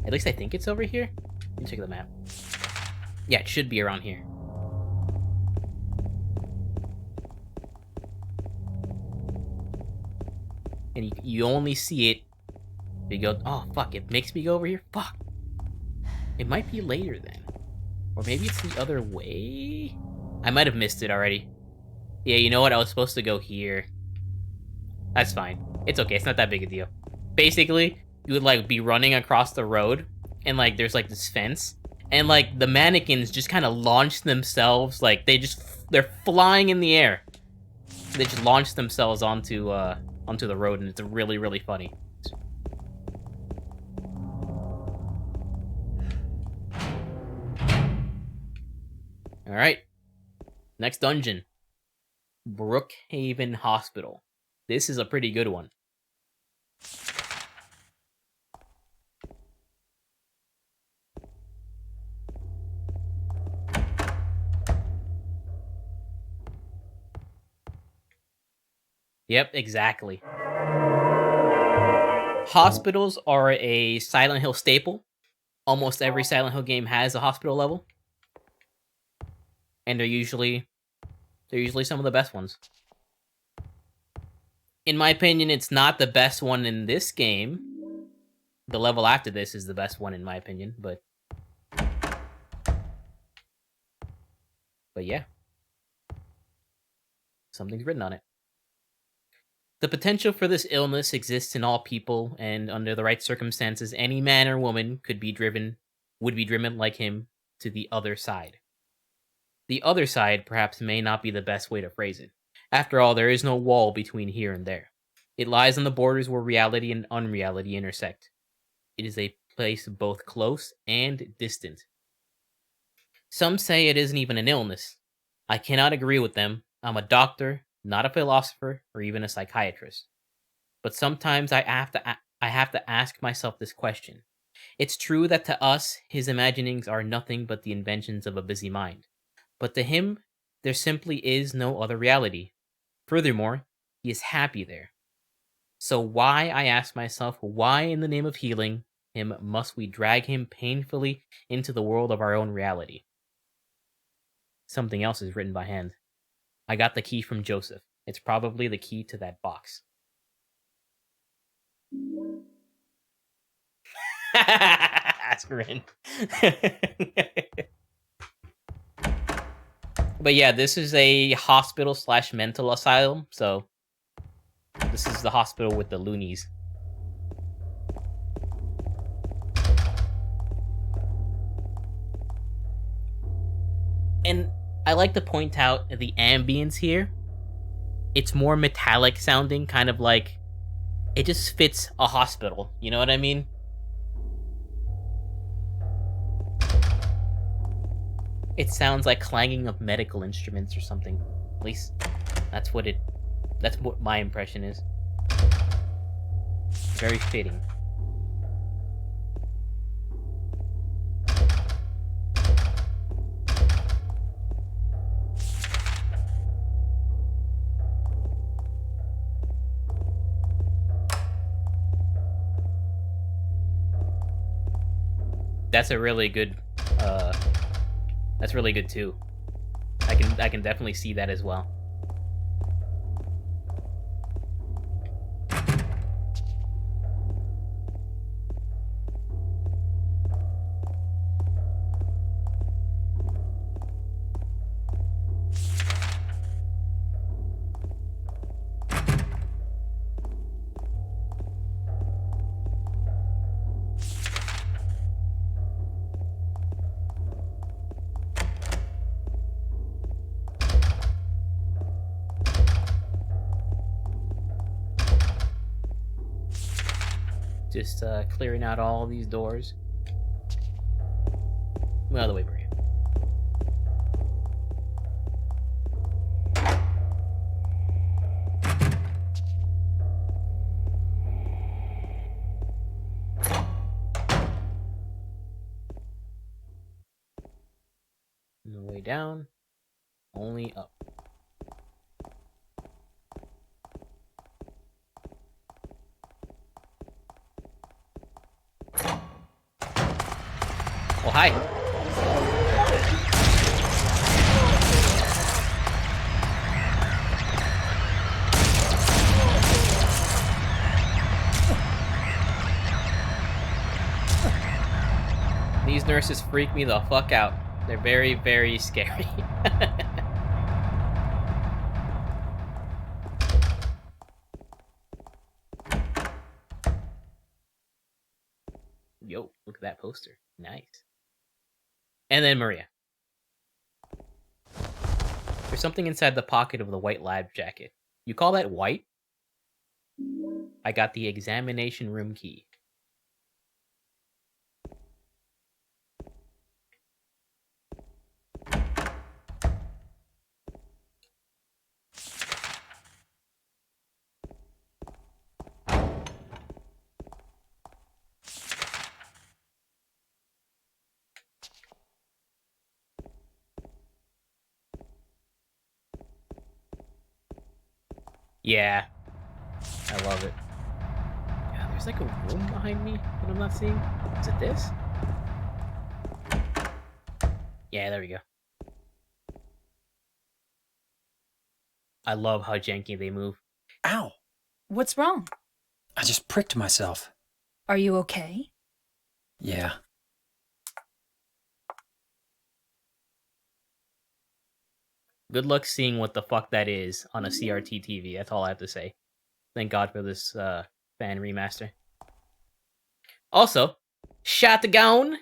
At least I think it's over here. Let me check the map. Yeah, it should be around here. And you only see it. You go, oh fuck, it makes me go over here? Fuck. It might be later then. Or maybe it's the other way? I might have missed it already. Yeah, you know what? I was supposed to go here. That's fine. It's okay. It's not that big a deal. Basically, you would, like, be running across the road, and, like, there's, like, this fence, and, like, the mannequins just kind of launch themselves, like, they're flying in the air. They just launch themselves onto the road, and it's really, really funny. Alright. Next dungeon. Brookhaven Hospital. This is a pretty good one. Yep, exactly. Hospitals are a Silent Hill staple. Almost every Silent Hill game has a hospital level. And they're usually some of the best ones. In my opinion, it's not the best one in this game. The level after this is the best one in my opinion, but yeah. Something's written on it. The potential for this illness exists in all people, and under the right circumstances, any man or woman would be driven like him to the other side. The other side, perhaps, may not be the best way to phrase it. After all, there is no wall between here and there. It lies on the borders where reality and unreality intersect. It is a place both close and distant. Some say it isn't even an illness. I cannot agree with them. I'm a doctor, not a philosopher, or even a psychiatrist. But sometimes I have to ask myself this question. It's true that to us, his imaginings are nothing but the inventions of a busy mind. But to him, there simply is no other reality. Furthermore, he is happy there. So why, I ask myself, why in the name of healing him must we drag him painfully into the world of our own reality? Something else is written by hand. I got the key from Joseph. It's probably the key to that box. Aspirin. But yeah, this is a hospital / mental asylum, so this is the hospital with the loonies. And I like to point out the ambience here. It's more metallic sounding, kind of like it just fits a hospital. You know what I mean? It sounds like clanging of medical instruments or something. At least that's what my impression is. Very fitting. That's a really good that's really good too. I can definitely see that as well. Just clearing out all these doors. Move out of the way, Maria. down, only up. Oh, hi. These nurses freak me the fuck out. They're very, very scary. Yo, look at that poster. Nice. And then Maria. There's something inside the pocket of the white lab jacket. You call that white? I got the examination room key. Yeah. I love it. Yeah, there's like a room behind me that I'm not seeing. Is it this? Yeah, there we go. I love how janky they move. Ow! What's wrong? I just pricked myself. Are you okay? Yeah. Good luck seeing what the fuck that is on a CRT TV. That's all I have to say. Thank God for this fan remaster. Also, shotgun.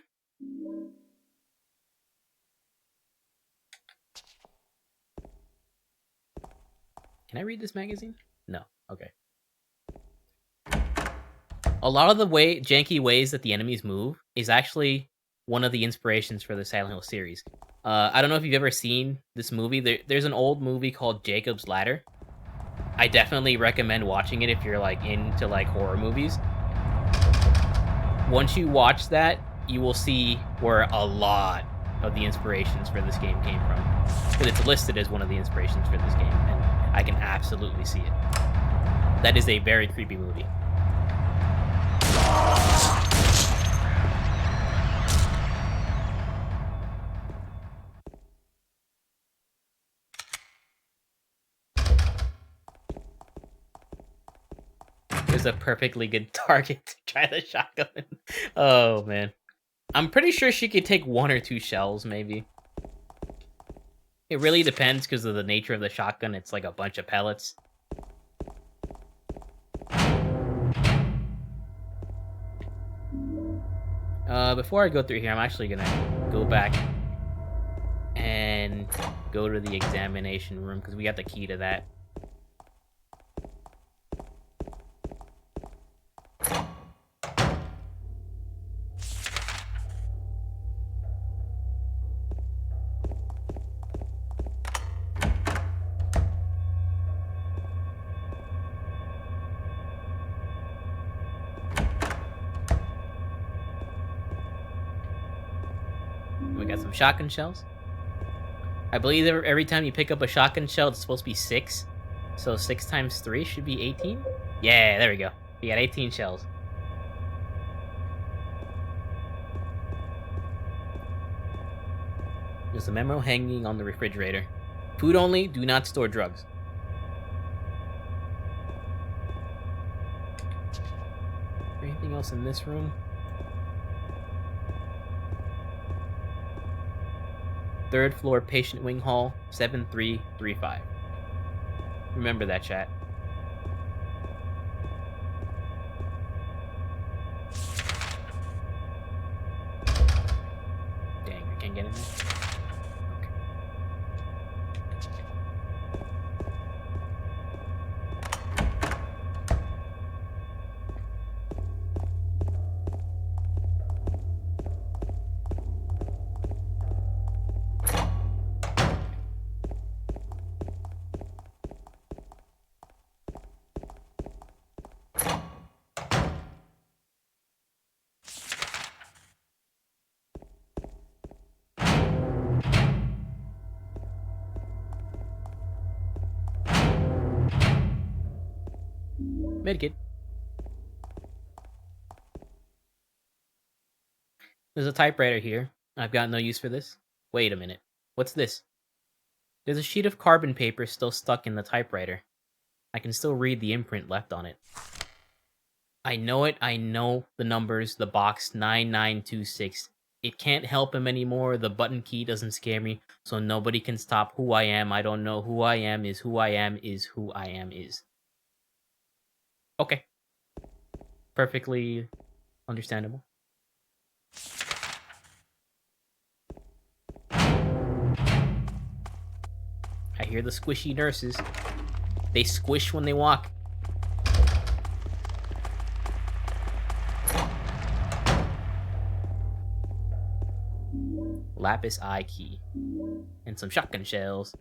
Can I read this magazine? No. Okay. A lot of the janky ways that the enemies move is actually one of the inspirations for the Silent Hill series. I don't know if you've ever seen this movie. There's an old movie called Jacob's Ladder. I definitely recommend watching it if you're like into like horror movies. Once you watch that, you will see where a lot of the inspirations for this game came from. But it's listed as one of the inspirations for this game, and I can absolutely see it. That is a very creepy movie. There's a perfectly good target to try the shotgun. Oh, man. I'm pretty sure she could take 1 or 2 shells, maybe. It really depends because of the nature of the shotgun. It's like a bunch of pellets. Before I go through here, I'm actually gonna go back and go to the examination room because we got the key to that. We got some shotgun shells. I believe every time you pick up a shotgun shell, it's supposed to be 6. So 6 times 3 should be 18? Yeah, there we go. We got 18 shells. There's a memo hanging on the refrigerator. Food only, do not store drugs. Anything else in this room? 3rd floor patient wing hall, 7335. Remember that, chat. Dang, I can't get in there. Okay. Medkit. There's a typewriter here. I've got no use for this. Wait a minute. What's this? There's a sheet of carbon paper still stuck in the typewriter. I can still read the imprint left on it. I know it. I know the numbers. The box 9926. It can't help him anymore. The button key doesn't scare me, so nobody can stop who I am. I don't know who I am is who I am is who I am is. Okay. Perfectly understandable. I hear the squishy nurses. They squish when they walk. Lapis eye key. And some shotgun shells.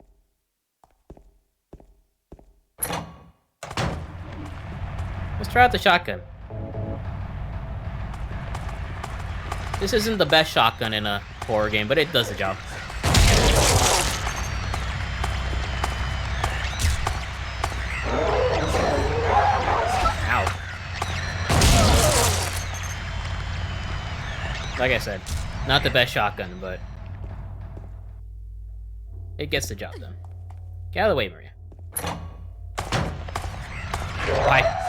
Let's try out the shotgun. This isn't the best shotgun in a horror game, but it does the job. Ow. Like I said, not the best shotgun, but it gets the job done. Get out of the way, Maria. Bye.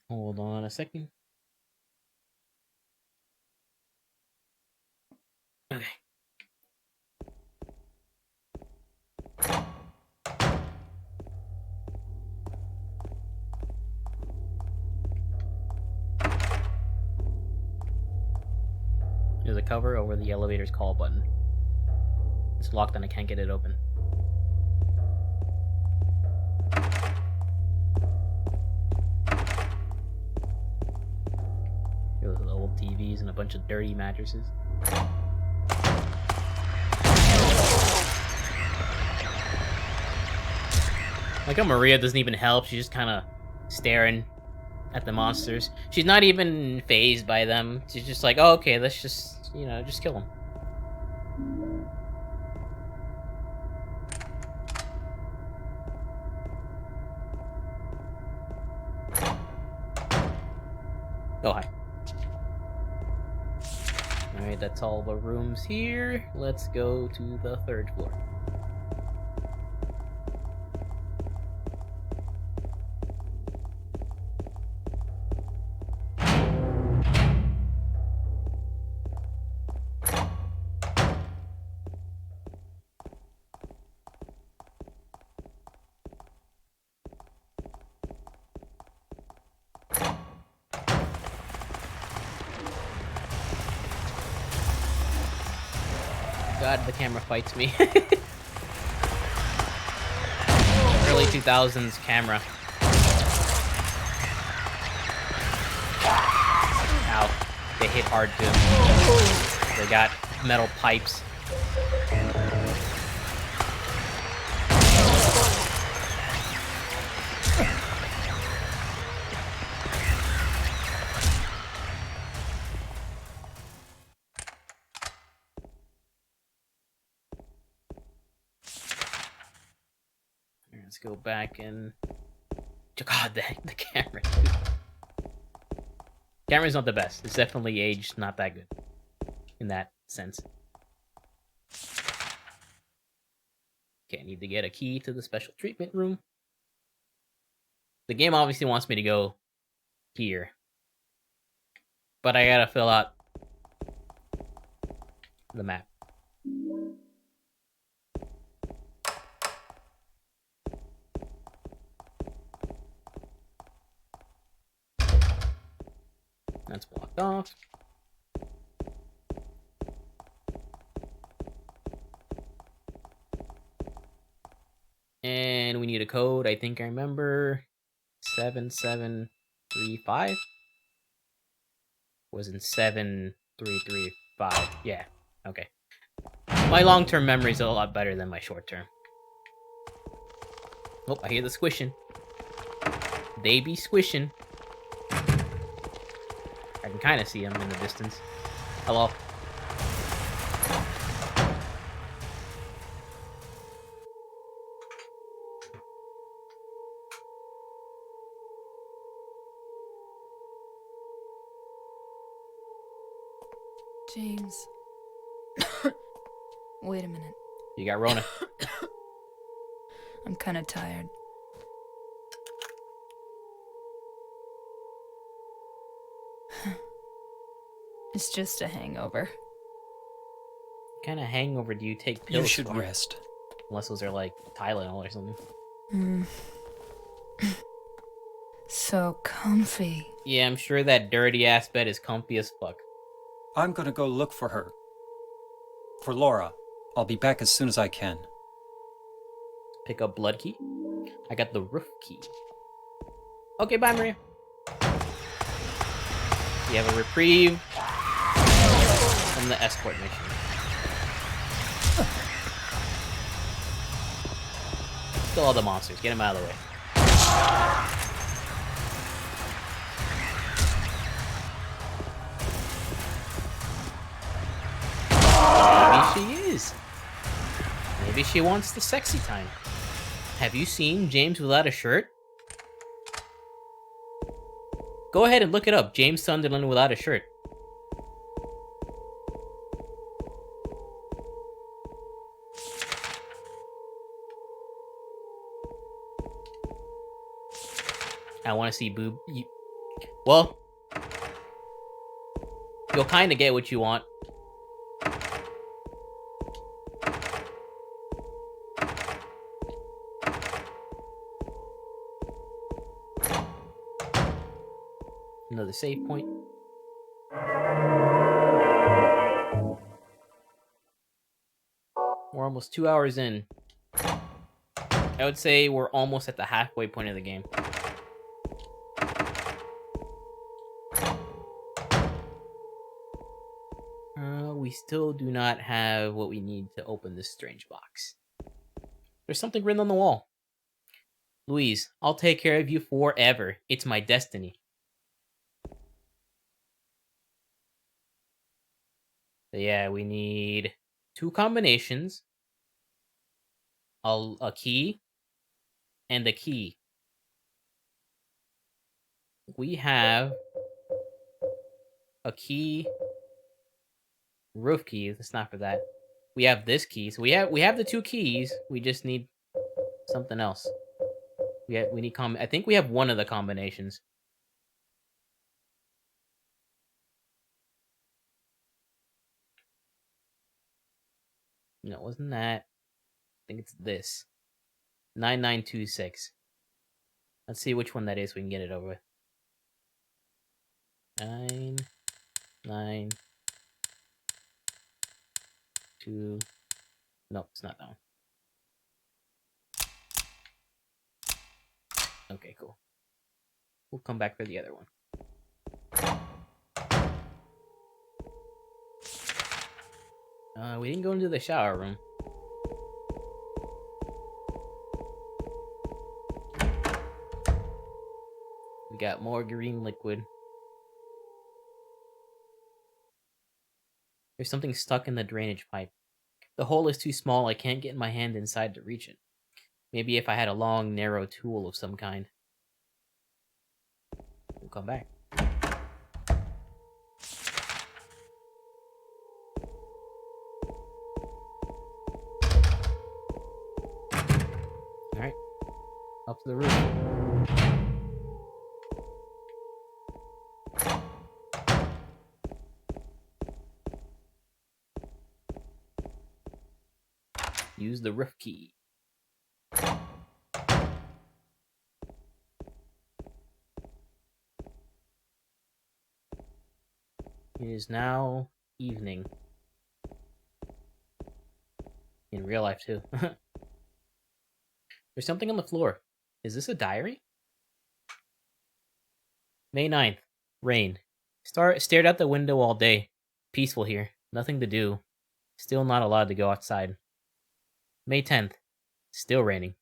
Hold on a second. Okay. There's a cover over the elevator's call button. It's locked and I can't get it open. Those are the old TVs and a bunch of dirty mattresses. Like how Maria doesn't even help, she's just kind of staring at the monsters. She's not even phased by them. She's just like, oh, okay, let's just, you know, just kill them. Oh, hi. Alright, that's all the rooms here. Let's go to the third floor. God, the camera fights me. Early 2000s camera. Ow. They hit hard too. They got metal pipes. Let's go back and... God, the camera. Camera's not the best. It's definitely aged not that good. In that sense. Okay, I need to get a key to the special treatment room. The game obviously wants me to go here. But I gotta fill out the map. That's blocked off. And we need a code. I think I remember 7735. Was in 7335. Yeah. Okay. My long-term memory is a lot better than my short-term. Oh, I hear the squishing. They be squishing. I can kind of see him in the distance. Hello. James. Wait a minute. You got Rona. I'm kind of tired. It's just a hangover. What kind of hangover do you take pills You should for? rest. Unless those are like Tylenol or something. So comfy. Yeah, I'm sure that dirty ass bed is comfy as fuck. I'm gonna go look for her. For Laura. I'll be back as soon as I can. Pick up blood key. I got the roof key. Okay, bye, Maria. You have a reprieve from the escort mission. Kill all the monsters. Get them out of the way. Maybe she is. Maybe she wants the sexy time. Have you seen James without a shirt? Go ahead and look it up. James Sunderland without a shirt. I want to see boob. Well, you'll kind of get what you want. Another save point. We're almost 2 hours in. I would say we're almost at the halfway point of the game. We still do not have what we need to open this strange box. There's something written on the wall. Louise, I'll take care of you forever. It's my destiny. So yeah, we need 2 combinations, a key, and a key. We have a key, roof key. That's not for that. We have this key. So we have the 2 keys. We just need something else. We need I think we have one of the combinations. No, it wasn't that. I think it's this. 9926. Let's see which one that is so we can get it over with. 9, 9, 2. No, it's not that one. Okay, cool. We'll come back for the other one. We didn't go into the shower room. We got more green liquid. There's something stuck in the drainage pipe. The hole is too small, I can't get my hand inside to reach it. Maybe if I had a long, narrow tool of some kind. We'll come back. Alright. Up to the roof. Use the roof key. It is now evening. In real life, too. There's something on the floor. Is this a diary? May 9th. Rain. Stared out the window all day. Peaceful here. Nothing to do. Still not allowed to go outside. May 10th. Still raining.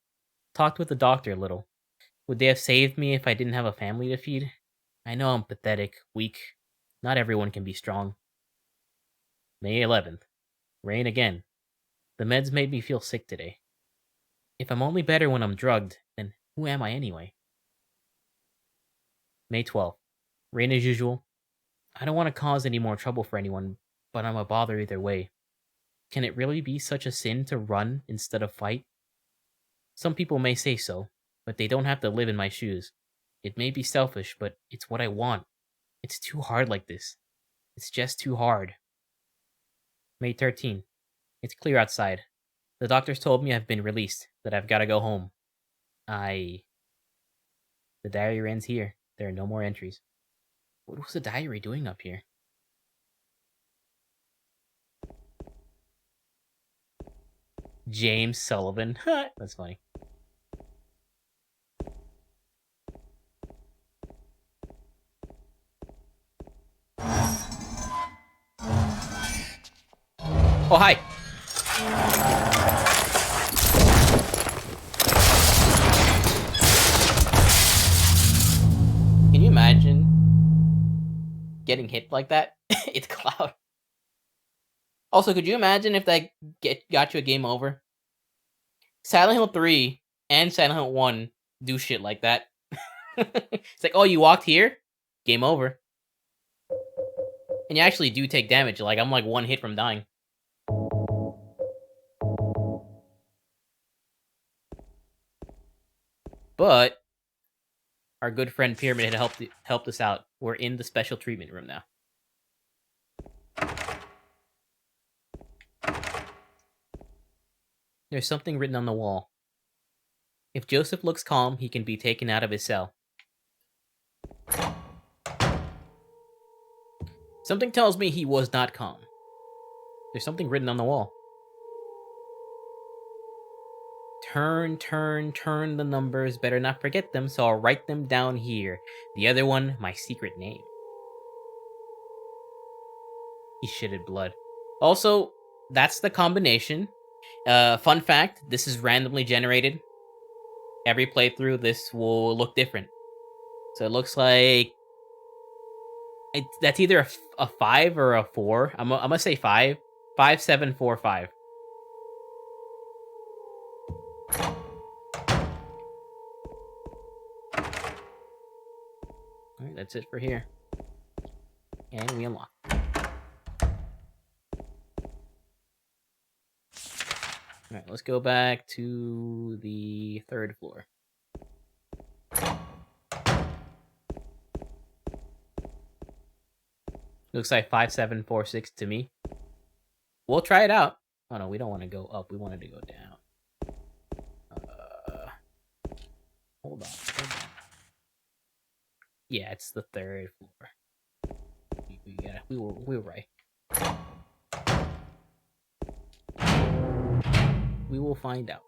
Talked with the doctor a little. Would they have saved me if I didn't have a family to feed? I know I'm pathetic, weak, Not everyone can be strong. May 11th. Rain again. The meds made me feel sick today. If I'm only better when I'm drugged, then who am I anyway? May 12th. Rain as usual. I don't want to cause any more trouble for anyone, but I'm a bother either way. Can it really be such a sin to run instead of fight? Some people may say so, but they don't have to live in my shoes. It may be selfish, but it's what I want. It's too hard like this. It's just too hard. May 13th. It's clear outside. The doctors told me I've been released, that I've got to go home. The diary ends here. There are no more entries. What was the diary doing up here? James Sullivan. That's funny. Oh, hi. Can you imagine getting hit like that? It's Cloud. Also, could you imagine if that got you a game over? Silent Hill 3 and Silent Hill 1 do shit like that. It's like, oh, you walked here? Game over. And you actually do take damage. Like, I'm like one hit from dying. But our good friend Pyramid had helped us out. We're in the special treatment room now. There's something written on the wall. If Joseph looks calm, he can be taken out of his cell. Something tells me he was not calm. There's something written on the wall. Turn the numbers. Better not forget them, so I'll write them down here. The other one, my secret name. He shitted blood. Also, that's the combination. Fun fact, this is randomly generated. Every playthrough, this will look different. So it looks like... that's either a 5 or a 4. I'm gonna say 5. 5, 7, 4, 5. Alright, that's it for here. And we unlock. Alright, let's go back to the 3rd floor. Looks like 5, 7, 4, 6 to me. We'll try it out. Oh no, we don't want to go up. We wanted to go down. Hold on. Yeah, it's the 3rd floor. We were right. We will find out.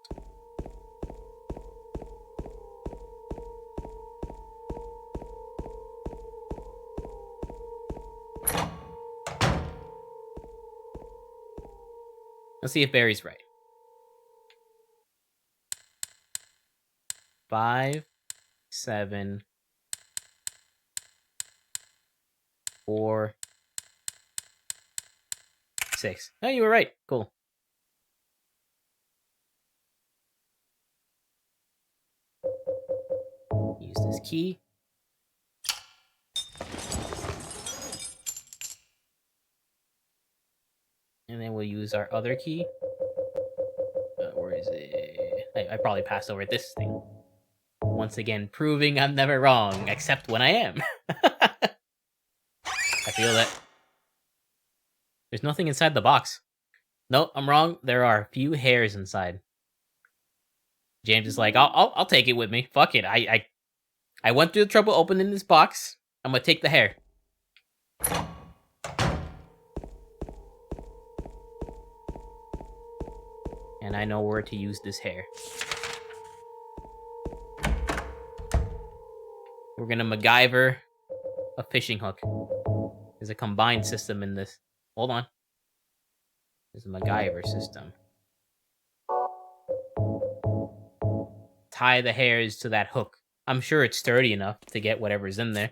Let's see if Barry's right. 5, 7, 4, 6. Oh, you were right. Cool. Use this key. And then we'll use our other key. Where is it? I probably passed over this thing. Once again, proving I'm never wrong, except when I am. I feel that. There's nothing inside the box. Nope, I'm wrong. There are a few hairs inside. James is like, I'll take it with me. Fuck it. I went through the trouble opening this box. I'm gonna take the hair. And I know where to use this hair. We're gonna MacGyver a fishing hook. There's a combined system in this. Hold on. There's a MacGyver system. Tie the hairs to that hook. I'm sure it's sturdy enough to get whatever's in there.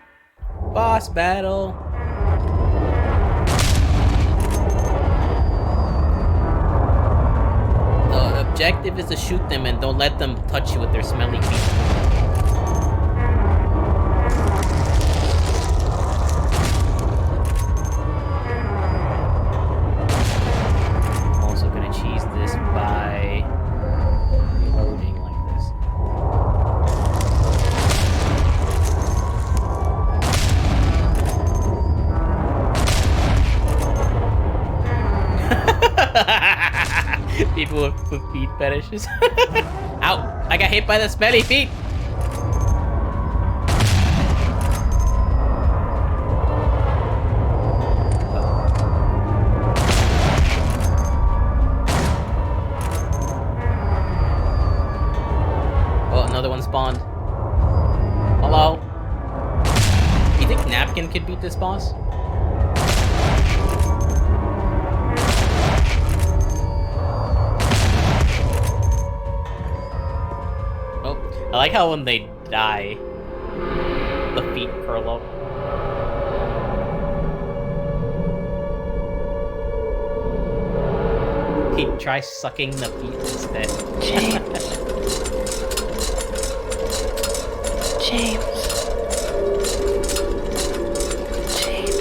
Boss battle. The objective is to shoot them and don't let them touch you with their smelly feet. I'm also gonna cheese this by reloading like this. People with feet fetishes. Ow! I got hit by the smelly feet! Oh, another one spawned. Hello? You think Napkin could beat this boss? Oh, I like how when they die, the feet curl up. Try sucking the feet instead. James. James.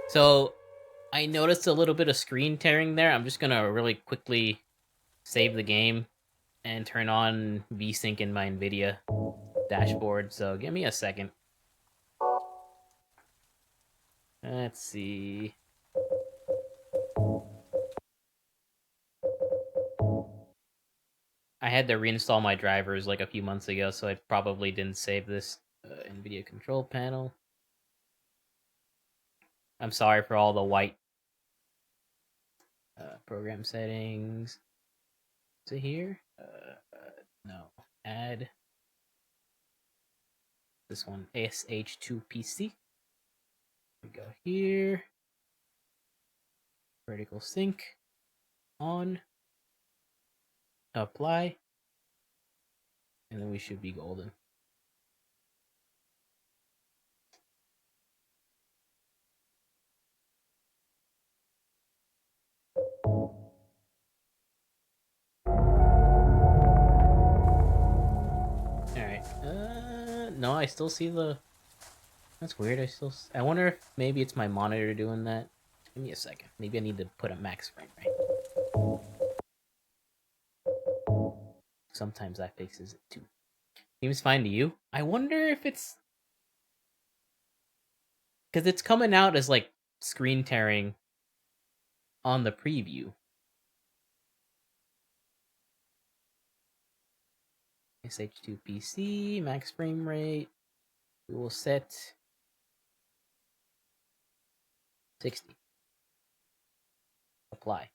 So, I noticed a little bit of screen tearing there. I'm just gonna really quickly save the game and turn on VSync in my NVIDIA dashboard. So, give me a second. Let's see. I had to reinstall my drivers like a few months ago, so I probably didn't save this NVIDIA control panel. I'm sorry for all the white program settings. Is it here? No. Add this one, ASH2PC. We go here. Vertical sync. On. Apply. And then we should be golden. Alright. No, I still see the... That's weird. I wonder if maybe it's my monitor doing that. Give me a second. Maybe I need to put a max frame rate. Sometimes that fixes it too. Seems fine to you. I wonder if it's... Because it's coming out as like screen tearing on the preview. SH2 PC, max frame rate. We will set 60. Apply.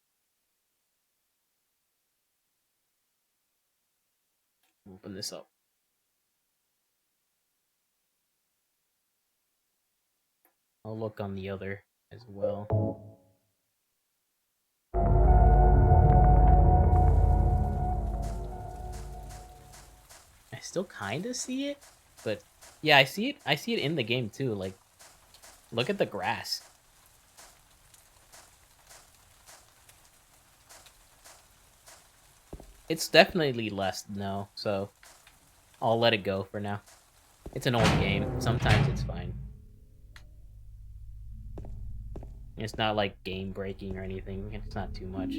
Open this up. I'll look on the other as well. I still kind of see it, but yeah, I see it. I see it in the game too. Like, look at the grass. It's definitely less now, so I'll let it go for now. It's an old game. Sometimes it's fine. It's not like game breaking or anything. It's not too much.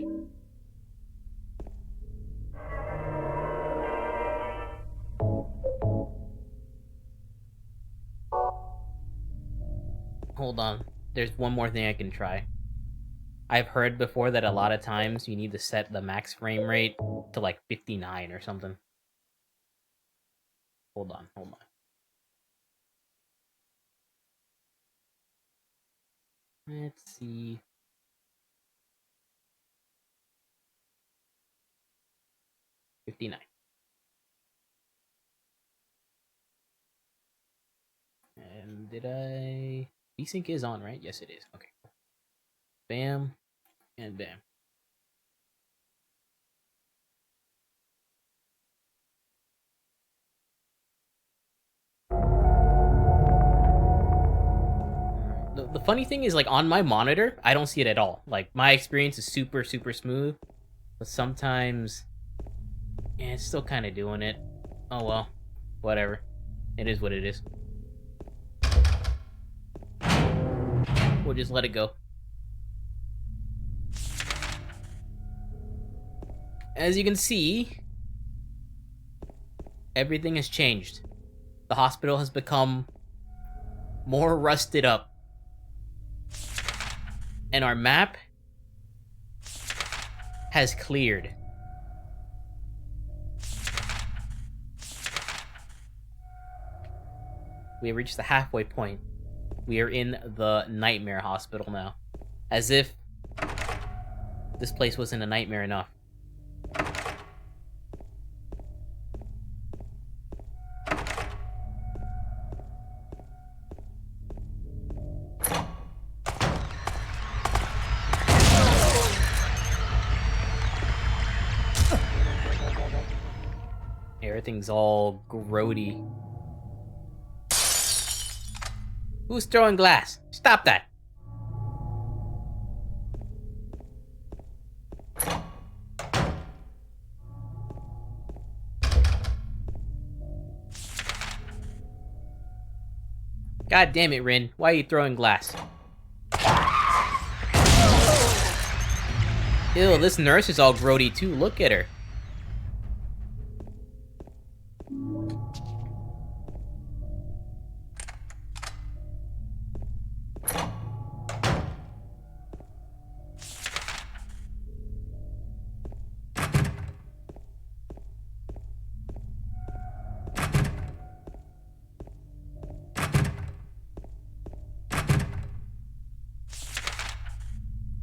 Hold on. There's one more thing I can try. I've heard before that a lot of times you need to set the max frame rate to like 59 or something. Hold on. Let's see. $59. And did I... VSync is on, right? Yes, it is. Okay. Bam. And bam. The funny thing is, like, on my monitor, I don't see it at all. Like, my experience is super smooth, but sometimes, yeah, it's still kind of doing it. Oh well, whatever. It is what it is. We'll just let it go. As you can see, everything has changed. The hospital has become more rusted up. And our map has cleared. We have reached the halfway point. We are in the nightmare hospital now. As if this place wasn't a nightmare enough. Everything's all grody. Who's throwing glass? Stop that! God damn it, Rin. Why are you throwing glass? Ew, this nurse is all grody too. Look at her.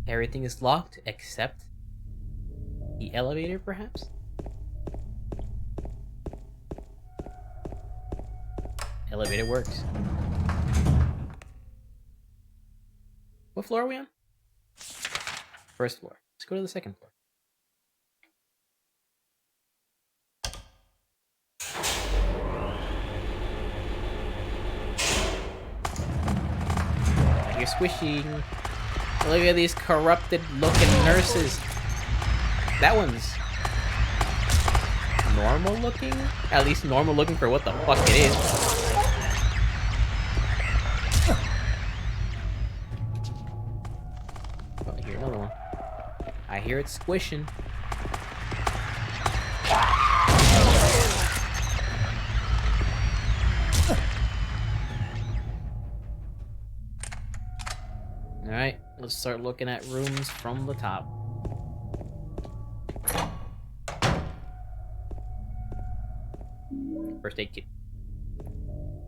Everything is locked except the elevator, perhaps? Elevator works. What floor are we on? First floor. Let's go to the second floor. You're squishing. Look at these corrupted looking nurses. That one's normal looking? At least normal looking for what the fuck it is. Oh, I hear another one. I hear it squishing. Alright, let's start looking at rooms from the top. First aid kit.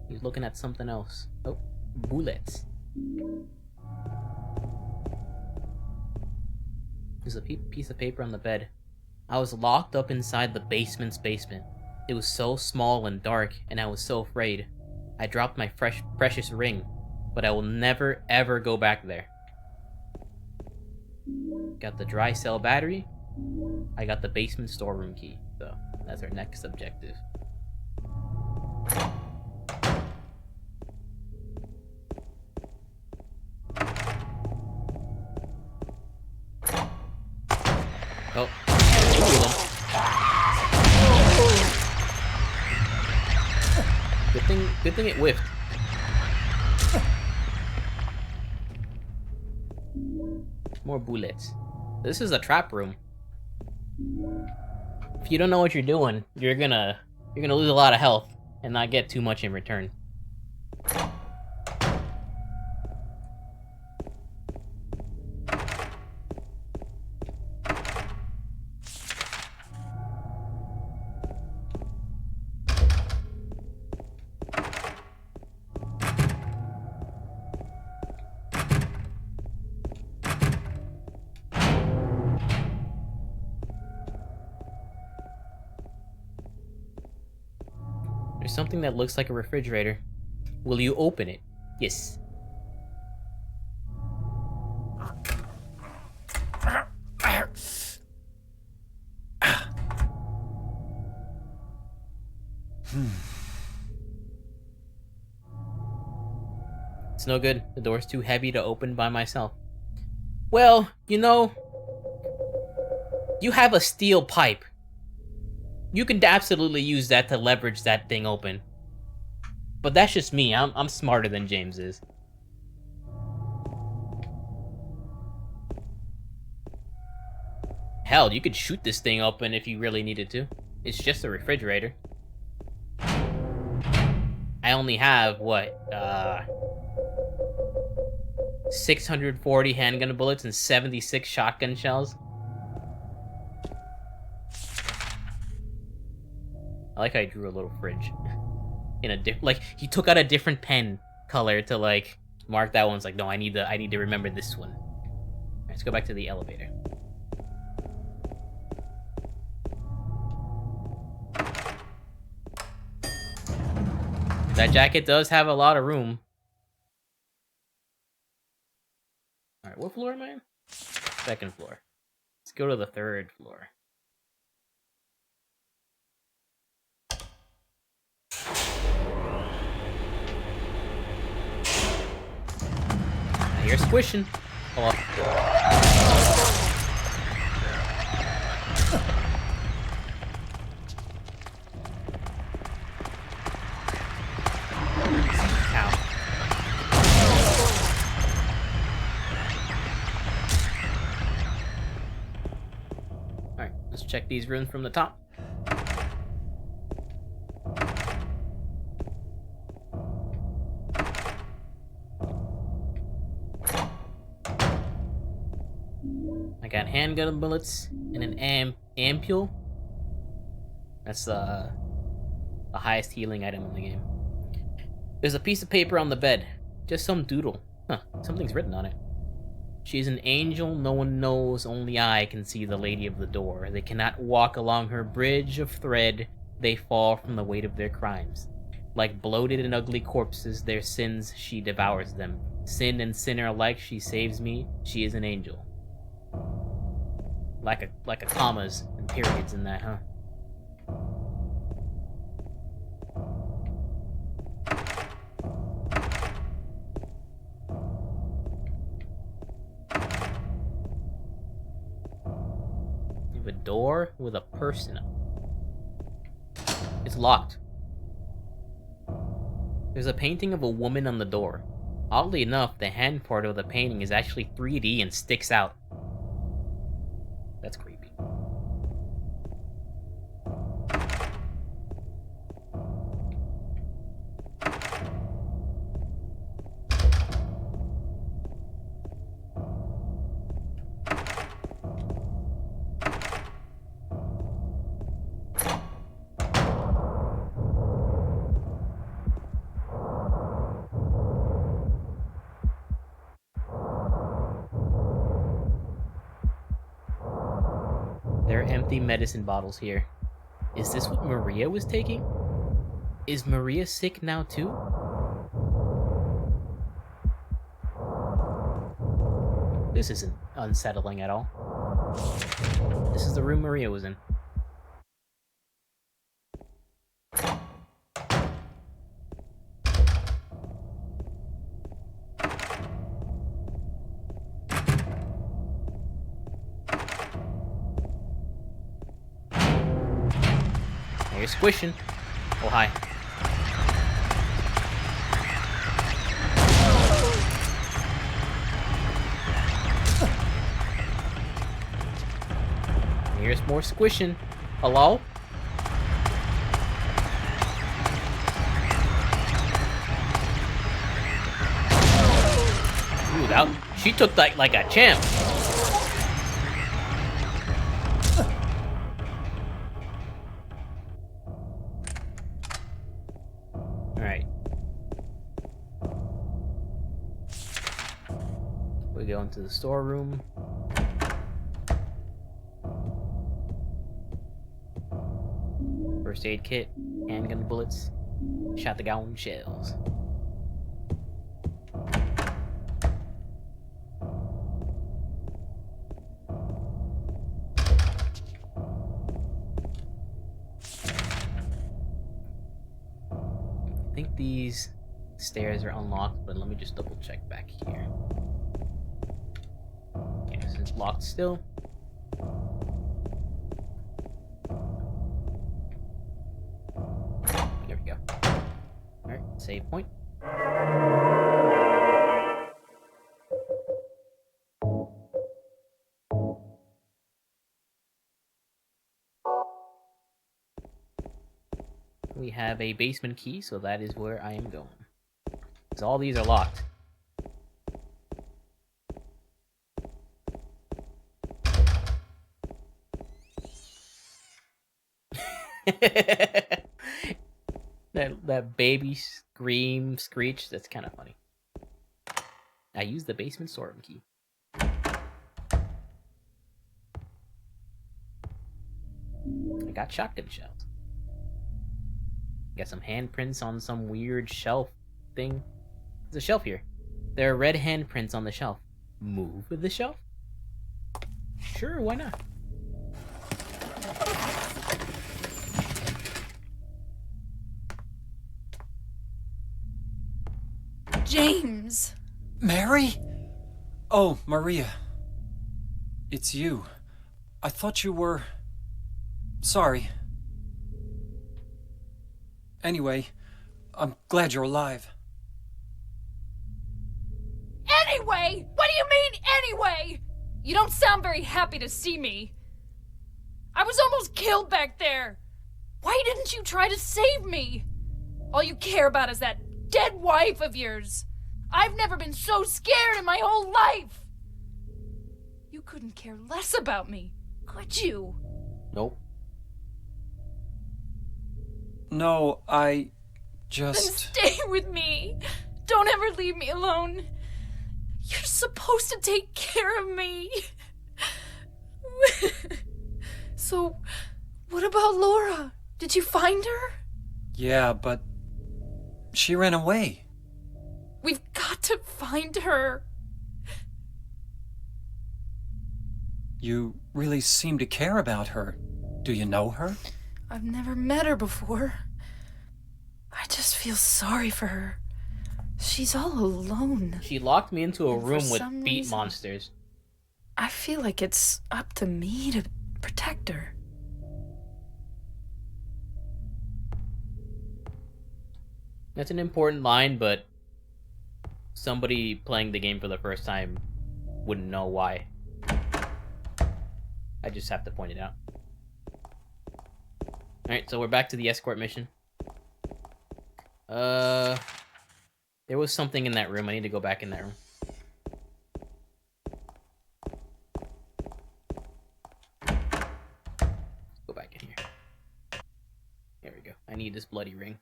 He's looking at something else. Oh, bullets. There's a piece of paper on the bed. I was locked up inside the basement's basement. It was so small and dark, and I was so afraid. I dropped my precious ring, but I will never ever go back there. Got the dry cell battery. I got the basement storeroom key, so that's our next objective. Oh, good thing it whiffed. More bullets. This is a trap room. If you don't know what you're doing, you're gonna lose a lot of health and not get too much in return. There's something that looks like a refrigerator. Will you open it? Yes. It's no good. The door's too heavy to open by myself. Well, you know, you have a steel pipe. You can absolutely use that to leverage that thing open. But that's just me. I'm smarter than James is. Hell, you could shoot this thing open if you really needed to. It's just a refrigerator. I only have, what, 640 handgun bullets and 76 shotgun shells. I like how I drew a little fridge. In a like, he took out a different pen color to, like, mark that one. It's like, no, I need to remember this one. Alright, let's go back to the elevator. That jacket does have a lot of room. Alright, what floor am I in? Second floor. Let's go to the third floor. I hear squishing. Oh. Alright, let's check these rooms from the top. I got handgun bullets and an ampule. That's the highest healing item in the game. There's a piece of paper on the bed. Just some doodle. Huh, something's written on it. She's an angel no one knows, only I can see the lady of the door. They cannot walk along her bridge of thread, they fall from the weight of their crimes. Like bloated and ugly corpses, their sins, she devours them. Sin and sinner alike, she saves me, she is an angel. Like a commas and periods in that, huh? You have a door with a person. It's locked. There's a painting of a woman on the door. Oddly enough, the hand part of the painting is actually 3D and sticks out. That's creepy. There are empty medicine bottles here. Is this what Maria was taking? Is Maria sick now too? This isn't unsettling at all. This is the room Maria was in. You're squishing. Oh, hi. Here's more squishing. Hello? Ooh, that, she took that like a champ. We go into the storeroom. First aid kit, handgun bullets, shotgun shells. I think these stairs are unlocked, but let me just double check back here. Okay, this is locked still. There we go. Alright, save point. We have a basement key, so that is where I am going. Because all these are locked. that baby scream screech, that's kind of funny. I used the basement sorting key. I got shotgun shells. Got some handprints on some weird shelf thing. There's a shelf here. There are red handprints on the shelf. Move the shelf? Sure, why not? James! Mary? Oh, Maria. It's you. I thought you were... Sorry. Anyway, I'm glad you're alive. Anyway? What do you mean, anyway? You don't sound very happy to see me. I was almost killed back there. Why didn't you try to save me? All you care about is that dead wife of yours. I've never been so scared in my whole life. You couldn't care less about me, could you? Nope. No, I Then just... stay with me. Don't ever leave me alone. You're supposed to take care of me. So, what about Laura? Did you find her? Yeah, but... She ran away. We've got to find her. You really seem to care about her. Do you know her? I've never met her before. I just feel sorry for her. She's all alone. She locked me into a And for room with some beat reason- monsters. I feel like it's up to me to protect her. That's an important line, but somebody playing the game for the first time wouldn't know why. I just have to point it out. Alright, so we're back to the escort mission. There was something in that room. I need to go back in that room. Go back in here. There we go. I need this bloody ring.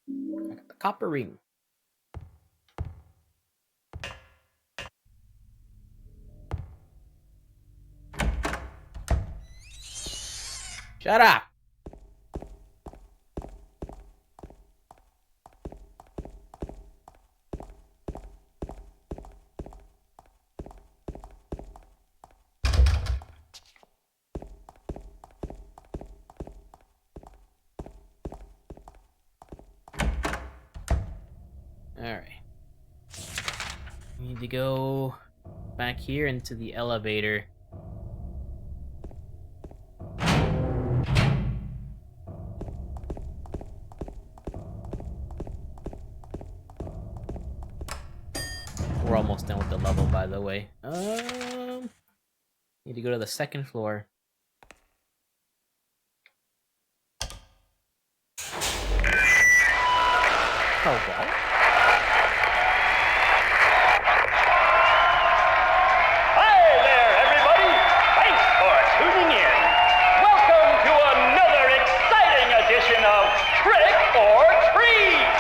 I got the copper ring. Shut up! Alright. We need to go back here into the elevator. We're almost done with the level, by the way. Need to go to the second floor. Oh, well. Hi there, everybody! Thanks for tuning in. Welcome to another exciting edition of Trick or Treat!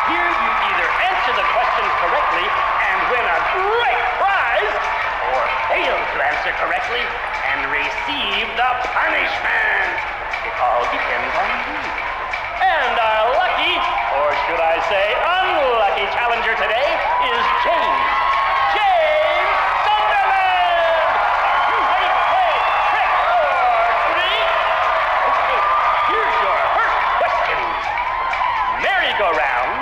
Here you either answer the questions correctly and win a great prize, or fail to answer correctly and receive the punishment. It all depends on you. And our lucky, or should I say unlucky challenger today is James. James Sunderland! You ready to play Trick or Treat? Okay, here's your first question. Merry-go-round,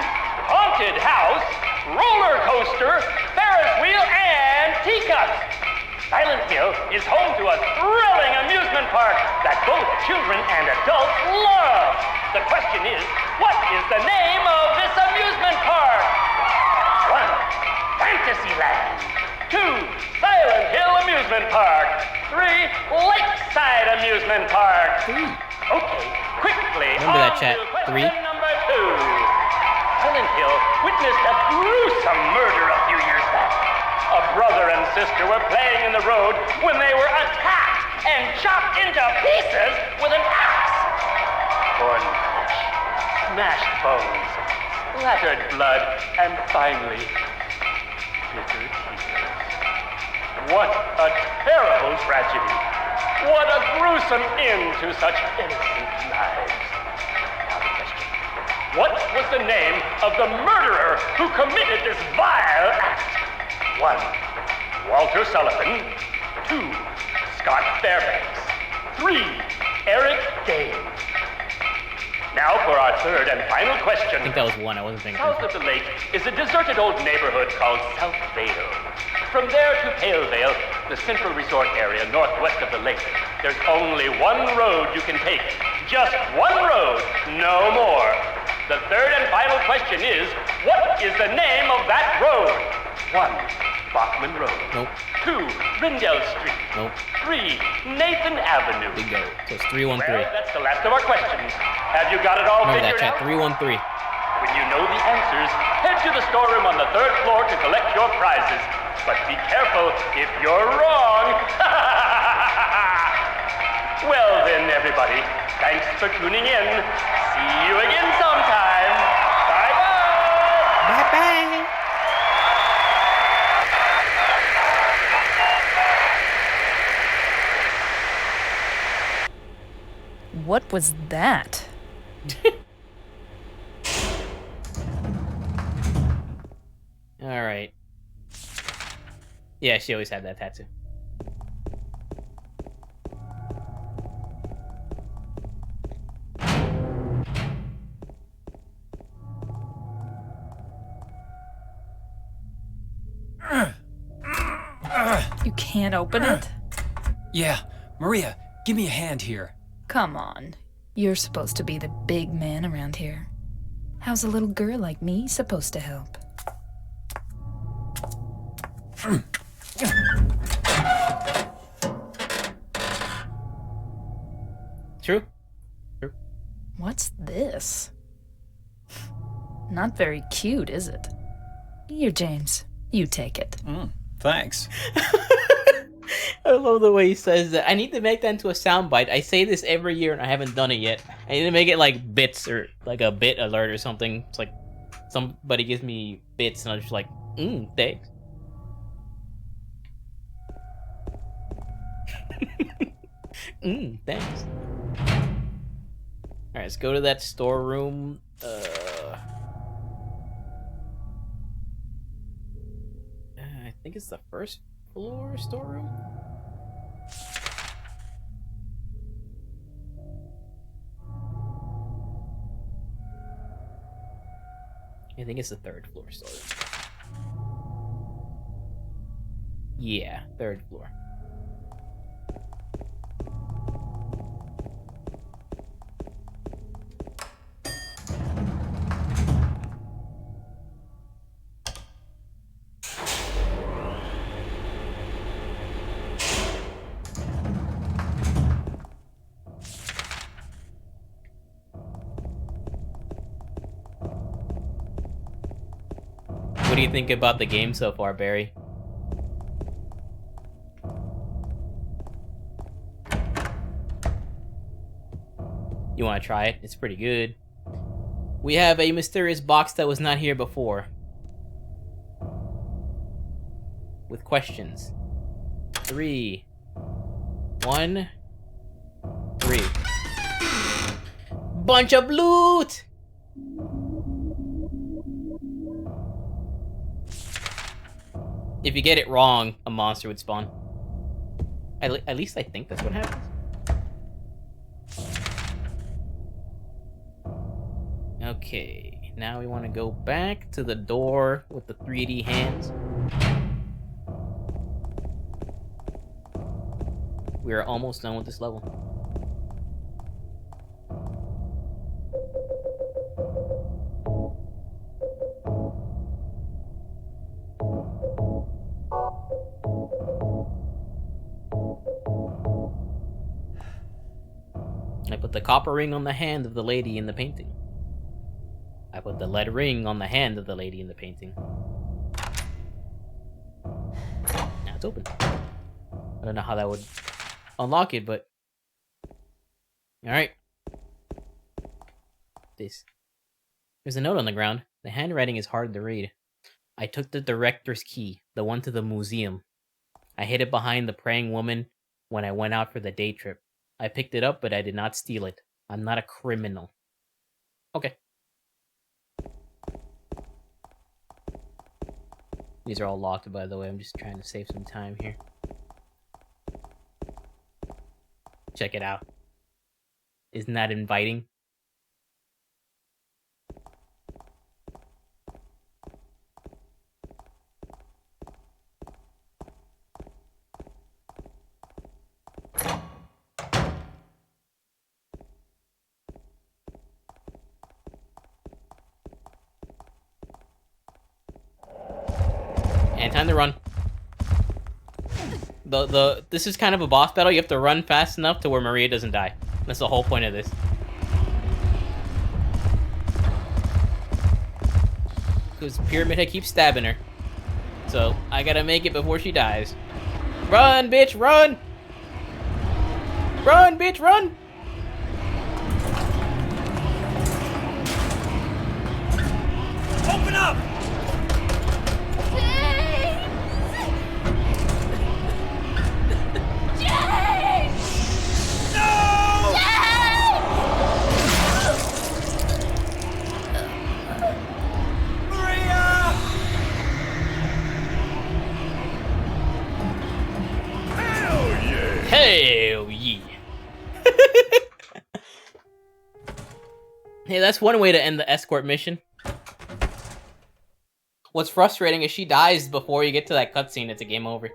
that both children and adults love. The question is, what is the name of this amusement park? 1. Fantasyland. 2. Silent Hill Amusement Park. 3. Lakeside Amusement Park. Okay, quickly. Remember that, chat. On to 3. question number 2. Silent Hill witnessed a gruesome murder a few years back. A brother and sister were playing in the road when they were attacked and chopped into pieces with an axe. Torn flesh, smashed bones, splattered blood, and finally, bitter tears. What a terrible tragedy. What a gruesome end to such innocent lives. Now the question. What was the name of the murderer who committed this vile act? 1. Walter Sullivan. 2. Scott Fairbanks. 3. Eric Dane. Now for our third and final question. I think that was 1. I wasn't thinking. South of the lake is a deserted old neighborhood called South Vale. From there to Pale Vale, the central resort area northwest of the lake, there's only one road you can take. Just one road, no more. The third and final question is, what is the name of that road? 1. Bachman Road. Nope. 2. Rindell Street. Nope. 3. Nathan Avenue. Bingo. So it's 313. Well, that's the last of our questions. Have you got it all Remember that, figured chat. out? 313. When you know the answers, head to the storeroom on the 3rd floor to collect your prizes. But be careful if you're wrong. Well then, everybody, thanks for tuning in. See you again sometime. Bye-bye. Bye-bye. What was that? Alright. Yeah, she always had that tattoo. You can't open it? Yeah, Maria, give me a hand here. Come on. You're supposed to be the big man around here. How's a little girl like me supposed to help? True? What's this? Not very cute, is it? Here, James. You take it. Thanks. I love the way he says that. I need to make that into a soundbite. I say this every year and I haven't done it yet. I need to make it like bits or like a bit alert or something. It's like somebody gives me bits and I'm just like, thanks. Thanks. Alright, let's go to that storeroom. I think it's the first floor storeroom. I think it's the 3rd floor storeroom. Yeah, 3rd floor. What do you think about the game so far, Barry? You want to try it? It's pretty good. We have a mysterious box that was not here before. With questions. 3, 1, 3. Bunch of loot! If you get it wrong, a monster would spawn. At least I think that's what happens. Okay, now we want to go back to the door with the 3D hands. We are almost done with this level. I put the copper ring on the hand of the lady in the painting. I put the lead ring on the hand of the lady in the painting. Now it's open. I don't know how that would unlock it, but... Alright. This. There's a note on the ground. The handwriting is hard to read. I took the director's key, the one to the museum. I hid it behind the praying woman when I went out for the day trip. I picked it up, but I did not steal it. I'm not a criminal. Okay. These are all locked, by the way. I'm just trying to save some time here. Check it out. Isn't that inviting? And time to run. This is kind of a boss battle. You have to run fast enough to where Maria doesn't die. That's the whole point of this. Because Pyramid Head keeps stabbing her. So, I gotta make it before she dies. Run, bitch, run! Run, bitch, run! Open up! Hell yeah. Hey, that's one way to end the escort mission. What's frustrating is she dies before you get to that cutscene. It's a game over.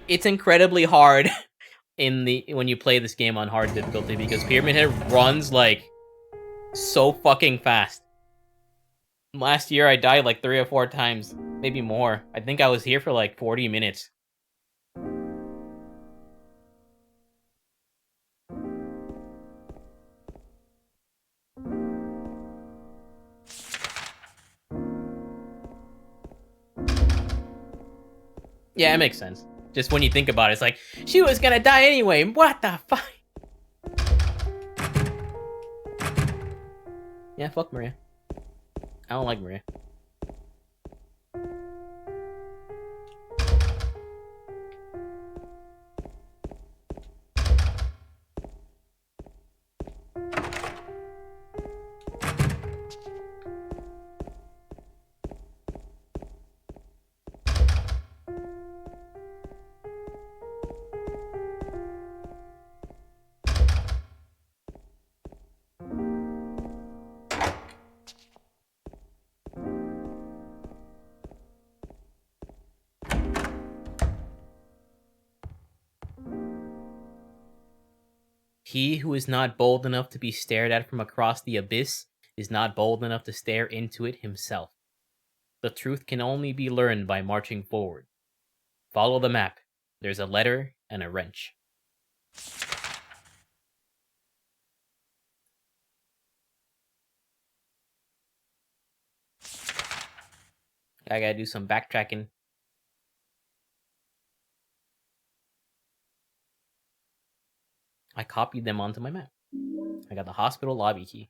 It's incredibly hard when you play this game on hard difficulty because Pyramid Head runs like so fucking fast. Last year I died like 3 or 4 times, maybe more. I think I was here for like 40 minutes. Yeah, it makes sense. Just when you think about it, it's like, she was gonna die anyway, what the fuck? Yeah, fuck Maria. I don't like Maria. He who is not bold enough to be stared at from across the abyss is not bold enough to stare into it himself. The truth can only be learned by marching forward. Follow the map. There's a letter and a wrench. I gotta do some backtracking. I copied them onto my map. I got the hospital lobby key.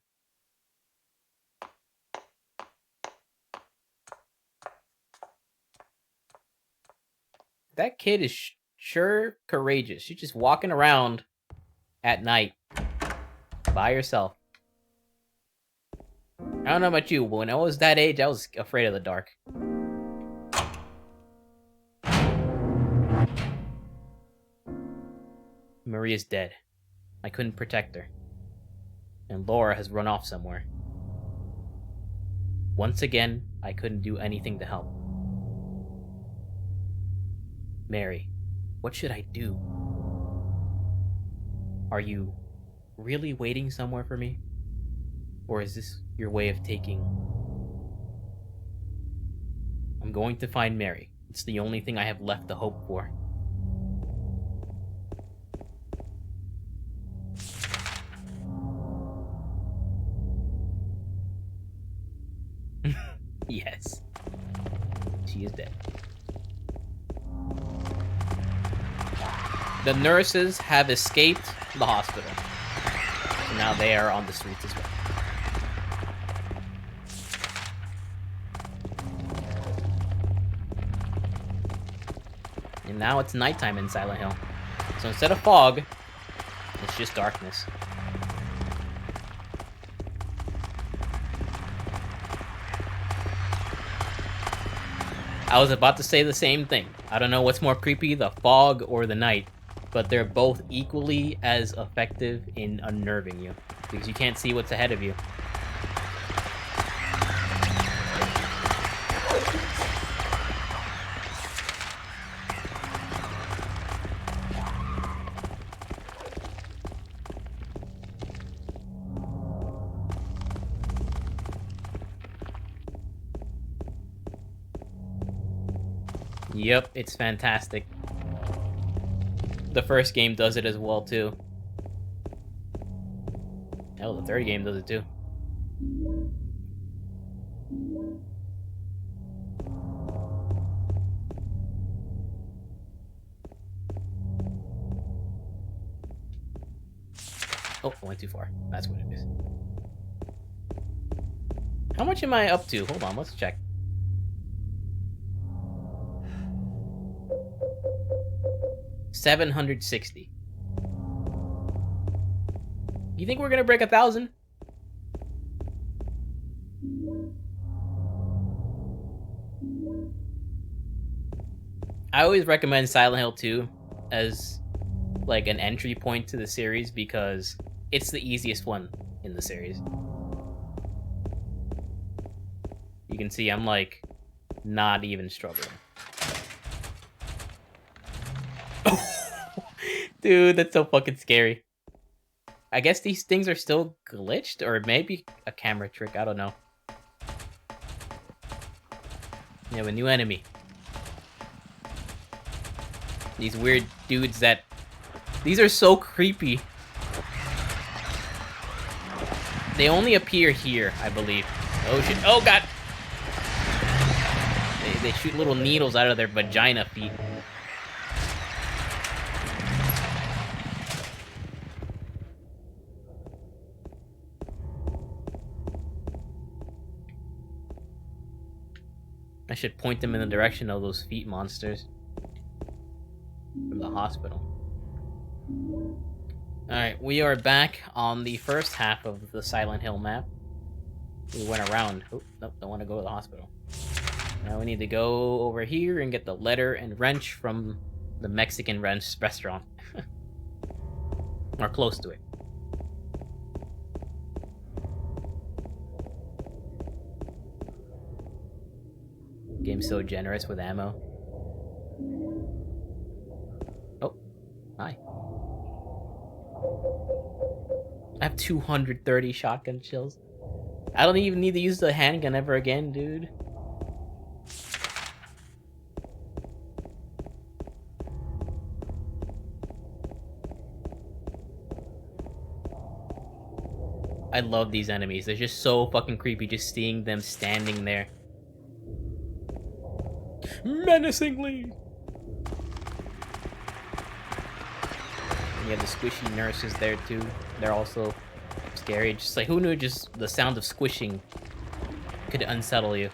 That kid is sure courageous. She's just walking around at night by herself. I don't know about you, but when I was that age, I was afraid of the dark. Maria's dead. I couldn't protect her. And Laura has run off somewhere. Once again, I couldn't do anything to help. Mary, what should I do? Are you really waiting somewhere for me? Or is this your way of taking I'm going to find Mary. It's the only thing I have left to hope for. Yes. She is dead. The nurses have escaped the hospital. So now they are on the streets as well. And now it's nighttime in Silent Hill. So instead of fog, it's just darkness. I was about to say the same thing. I don't know what's more creepy, the fog or the night, but they're both equally as effective in unnerving you, because you can't see what's ahead of you. Yep, it's fantastic. The first game does it as well, too. Hell, the third game does it, too. Oh, I went too far. That's what it is. How much am I up to? Hold on, let's check. $760. You think we're gonna break 1,000? I always recommend Silent Hill 2 as like an entry point to the series because it's the easiest one in the series. You can see I'm like not even struggling. Dude, that's so fucking scary. I guess these things are still glitched, or maybe a camera trick, I don't know. We have a new enemy. These weird dudes that... These are so creepy. They only appear here, I believe. Oh shit, oh god! They shoot little needles out of their vagina feet. I should point them in the direction of those feet monsters from the hospital. Alright, we are back on the first half of the Silent Hill map. We went around. Oh, nope, don't want to go to the hospital. Now we need to go over here and get the letter and wrench from the Mexican restaurant. Or close to it. Game's so generous with ammo. Oh, hi. I have 230 shotgun shells. I don't even need to use the handgun ever again, dude. I love these enemies. They're just so fucking creepy just seeing them standing there. Menacingly! And you have the squishy nurses there too. They're also scary. Just like, who knew just the sound of squishing could unsettle you?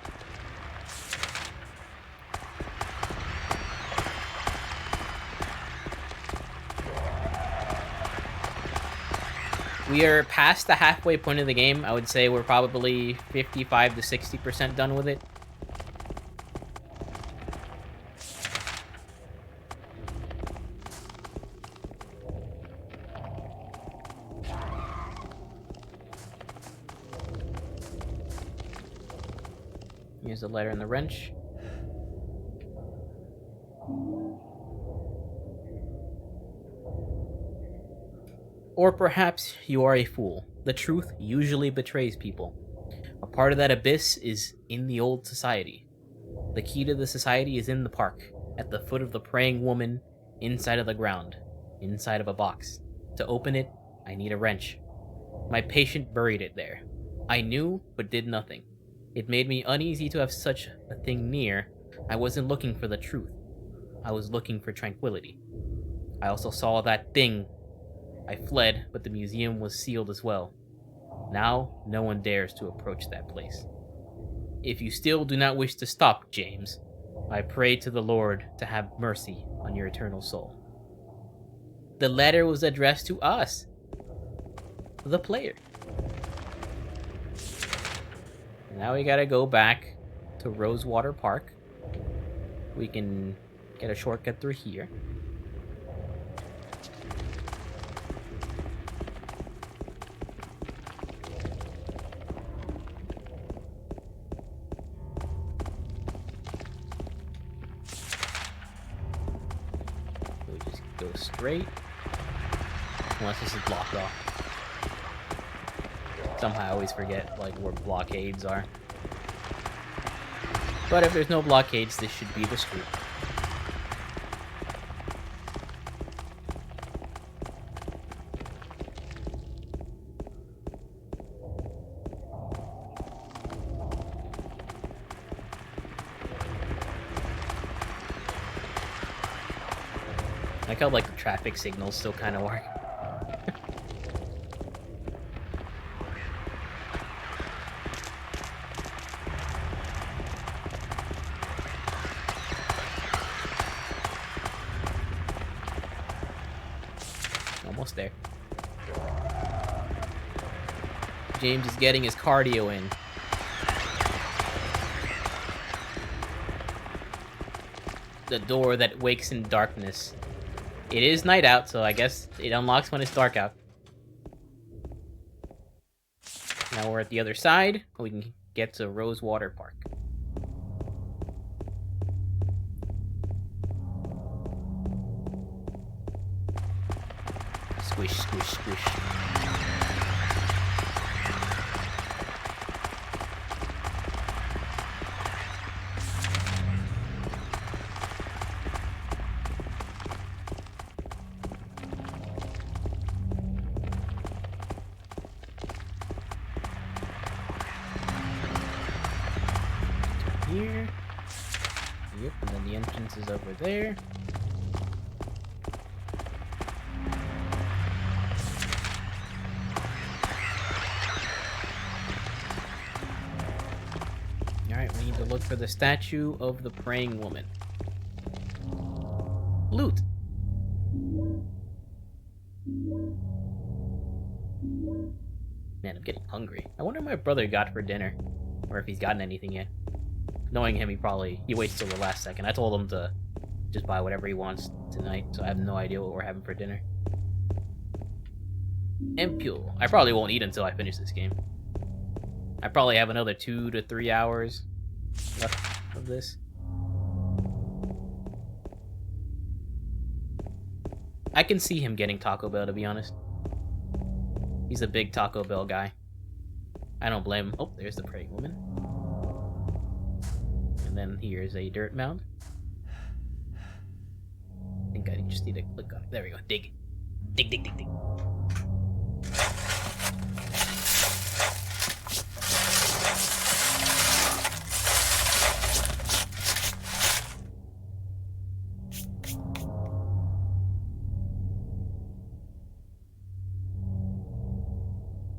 We are past the halfway point of the game. I would say we're probably 55 to 60% done with it. Here's the letter and the wrench. Or perhaps you are a fool. The truth usually betrays people. A part of that abyss is in the old society. The key to the society is in the park, at the foot of the praying woman, inside of the ground, inside of a box. To open it, I need a wrench. My patient buried it there. I knew, but did nothing. It made me uneasy to have such a thing near. I wasn't looking for the truth. I was looking for tranquility. I also saw that thing. I fled, but the museum was sealed as well. Now, no one dares to approach that place. If you still do not wish to stop, James, I pray to the Lord to have mercy on your eternal soul. The letter was addressed to us, the player. Now we gotta go back to Rosewater Park. We can get a shortcut through here. We just go straight. Unless this is blocked off. Somehow I always forget like where blockades are. But if there's no blockades, this should be the street. I like how like the traffic signals still kind of work. Almost there. James is getting his cardio in. The door that wakes in darkness. It is night out, so I guess it unlocks when it's dark out. Now we're at the other side. We can get to Rosewater Park. Squish, squish, squish. Here. Yep, and then the entrance is over there. Alright, we need to look for the statue of the praying woman. Loot! Man, I'm getting hungry. I wonder what my brother got for dinner. Or if he's gotten anything yet. Knowing him, he waits till the last second. I told him to just buy whatever he wants tonight, so I have no idea what we're having for dinner. Ampule. I probably won't eat until I finish this game. I probably have another 2 to 3 hours left of this. I can see him getting Taco Bell, to be honest. He's a big Taco Bell guy. I don't blame him. Oh, there's the praying woman. And then here's a dirt mound. I think I just need to click on it. There we go. Dig. Dig, dig, dig, dig.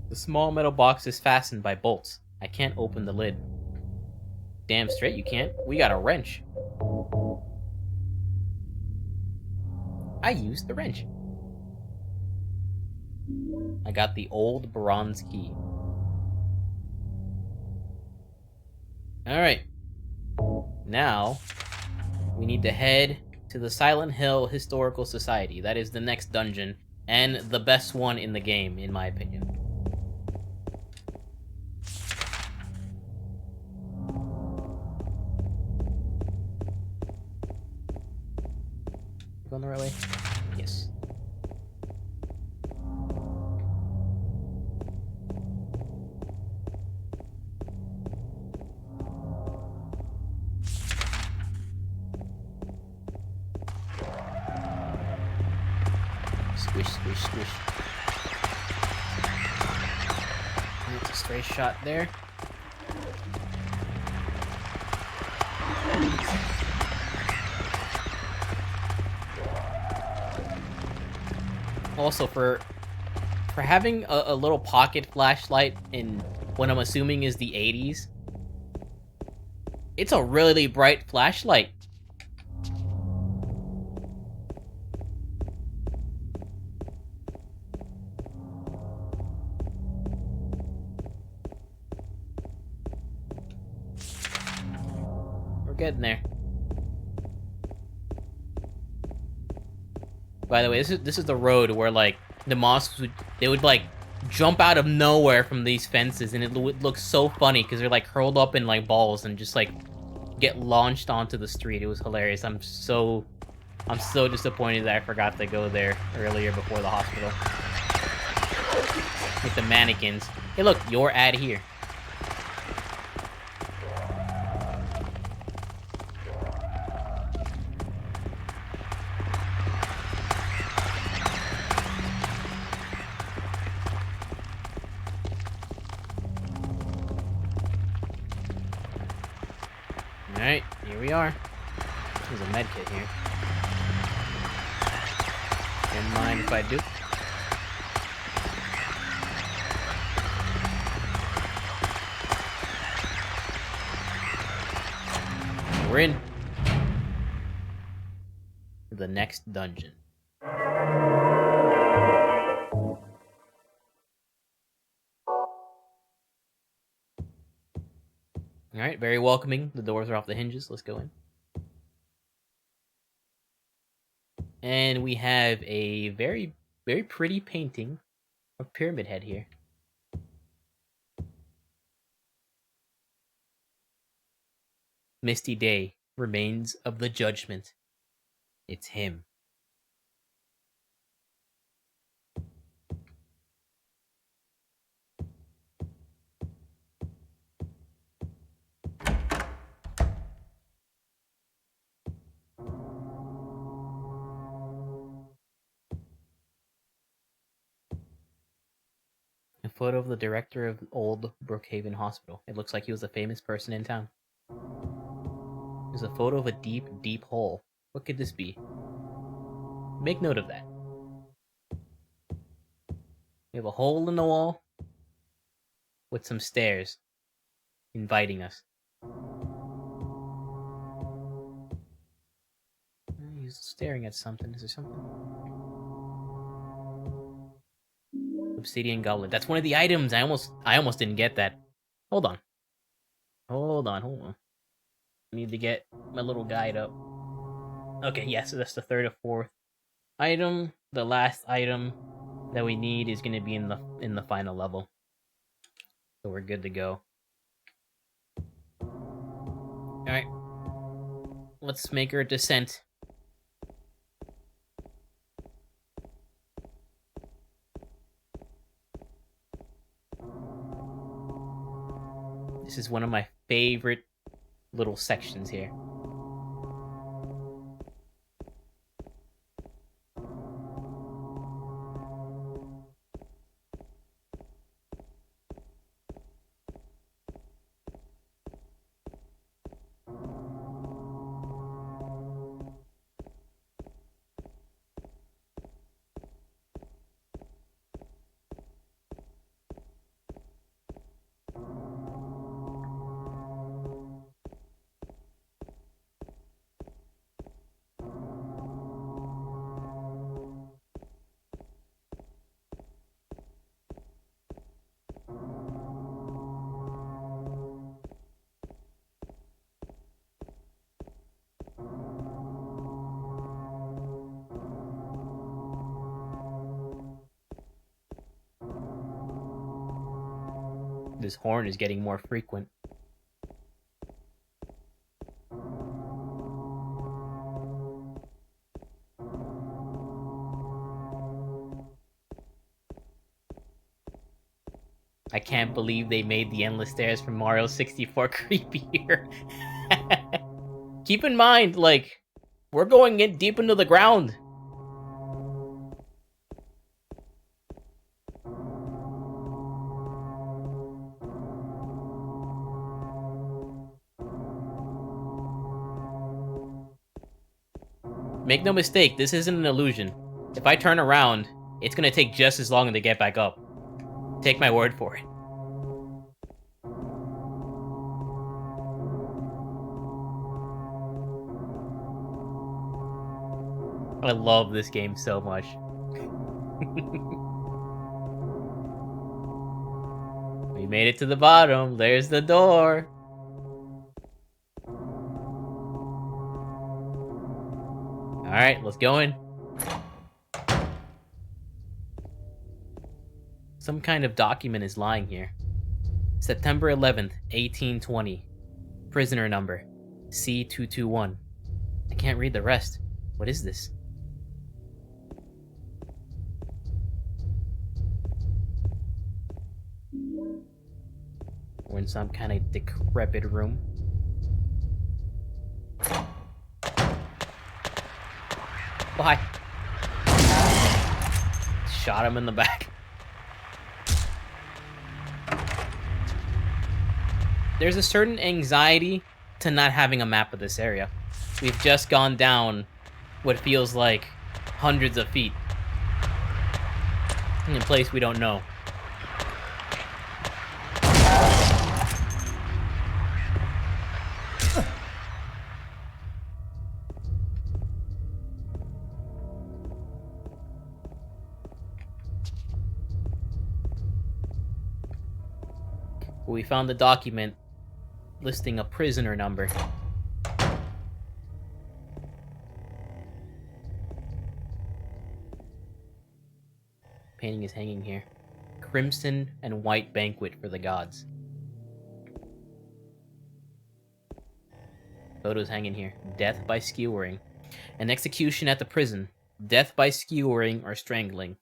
The small metal box is fastened by bolts. I can't open the lid. Damn straight you can't. We got a wrench. I used the wrench. I got the old bronze key. Alright. Now, we need to head to the Silent Hill Historical Society. That is the next dungeon, and the best one in the game, in my opinion. Going the right way? Yes. Squish, squish, squish. That's a stray shot there. Also, for having a little pocket flashlight in what I'm assuming is the 80s, it's a really bright flashlight. We're getting there. By the way, this is the road where, like, the mosques would like jump out of nowhere from these fences, and it would look so funny because they're like curled up in like balls and just like get launched onto the street. It was hilarious. I'm so disappointed that I forgot to go there earlier before the hospital. With the mannequins. Hey, look, your ad here. Alright, here we are. There's a medkit here. Don't mind if I do. We're in. The next dungeon. Alright, very welcoming. The doors are off the hinges. Let's go in. And we have a very, very pretty painting of Pyramid Head here. Misty Day, remains of the judgment. It's him. A photo of the director of Old Brookhaven Hospital. It looks like he was a famous person in town. There's a photo of a deep, deep hole. What could this be? Make note of that. We have a hole in the wall with some stairs inviting us. He's staring at something. Is there something? Obsidian goblet. That's one of the items. I almost didn't get that. Hold on. I need to get my little guide up. Okay, yeah, so that's the third or fourth item. The last item that we need is going to be in the final level. So we're good to go. Alright. Let's make our descent. This is one of my favorite little sections here. This horn is getting more frequent. I can't believe they made the endless stairs from Mario 64 creepier. Keep in mind, like, we're going in deep into the ground. Make no mistake, this isn't an illusion. If I turn around, it's gonna take just as long to get back up. Take my word for it. I love this game so much. We made it to the bottom. There's the door. Alright, let's go in. Some kind of document is lying here. September 11th, 1820. Prisoner number C221. I can't read the rest. What is this? We're in some kind of decrepit room. Why? Shot him in the back. There's a certain anxiety to not having a map of this area. We've just gone down what feels like hundreds of feet in a place we don't know. We found the document listing a prisoner number. Painting is hanging here. Crimson and white banquet for the gods. Photos hanging here. Death by skewering. An execution at the prison. Death by skewering or strangling.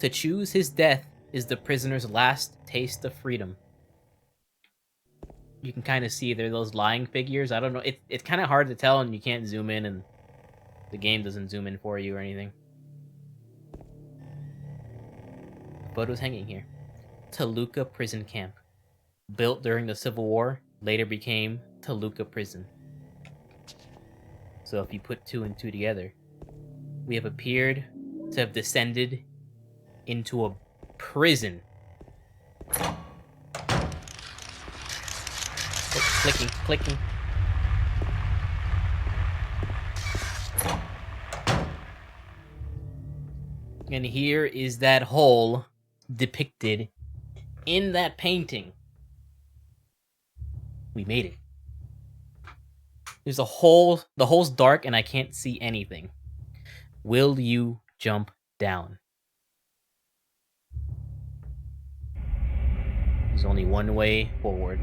To choose his death is the prisoner's last taste of freedom. You can kind of see there are those lying figures. I don't know. It's kind of hard to tell, and you can't zoom in, and the game doesn't zoom in for you or anything. Photos hanging here. Toluca Prison Camp. Built during the Civil War, later became Toluca Prison. So if you put 2 and 2 together, we have appeared to have descended into a prison. Clicking, clicking. And here is that hole depicted in that painting. We made it. There's a hole. The hole's dark and I can't see anything. Will you jump down? There's only one way forward.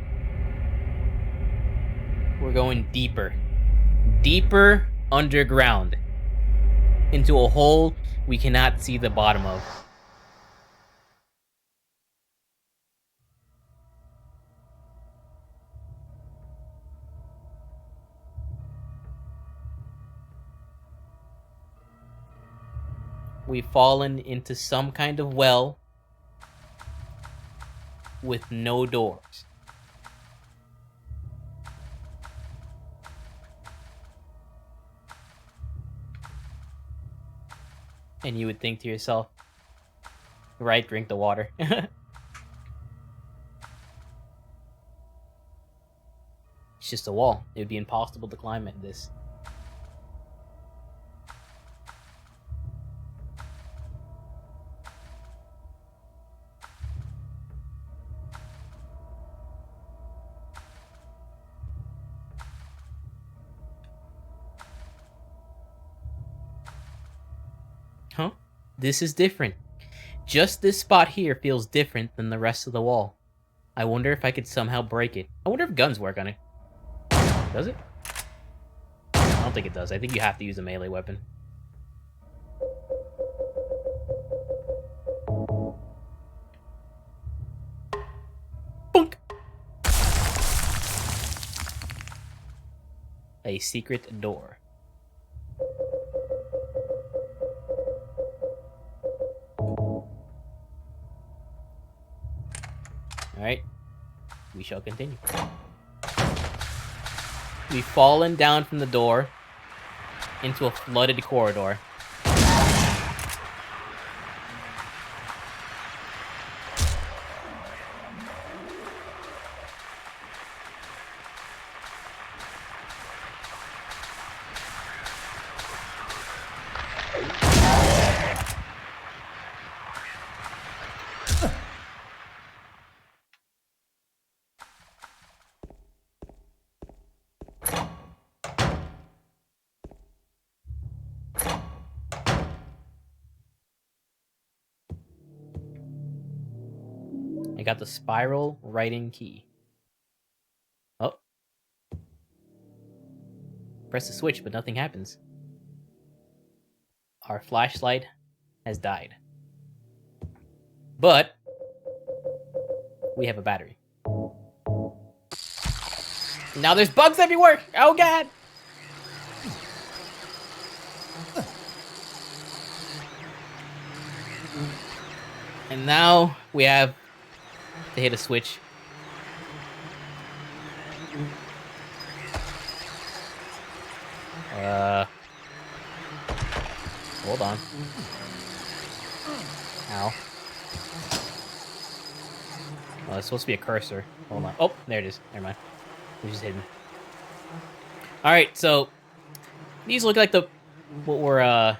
We're going deeper. Deeper underground. Into a hole we cannot see the bottom of. We've fallen into some kind of well with no doors. And you would think to yourself, right, drink the water. It's just a wall. It would be impossible to climb at this. Huh? This is different. Just this spot here feels different than the rest of the wall. I wonder if I could somehow break it. I wonder if guns work on it. Does it? I don't think it does. I think you have to use a melee weapon. Boink! A secret door. Alright, we shall continue. We've fallen down from the door into a flooded corridor. I got the spiral writing key. Oh. Press the switch, but nothing happens. Our flashlight has died. But we have a battery. Now there's bugs everywhere! Oh god! And now we have to hit a switch. Hold on. Ow. Oh, it's supposed to be a cursor. Hold on. Oh, there it is. Never mind. It's just hidden. Alright, so these look like what were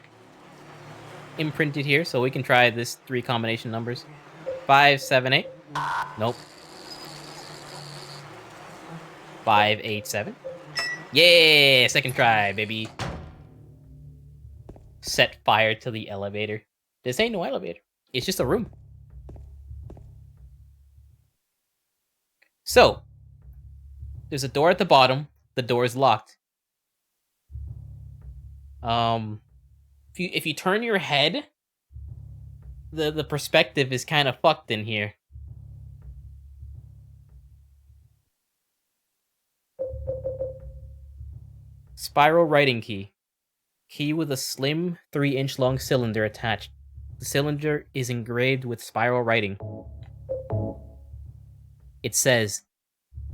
imprinted here, so we can try this 3 combination numbers. 5, 7, 8. Nope. 5, 8, 7. Yeah! Second try, baby. Set fire to the elevator. This ain't no elevator. It's just a room. So, there's a door at the bottom. The door is locked. If you turn your head, the perspective is kind of fucked in here. Spiral writing key. Key with a slim 3-inch long cylinder attached. The cylinder is engraved with spiral writing. It says,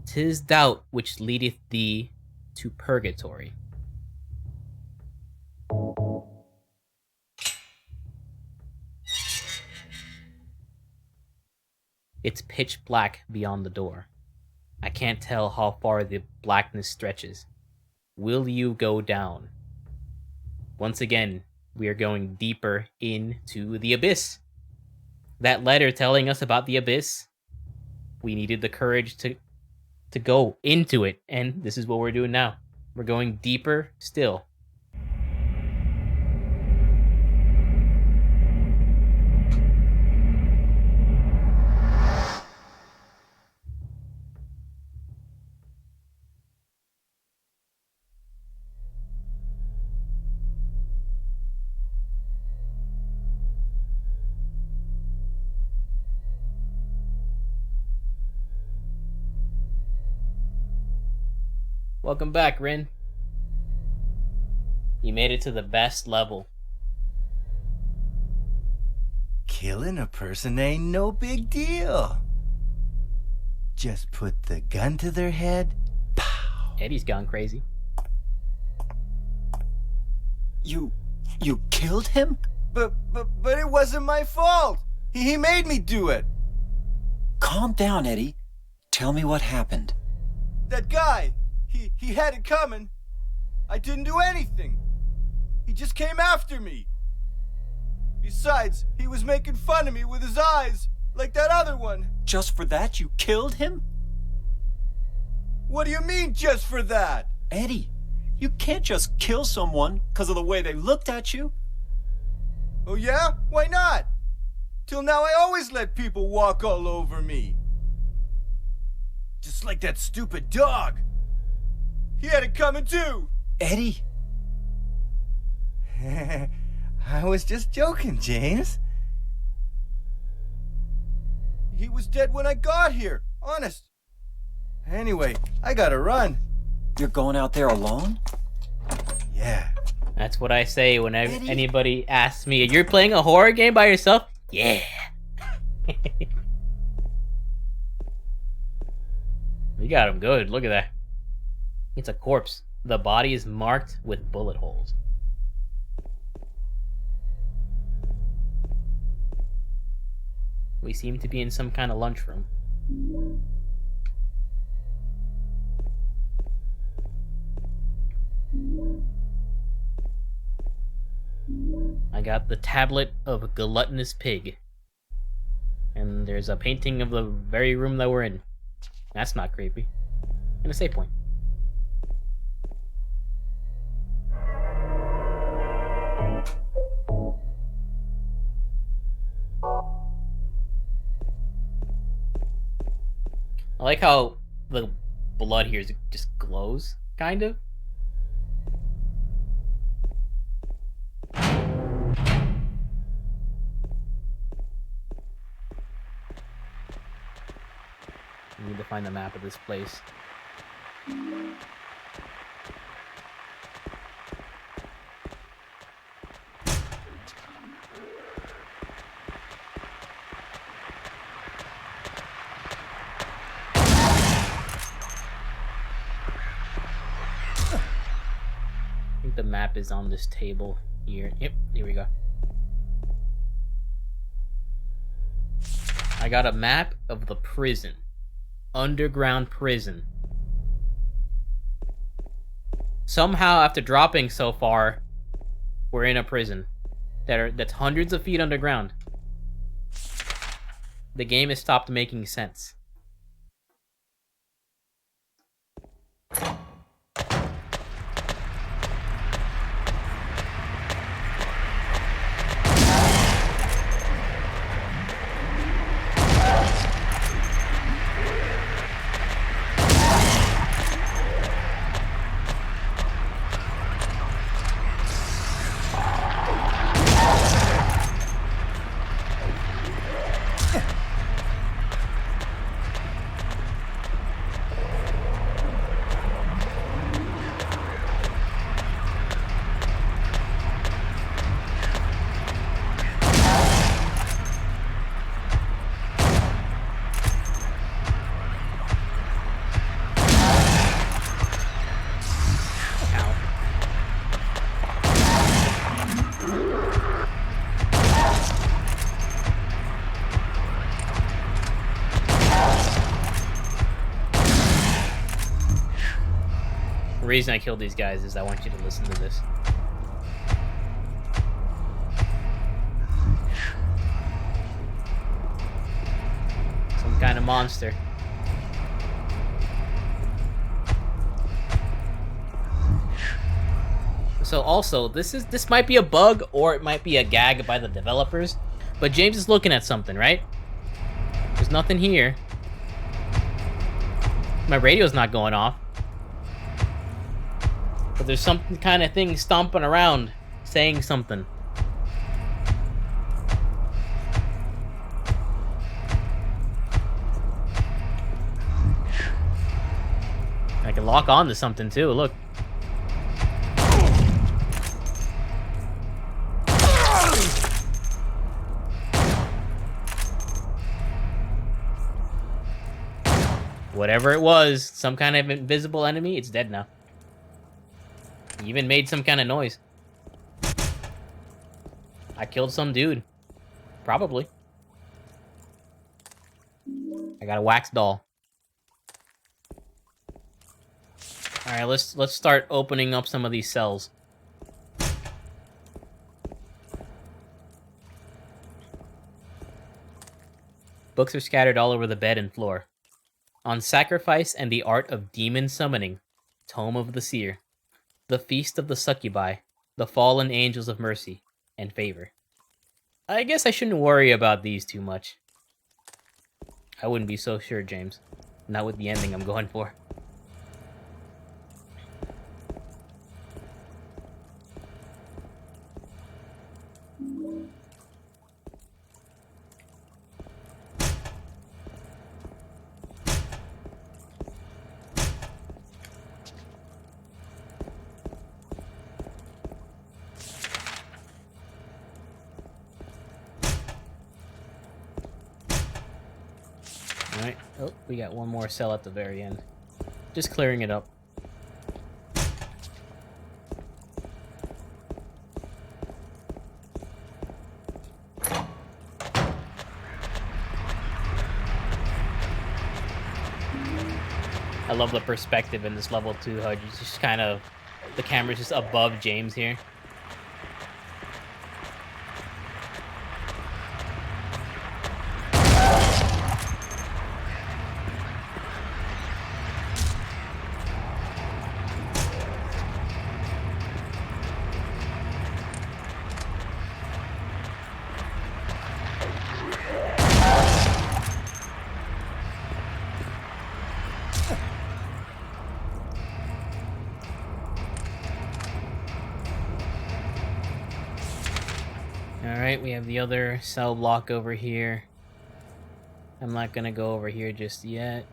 "'Tis doubt which leadeth thee to purgatory." It's pitch black beyond the door. I can't tell how far the blackness stretches. Will you go down? Once again, we are going deeper into the abyss. That letter telling us about the abyss, we needed the courage to go into it, and this is what we're doing now. We're going deeper still. Welcome back, Rin. You made it to the best level. Killing a person ain't no big deal. Just put the gun to their head. Pow. Eddie's gone crazy. You killed him? But it wasn't my fault. He made me do it. Calm down, Eddie. Tell me what happened. That guy, he had it coming. I didn't do anything. He just came after me. Besides, he was making fun of me with his eyes, like that other one. Just for that, you killed him? What do you mean, just for that? Eddie, you can't just kill someone because of the way they looked at you. Oh yeah? Why not? Till now I always let people walk all over me. Just like that stupid dog. He had it coming too. Eddie. I was just joking, James. He was dead when I got here, honest. Anyway, I gotta run. You're going out there alone? Yeah. That's what I say whenever Eddie? anybody asks me, "You're playing a horror game by yourself?" Yeah. You got him good. Look at that. It's a corpse. The body is marked with bullet holes. We seem to be in some kind of lunchroom. I got the tablet of a gluttonous pig. And there's a painting of the very room that we're in. That's not creepy. And a save point. I like how the blood here just glows, kind of. I need to find the map of this place. I think the map is on this table here. Yep, here we go. I got a map of the prison. Underground prison. Somehow, after dropping so far, we're in a prison that's hundreds of feet underground. The game has stopped making sense. The reason I killed these guys is I want you to listen to this. Some kind of monster. So also, this might be a bug or it might be a gag by the developers, but James is looking at something, right? There's nothing here. My radio's not going off. But there's some kind of thing stomping around, saying something. I can lock on to something too, look. Whatever it was, some kind of invisible enemy, it's dead now. He even made some kind of noise. I killed some dude. Probably. I got a wax doll. Alright, let's start opening up some of these cells. Books are scattered all over the bed and floor. On Sacrifice and the Art of Demon Summoning. Tome of the Seer. The Feast of the Succubi. The Fallen Angels of Mercy and Favor. I guess I shouldn't worry about these too much. I wouldn't be so sure, James. Not with the ending I'm going for. Alright, oh, we got one more cell at the very end. Just clearing it up. love the perspective in this level too. How you just kind of the camera's just above James here. Alright, we have the other cell block over here. I'm not gonna go over here just yet.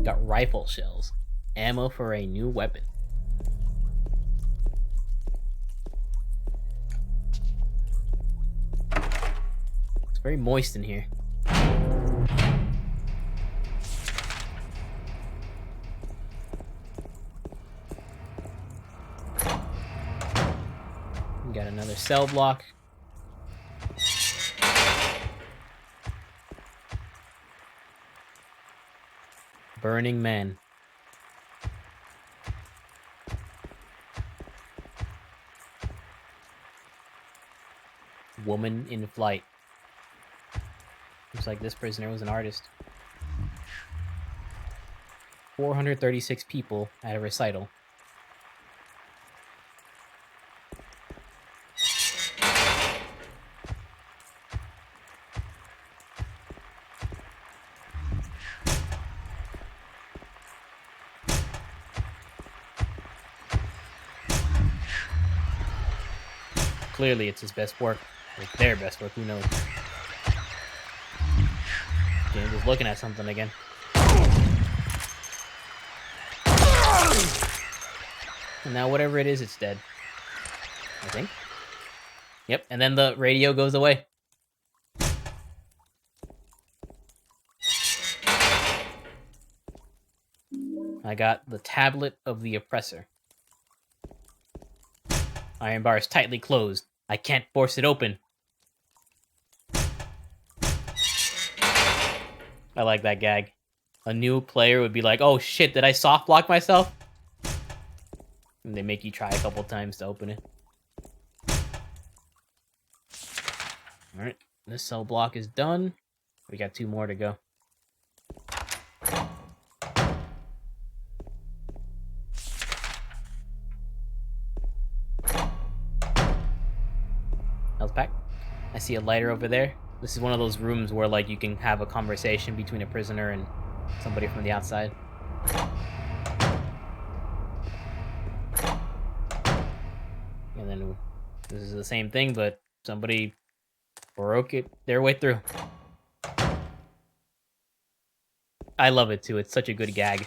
Got rifle shells. Ammo for a new weapon. It's very moist in here. We got another cell block. Burning Man. Woman in flight. Looks like this prisoner was an artist. 436 people at a recital. Clearly it's his best work. Or their best work, who knows. James is looking at something again. And now whatever it is, it's dead. I think. Yep, and then the radio goes away. I got the tablet of the oppressor. Iron bar is tightly closed. I can't force it open. I like that gag. A new player would be like, oh shit, did I soft block myself? And they make you try a couple times to open it. Alright, this cell block is done. We got 2 more to go. Health pack. I see a lighter over there. This is one of those rooms where like you can have a conversation between a prisoner and somebody from the outside. And then this is the same thing, but somebody broke it their way through. I love it too. It's such a good gag.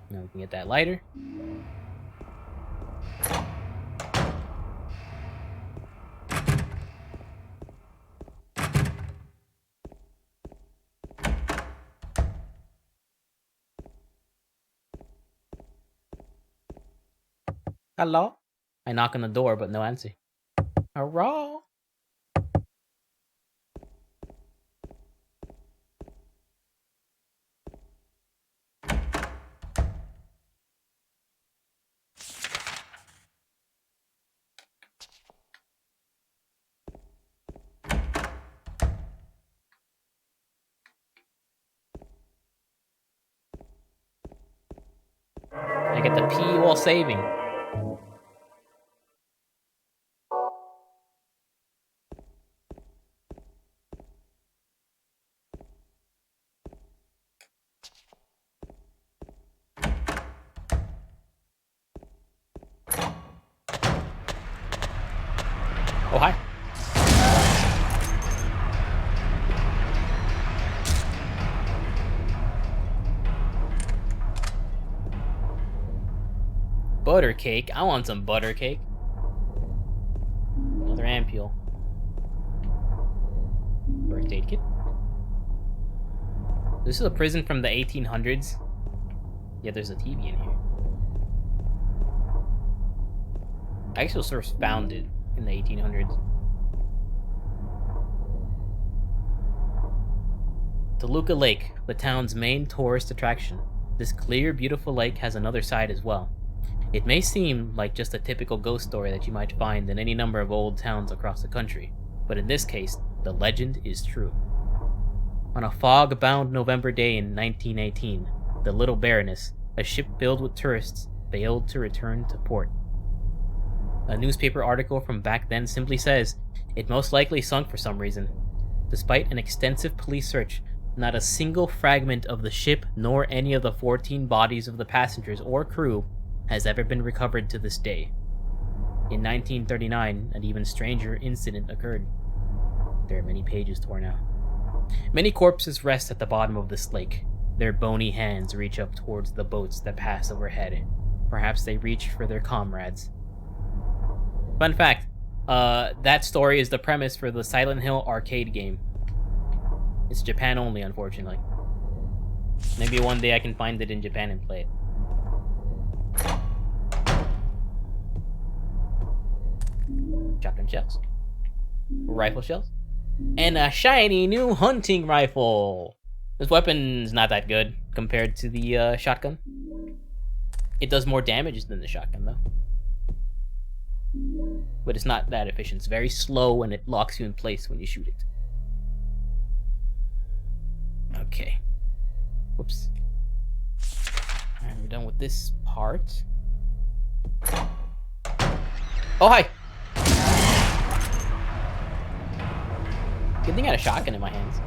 Now we can get that lighter. Hello? I knock on the door, but no answer. Hello? I get the pee while saving. Oh, hi. butter cake. I want some butter cake. Another ampule. First aid kit. This is a prison from the 1800s. Yeah, there's a TV in here. I actually was first founded in the 1800s. Toluca Lake, the town's main tourist attraction. This clear, beautiful lake has another side as well. It may seem like just a typical ghost story that you might find in any number of old towns across the country, but in this case, the legend is true. On a fog-bound November day in 1918, the Little Baroness, a ship filled with tourists, failed to return to port. A newspaper article from back then simply says, it most likely sunk for some reason. Despite an extensive police search, not a single fragment of the ship nor any of the 14 bodies of the passengers or crew has ever been recovered to this day. In 1939, an even stranger incident occurred. There are many pages torn out. Many corpses rest at the bottom of this lake. Their bony hands reach up towards the boats that pass overhead. Perhaps they reach for their comrades. Fun fact, that story is the premise for the Silent Hill arcade game. It's Japan only, unfortunately. Maybe one day I can find it in Japan and play it. Shotgun shells. Rifle shells. And a shiny new hunting rifle! This weapon's not that good compared to the shotgun. It does more damage than the shotgun, though. But it's not that efficient. It's very slow and it locks you in place when you shoot it. Okay. Whoops. Alright, we're done with this part. Oh, hi! Good thing I had a shotgun in my hands.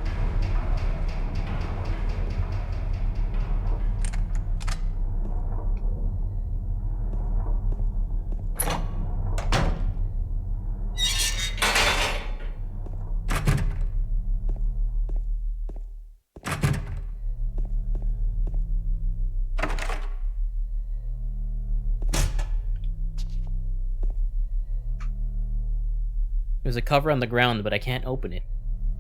There's a cover on the ground, but I can't open it.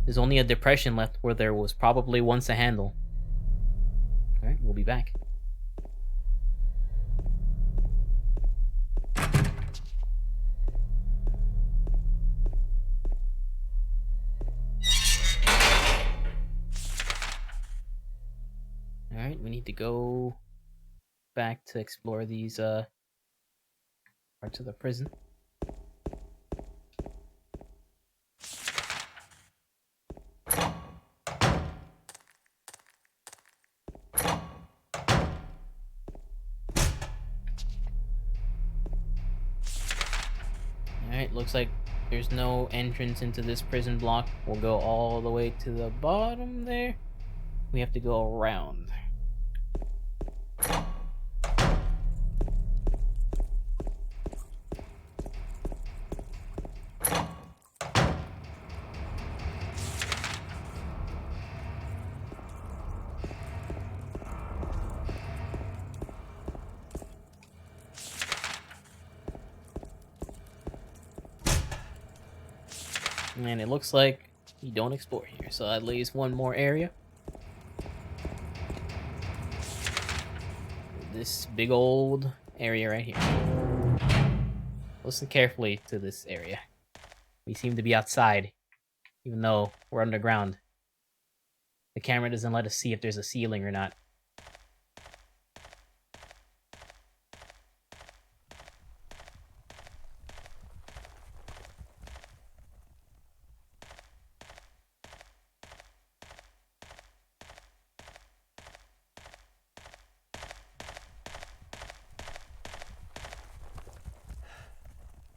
There's only a depression left where there was probably once a handle. Alright, we'll be back. Alright, we need to go back to explore these parts of the prison. Alright, looks like there's no entrance into this prison block. We'll go all the way to the bottom there. We have to go around. And it looks like you don't explore here, so that leaves one more area. This big old area right here. Listen carefully to this area. We seem to be outside, even though we're underground. The camera doesn't let us see if there's a ceiling or not.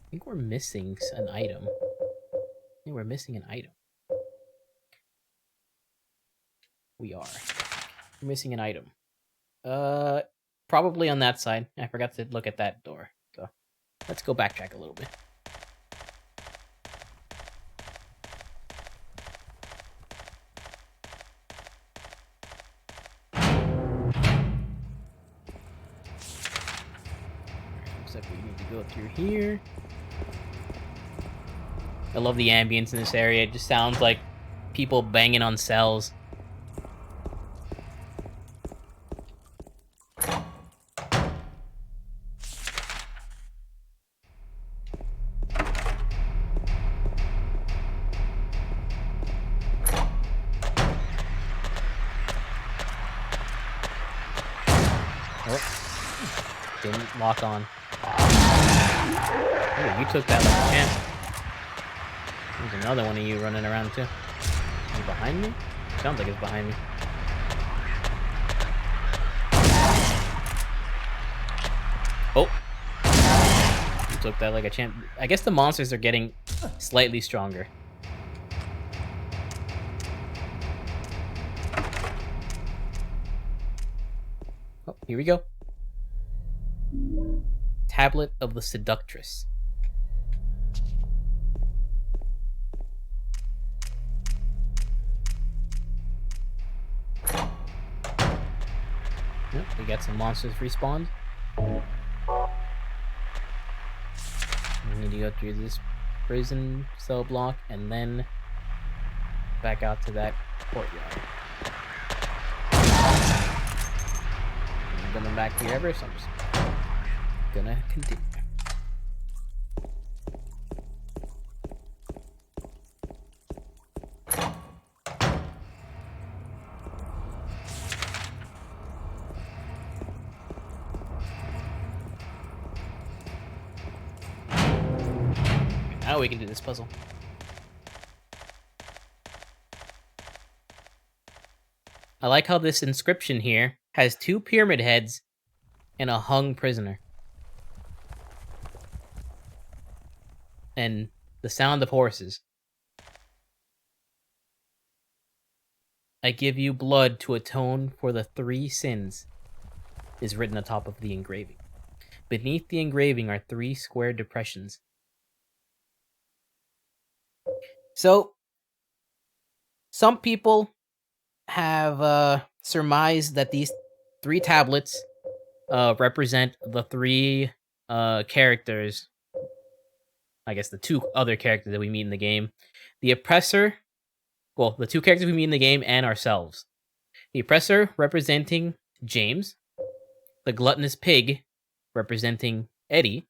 I think we're missing an item. I think we're missing an item. We are. We're missing an item. Probably on that side. I forgot to look at that door. So let's go backtrack a little bit. through here. I love the ambience in this area. It just sounds like people banging on cells. Oh, didn't lock on. Oh, you took that like a champ. There's another one of you running around too. Is he behind me? Sounds like it's behind me. Oh! You took that like a champ. I guess the monsters are getting slightly stronger. Oh, here we go. Tablet of the Seductress. Yep, we got some monsters respawned. We need to go through this prison cell block and then back out to that courtyard. I'm going back here ever, so I'm just gonna continue. Now we can do this puzzle. I like how this inscription here has 2 pyramid heads and a hung prisoner. And the sound of horses. I give you blood to atone for the 3 sins is written atop of the engraving. Beneath the engraving are 3 square depressions. So, some people have surmised that these 3 tablets represent the 3 characters. I guess the 2 other characters that we meet in the game. The Oppressor, well, the 2 characters we meet in the game and ourselves. The Oppressor representing James, the Gluttonous Pig representing Eddie,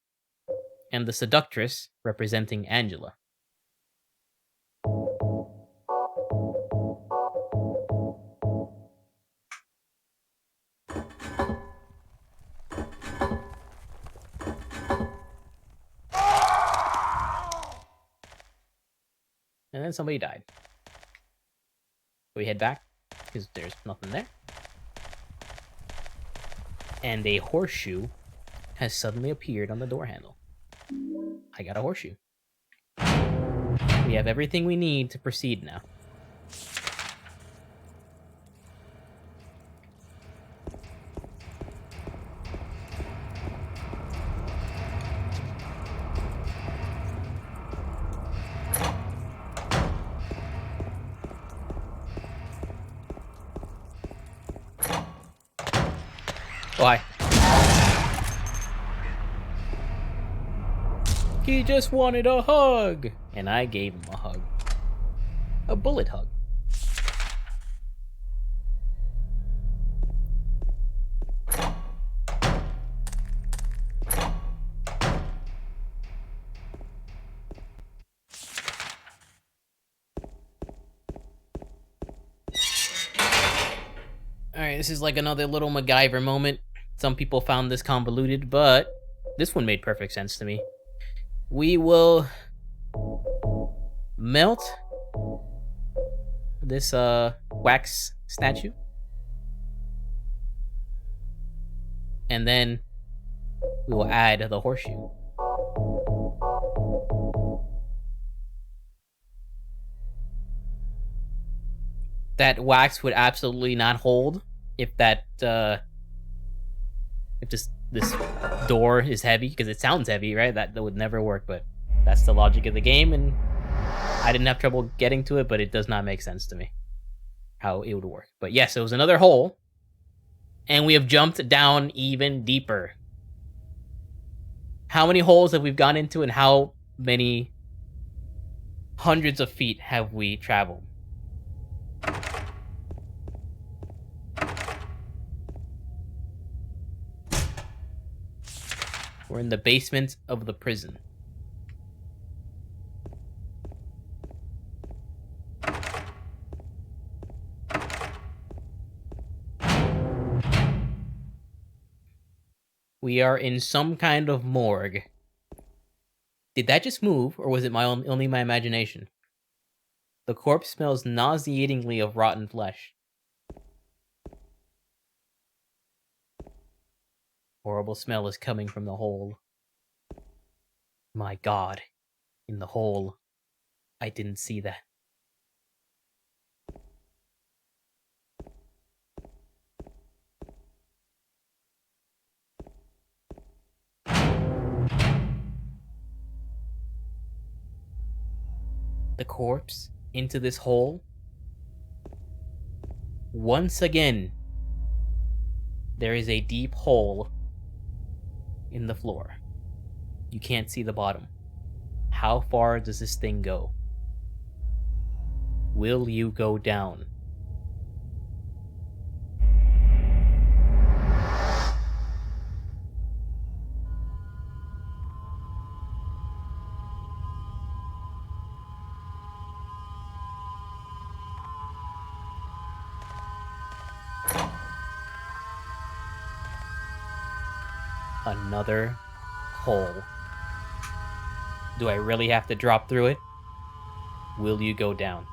and the Seductress representing Angela. And then somebody died. We head back, because there's nothing there. And a horseshoe has suddenly appeared on the door handle. I got a horseshoe. We have everything we need to proceed now. Why? He just wanted a hug! And I gave him a hug. A bullet hug. Alright, this is like another little MacGyver moment. Some people found this convoluted, but this one made perfect sense to me. We will melt this wax statue. And then we will add the horseshoe. That wax would absolutely not hold if that if this door is heavy, because it sounds heavy, right? That would never work, but that's the logic of the game, and I didn't have trouble getting to it, but it does not make sense to me how it would work. But yes, it was another hole, and we have jumped down even deeper. How many holes have we gone into, and how many hundreds of feet have we traveled? We're in the basement of the prison. We are in some kind of morgue. Did that just move, or was it only my imagination? The corpse smells nauseatingly of rotten flesh. Horrible smell is coming from the hole. My God, in the hole. I didn't see that. The corpse into this hole. Once again, there is a deep hole in the floor. You can't see the bottom. How far does this thing go? Will you go down? Another hole. Do I really have to drop through it? Will you go down?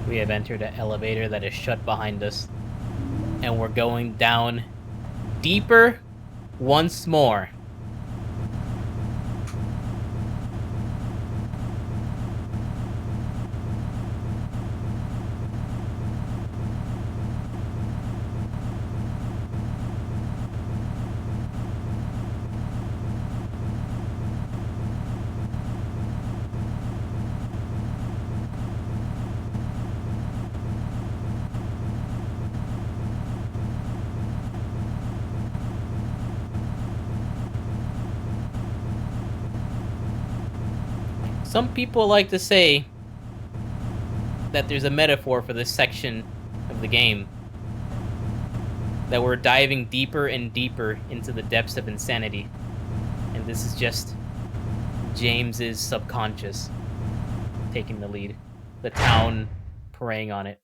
We have entered an elevator that is shut behind us, and we're going down deeper once more. Some people like to say that there's a metaphor for this section of the game. That we're diving deeper and deeper into the depths of insanity. And this is just James's subconscious taking the lead. The town preying on it.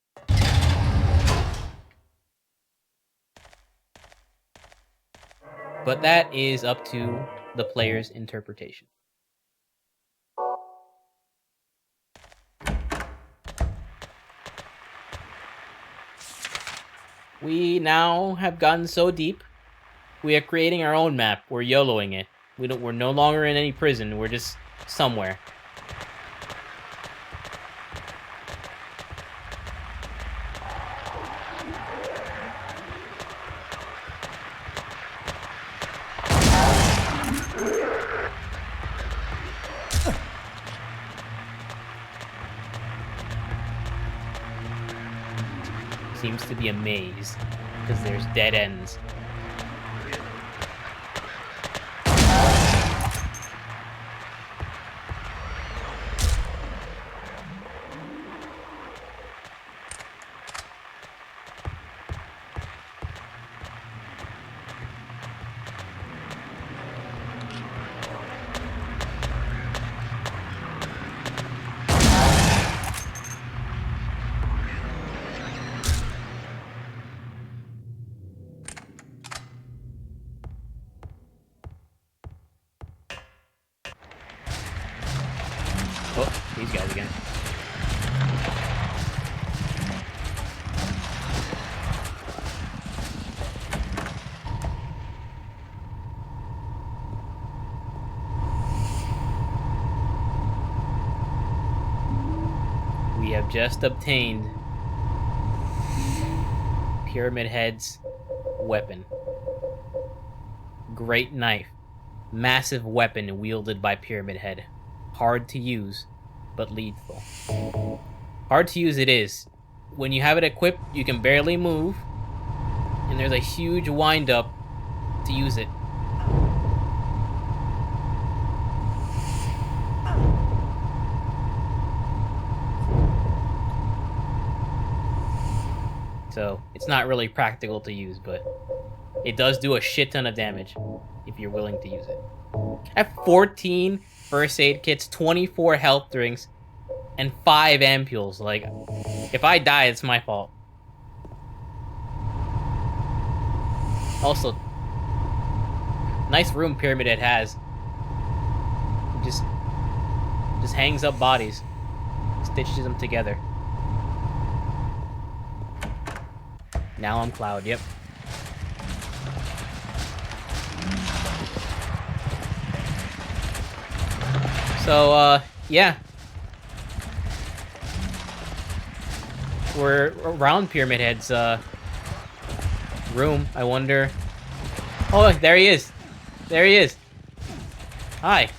But that is up to the player's interpretation. We now have gotten so deep, we are creating our own map. We're YOLOing it. We're no longer in any prison. We're just somewhere. Seems to be a maze, because there's dead ends. Oh, these guys again. We have just obtained Pyramid Head's weapon. Great knife. Massive weapon wielded by Pyramid Head. Hard to use, but lethal. Hard to use it is. When you have it equipped, you can barely move, and there's a huge wind-up to use it. So, it's not really practical to use, but it does do a shit ton of damage if you're willing to use it. I have 14 first aid kits, 24 health drinks, and 5 ampules. Like, if I die, it's my fault. Also, nice room Pyramid Head has. Just hangs up bodies, stitches them together. Now I'm Cloud, yep. So, yeah. We're around Pyramid Head's, room. I wonder... Oh, there he is. There he is. Hi.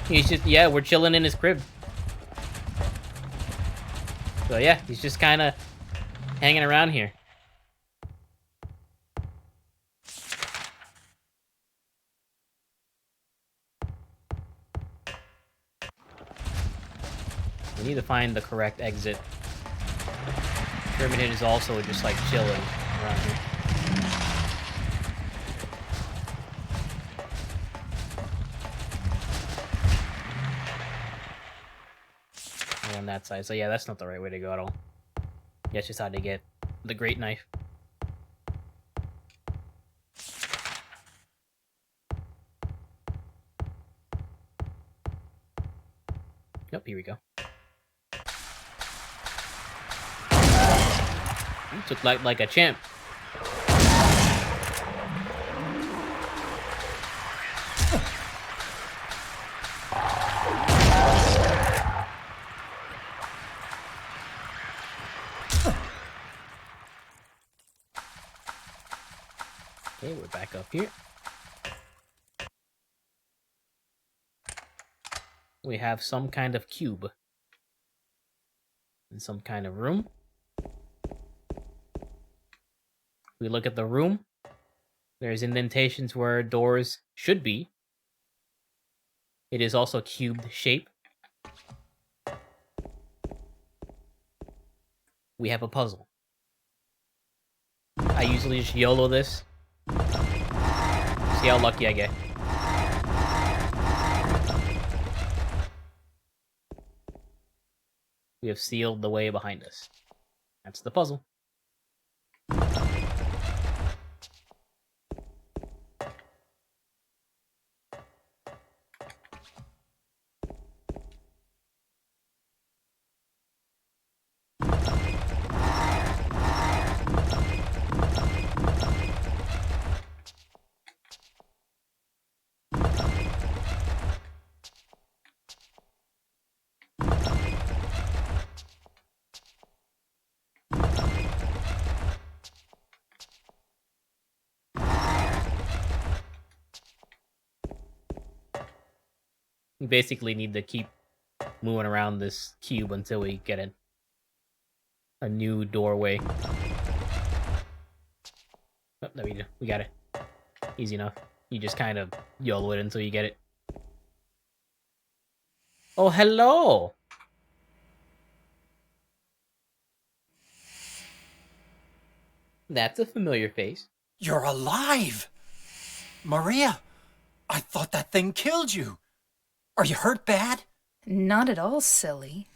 He's just... Yeah, we're chilling in his crib. So, yeah, he's just kind of hanging around here. We need to find the correct exit. Pyramid Head is also just like chilling around here. And on that side. So yeah, that's not the right way to go at all. That's just how to get the great knife. Yep, here we go. You took like a champ. Okay, we're back up here. We have some kind of cube. In some kind of room. We look at the room. There's indentations where doors should be. It is also cubed shape. We have a puzzle. I usually just YOLO this. See how lucky I get. We have sealed the way behind us. That's the puzzle. We basically need to keep moving around this cube until we get a new doorway. Oh, there we go. We got it. Easy enough. You just kind of YOLO it until you get it. Oh, hello! That's a familiar face. You're alive! Maria, I thought that thing killed you. Are you hurt bad? Not at all, silly.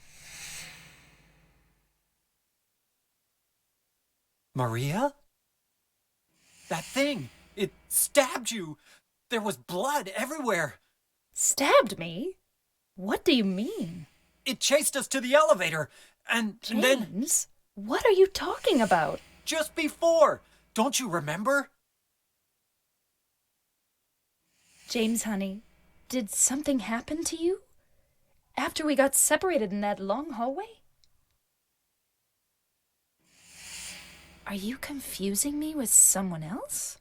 Maria? That thing, it stabbed you. There was blood everywhere. Stabbed me? What do you mean? It chased us to the elevator, and then James, what are you talking about? just before. Don't you remember? James, honey, did something happen to you? After we got separated in that long hallway? Are you confusing me with someone else?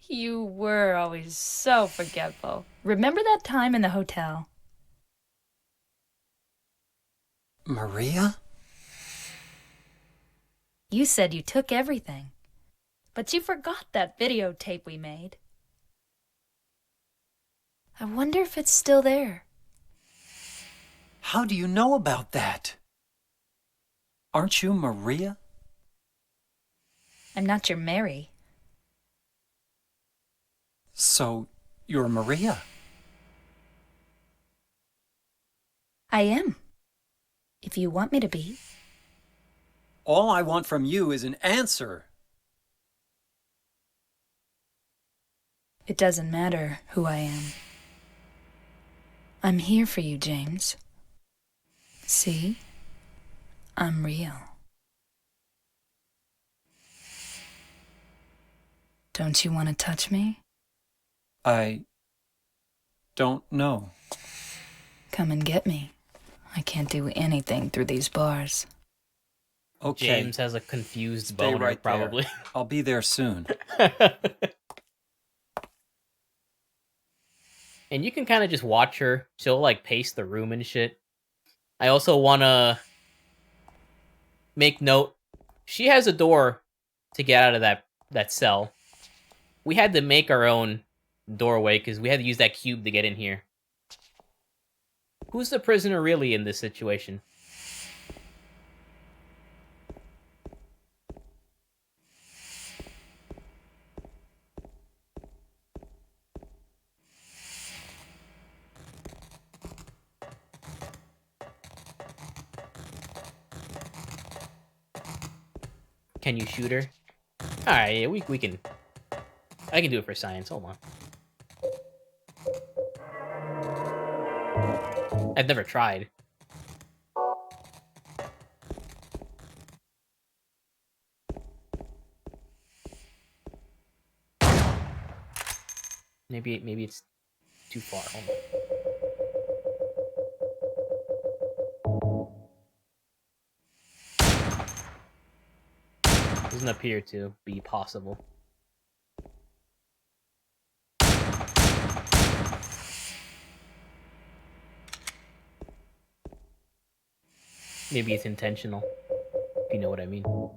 You were always so forgetful. Remember that time in the hotel? Maria? You said you took everything, but you forgot that videotape we made. I wonder if it's still there. How do you know about that? Aren't you Maria? I'm not your Mary. So, you're Maria? I am. If you want me to be. All I want from you is an answer. It doesn't matter who I am. I'm here for you, James. See? I'm real. Don't you want to touch me? I don't know. Come and get me. I can't do anything through these bars. Okay. James has a confused Stay boner, right there. probably. I'll be there soon. And you can kind of just watch her. She'll, like, pace the room and shit. I also want to make note. She has a door to get out of that cell. We had to make our own doorway because we had to use that cube to get in here. Who's the prisoner really in this situation? Can you shoot her? Alright, yeah, we can... I can do it for science, hold on. I've never tried. Maybe it's too far. Hold on. Doesn't appear to be possible. Maybe it's intentional, if you know what I mean. No,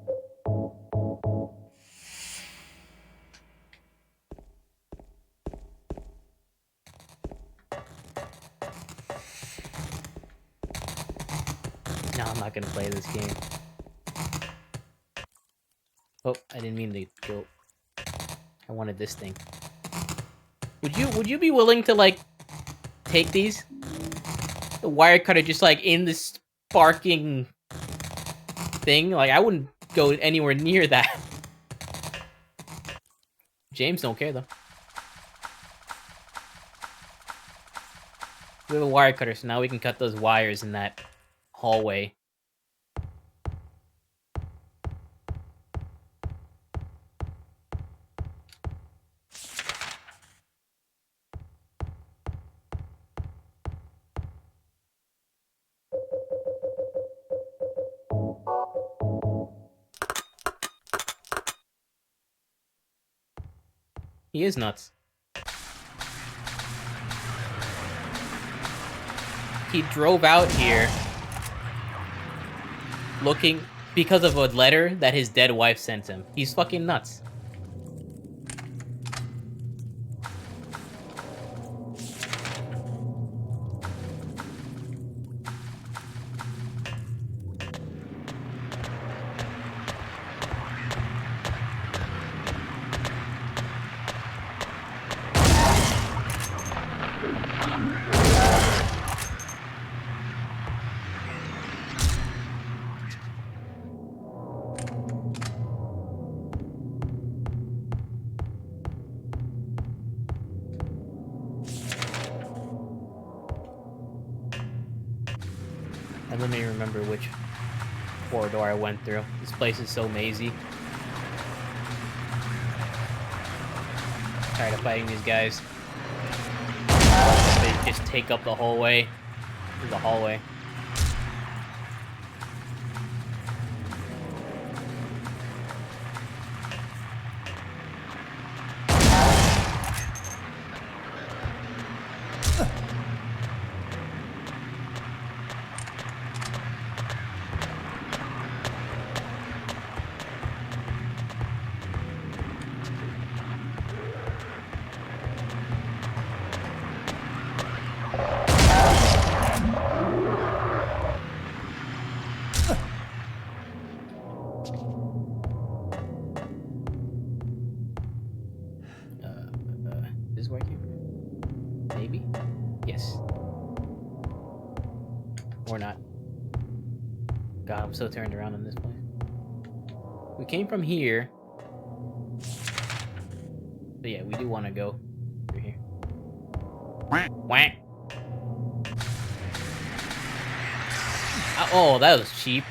I'm not gonna play this game. Oh, I didn't mean to go. I wanted this thing. Would you be willing to, like, take these? The wire cutter just, like, in this sparking thing? Like, I wouldn't go anywhere near that. James don't care, though. We have a wire cutter, so now we can cut those wires in that hallway. He is nuts. He drove out here looking because of a letter that his dead wife sent him. He's fucking nuts. And let me remember which corridor I went through. This place is so mazy. Tired of fighting these guys. They just take up the whole way. Through the hallway. This is where I came from? Maybe? Yes. Or not. God, I'm so turned around in this place. We came from here. But yeah, we do want to go through here. Wah. Oh, that was cheap.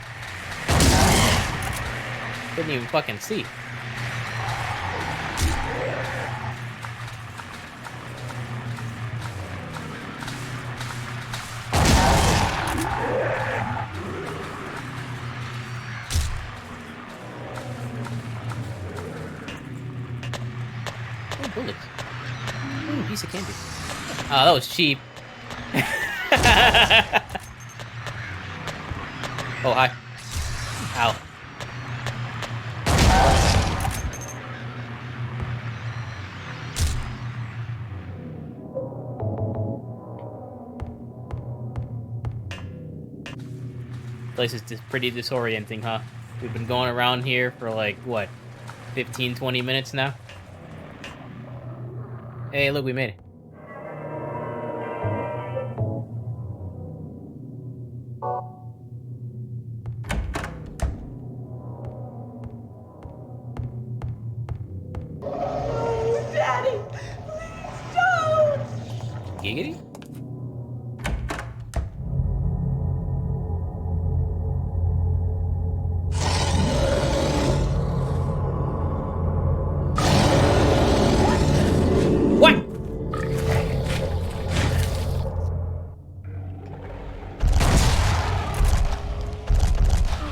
Couldn't even fucking see. Oh, bullets. Ooh, piece of candy. Oh, that was cheap. Oh, hi. Ow. Place is just pretty disorienting, huh? We've been going around here for like, what, 15, 20 minutes now? Hey, look, we made it. Daddy, please don't! Giggity? What?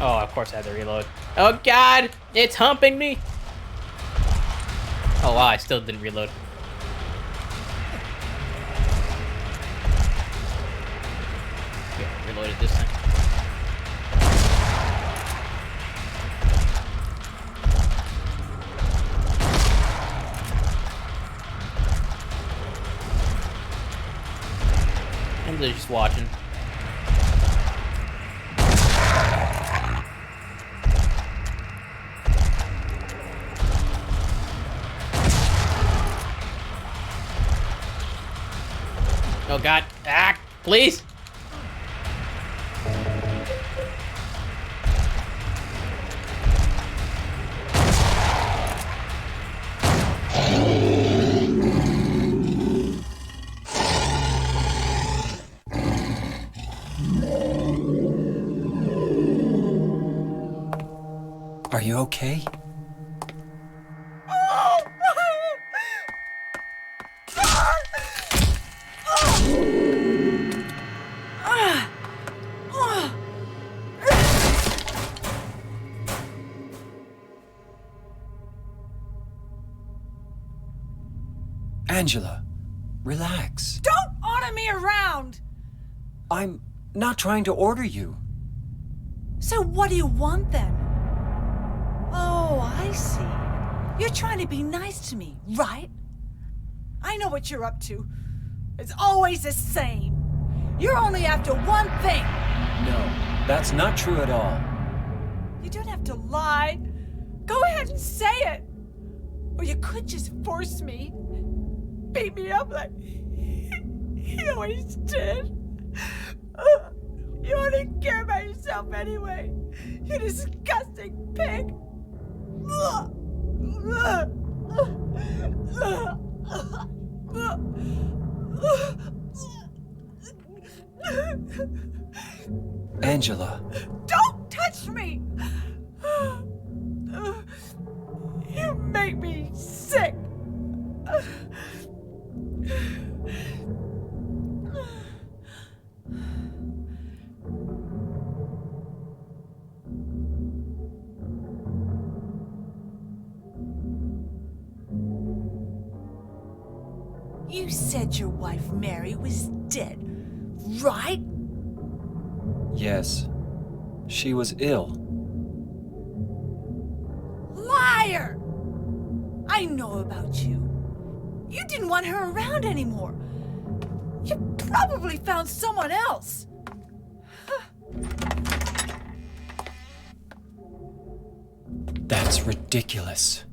Oh, of course I had to reload. Oh god! It's humping me! Oh wow, I still didn't reload. Yeah, reloaded this time. I'm just watching. Oh god. Ah, please. Are you okay? Angela, relax. Don't order me around! I'm not trying to order you. So what do you want then? Oh, I see. You're trying to be nice to me, right? I know what you're up to. It's always the same. You're only after one thing. No, that's not true at all. You don't have to lie. Go ahead and say it. Or you could just force me. Beat me up like he always did. You only care about yourself anyway. You disgusting pig. Angela. Don't touch me! You make me sick. You said your wife Mary was dead, right? Yes. She was ill. Liar! I know about you. You didn't want her around anymore. You probably found someone else. That's ridiculous.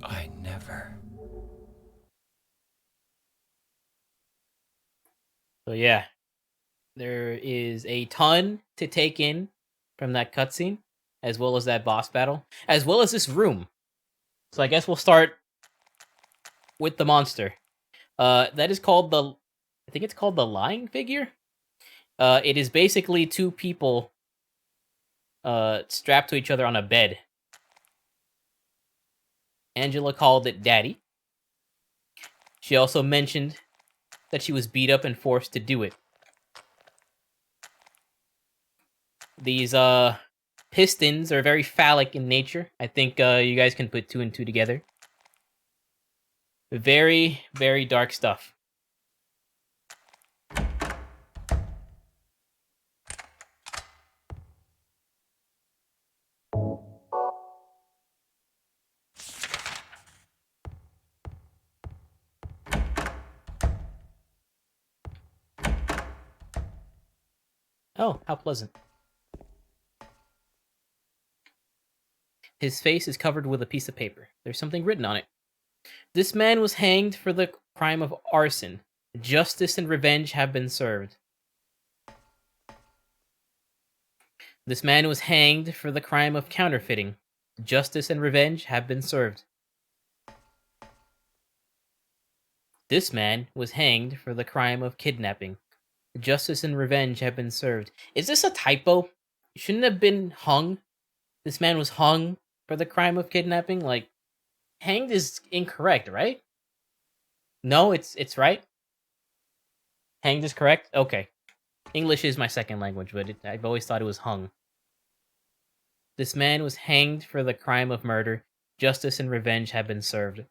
I never. So yeah, there is a ton to take in from that cutscene, as well as that boss battle, as well as this room. So I guess we'll start with the monster. That is called the, I think it's called the lying figure. It is basically two people strapped to each other on a bed. Angela called it Daddy. She also mentioned that she was beat up and forced to do it. These pistons are very phallic in nature. I think you guys can put two and two together. Very, very dark stuff. Oh, how pleasant. His face is covered with a piece of paper. There's something written on it. This man was hanged for the crime of arson. Justice and revenge have been served. This man was hanged for the crime of counterfeiting. Justice and revenge have been served. This man was hanged for the crime of kidnapping. Justice and revenge have been served. Is this a typo? Shouldn't have been hung. This man was hung for the crime of kidnapping. Like, hanged is incorrect, right? No, it's right. Hanged is correct. Okay. English is my second language, but I've always thought it was hung. This man was hanged for the crime of murder. Justice and revenge have been served.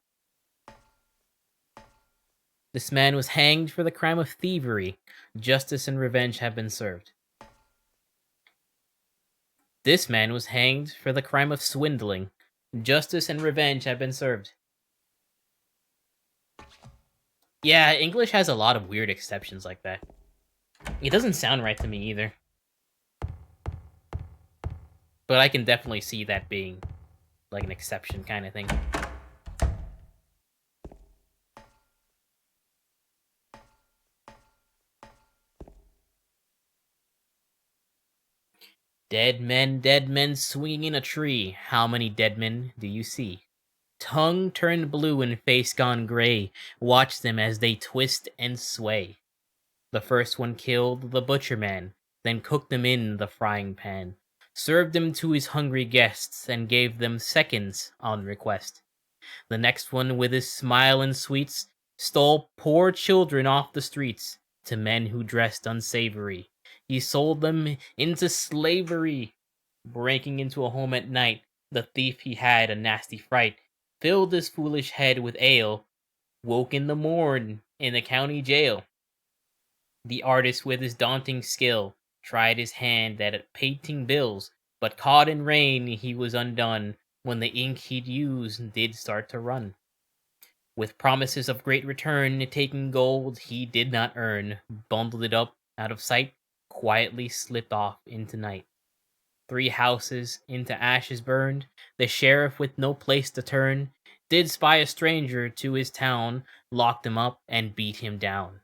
This man was hanged for the crime of thievery. Justice and revenge have been served. This man was hanged for the crime of swindling. Justice and revenge have been served. Yeah, English has a lot of weird exceptions like that. It doesn't sound right to me either. But I can definitely see that being like an exception kind of thing. Dead men swinging in a tree. How many dead men do you see? Tongue turned blue and face gone gray. Watch them as they twist and sway. The first one killed the butcher man, then cooked them in the frying pan. Served them to his hungry guests, and gave them seconds on request. The next one, with his smile and sweets, stole poor children off the streets to men who dressed unsavory. He sold them into slavery. Breaking into a home at night, the thief he had a nasty fright, filled his foolish head with ale, woke in the morn in the county jail. The artist with his daunting skill tried his hand at painting bills, but caught in rain he was undone when the ink he'd used did start to run. With promises of great return, taking gold he did not earn, bundled it up out of sight, quietly slipped off into night. 3 houses into ashes burned, the sheriff with no place to turn, did spy a stranger to his town, locked him up and beat him down.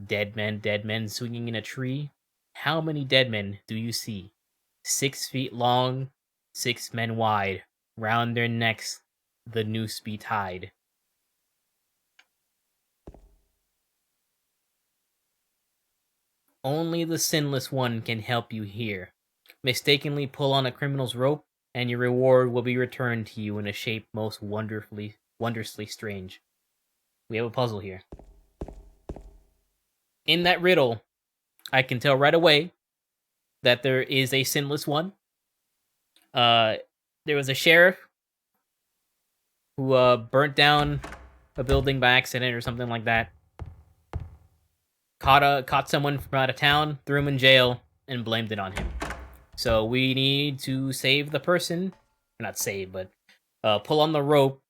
Dead men swinging in a tree. How many dead men do you see? 6 feet long, 6 men wide, round their necks the noose be tied. Only the Sinless One can help you here. Mistakenly pull on a criminal's rope, and your reward will be returned to you in a shape most wondrously strange. We have a puzzle here. In that riddle, I can tell right away that there is a Sinless One. There was a sheriff who burnt down a building by accident or something like that. Caught someone from out of town, threw him in jail, and blamed it on him. So we need to save the person, not save, but pull on the rope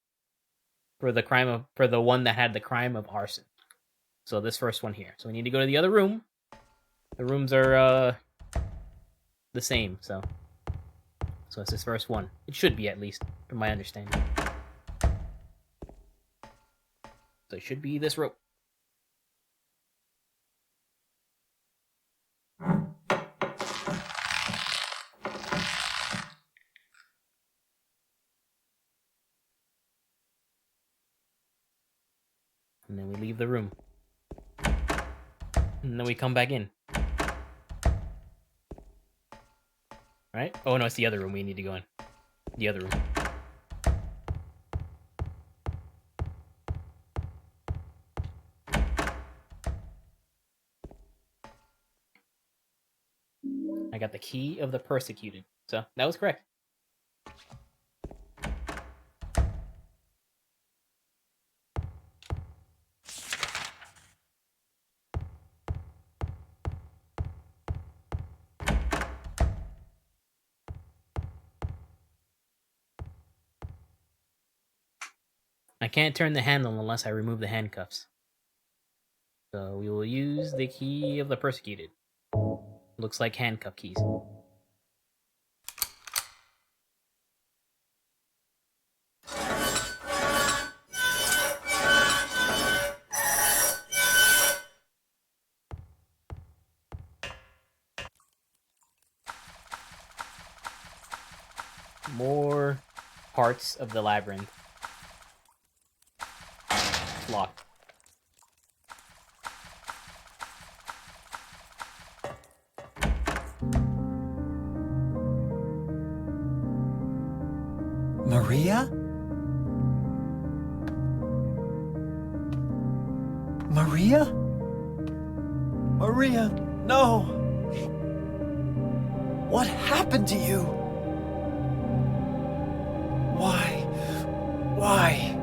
for the one that had the crime of arson. So this first one here. So we need to go to the other room. The rooms are the same, so it's this first one. It should be, at least, from my understanding. So it should be this rope. And then we leave the room. And then we come back in. Right? Oh no, it's the other room we need to go in. The other room. I got the key of the persecuted. So, that was correct. I can't turn the handle unless I remove the handcuffs. So we will use the key of the persecuted. Looks like handcuff keys. More parts of the labyrinth. Locked. Maria? Maria? Maria, no! What happened to you? Why? Why?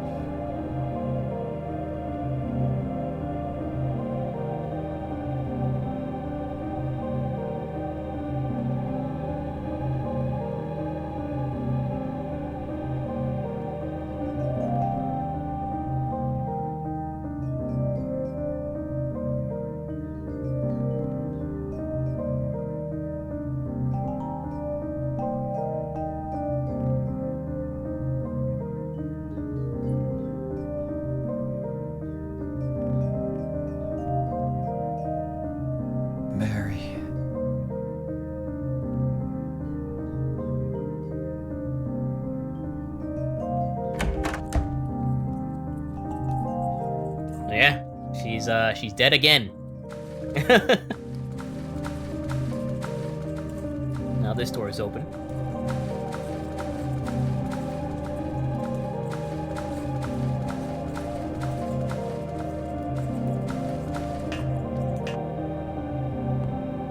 Mary. Yeah, she's dead again. Now this door is open.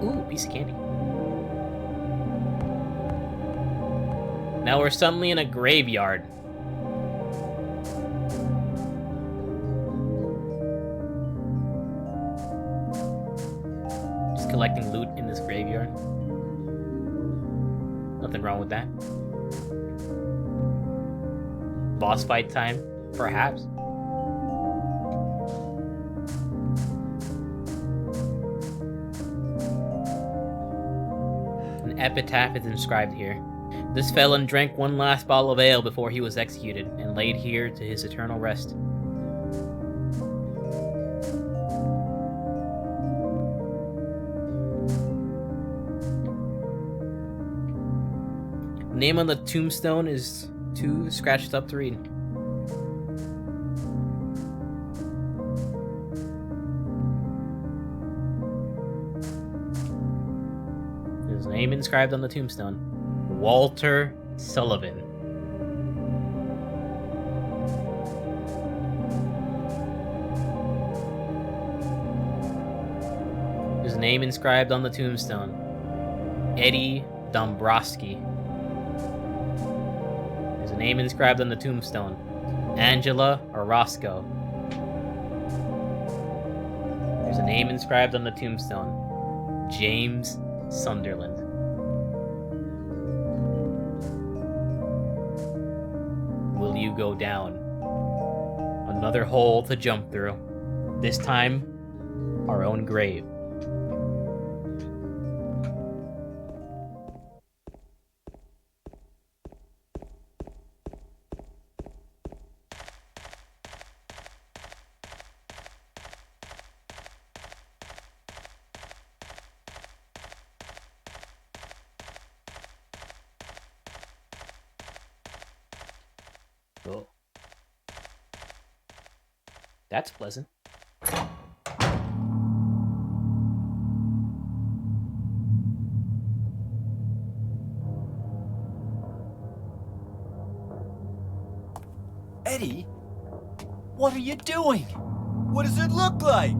Ooh, piece of candy. Now we're suddenly in a graveyard. Just collecting loot in this graveyard. Nothing wrong with that. Boss fight time, perhaps. An epitaph is inscribed here. This felon drank one last bottle of ale before he was executed, and laid here to his eternal rest. Name on the tombstone is too scratched up to read. name inscribed on the tombstone. Walter Sullivan. There's a name inscribed on the tombstone. Eddie Dombrowski. There's a name inscribed on the tombstone. Angela Orozco. There's a name inscribed on the tombstone. James Sunderland. Will you go down? Another hole to jump through. This time, our own grave. Oh. That's pleasant. Eddie, what are you doing? What does it look like?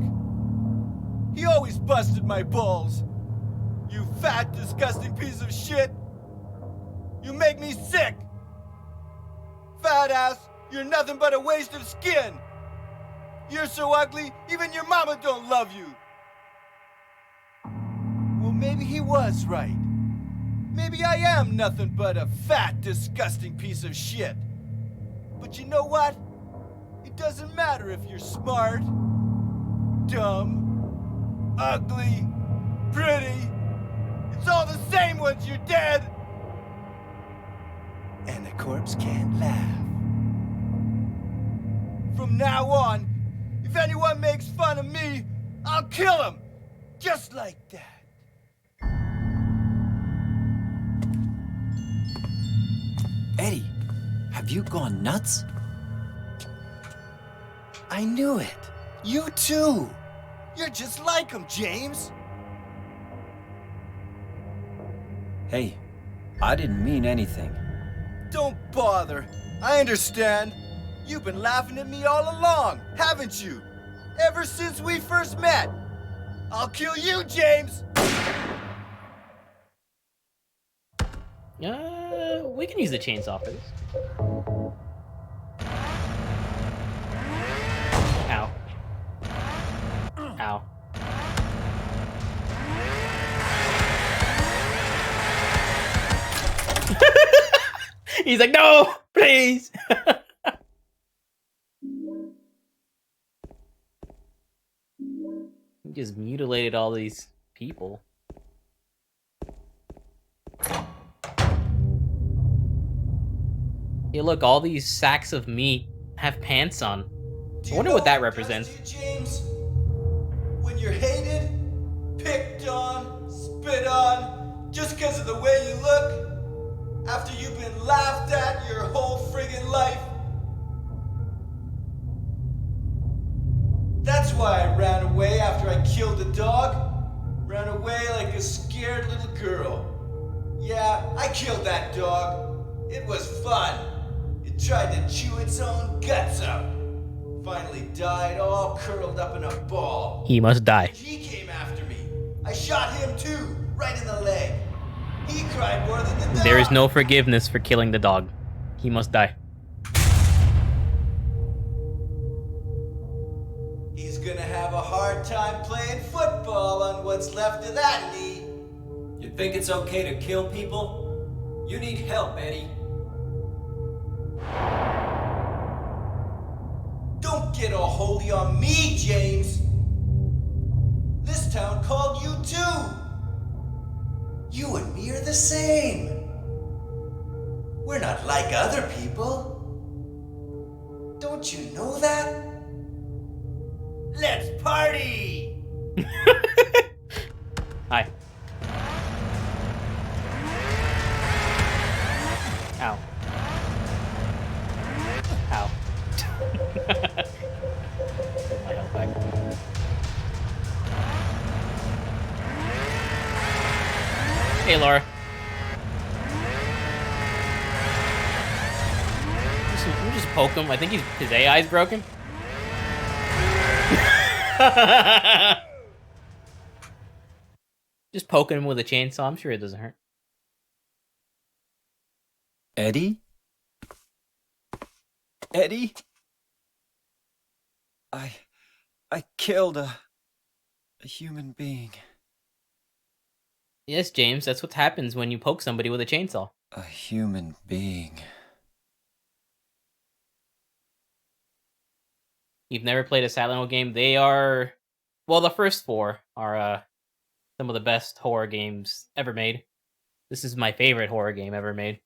He always busted my balls. You fat, disgusting piece of shit. You make me sick. Fat ass, you're nothing but a waste of skin. You're so ugly, even your mama don't love you. Well, maybe he was right. Maybe I am nothing but a fat, disgusting piece of shit. But you know what? It doesn't matter if you're smart, dumb, ugly, pretty. It's all the same once you're dead. And the corpse can't laugh. From now on, if anyone makes fun of me, I'll kill him. Just like that. Eddie, have you gone nuts? I knew it. You too. You're just like him, James. Hey, I didn't mean anything. Don't bother. I understand. You've been laughing at me all along, haven't you? Ever since we first met. I'll kill you, James! We can use the chainsaw for this. Ow. Ow. He's like, no, please. He just mutilated all these people. Hey, look, all these sacks of meat have pants on. I wonder what that represents. James? When you're hated, picked on, spit on, just because of the way you look, after you've been laughed at your whole friggin' life. That's why I ran away after I killed the dog. Ran away like a scared little girl. Yeah, I killed that dog. It was fun. It tried to chew its own guts out. Finally died all curled up in a ball. He must die. He came after me. I shot him too, right in the leg. He cried more than the dog. There is no forgiveness for killing the dog. He must die. He's gonna have a hard time playing football on what's left of that knee. You think it's okay to kill people? You need help, Eddie. Don't get all holy on me, James. This town called you too. You and me are the same. We're not like other people. Don't you know that? Let's party! Hi. Ow. Ow. Put my health back. Hey, Laura. We'll just poke him. I think his AI is broken. Just poking him with a chainsaw. I'm sure it doesn't hurt. Eddie? Eddie? I killed a human being. Yes, James, that's what happens when you poke somebody with a chainsaw. A human being. You've never played a Silent Hill game? They are... Well, the first 4 are some of the best horror games ever made. This is my favorite horror game ever made.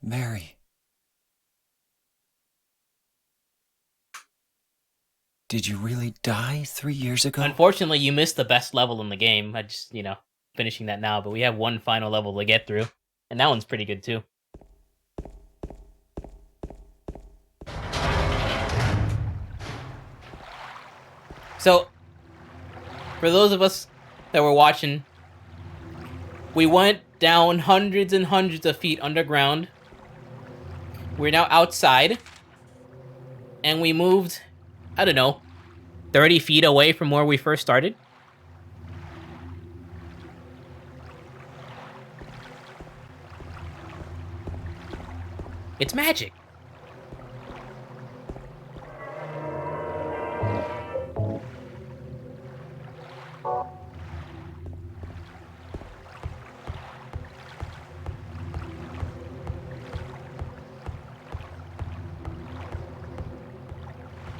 Mary. Did you really die 3 years ago? Unfortunately, you missed the best level in the game. I just, finishing that now, but we have one final level to get through. And that one's pretty good, too. So, for those of us that were watching, we went down hundreds and hundreds of feet underground. We're now outside. And we moved, I don't know, 30 feet away from where we first started. It's magic.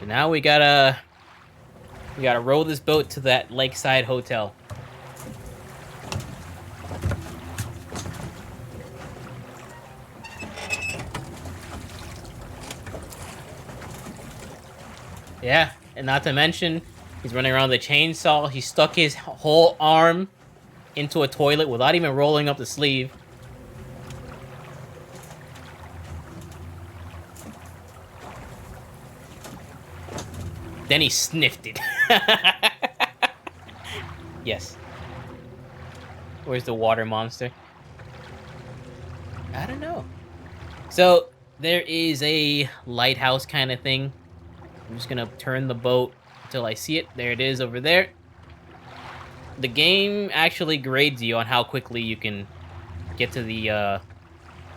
So now we gotta row this boat to that lakeside hotel. Yeah, and not to mention, he's running around with a chainsaw. He stuck his whole arm into a toilet without even rolling up the sleeve. Then he sniffed it. Yes. Where's the water monster? I don't know. So, there is a lighthouse kind of thing. I'm just gonna turn the boat until I see it. There it is over there. The game actually grades you on how quickly you can get to the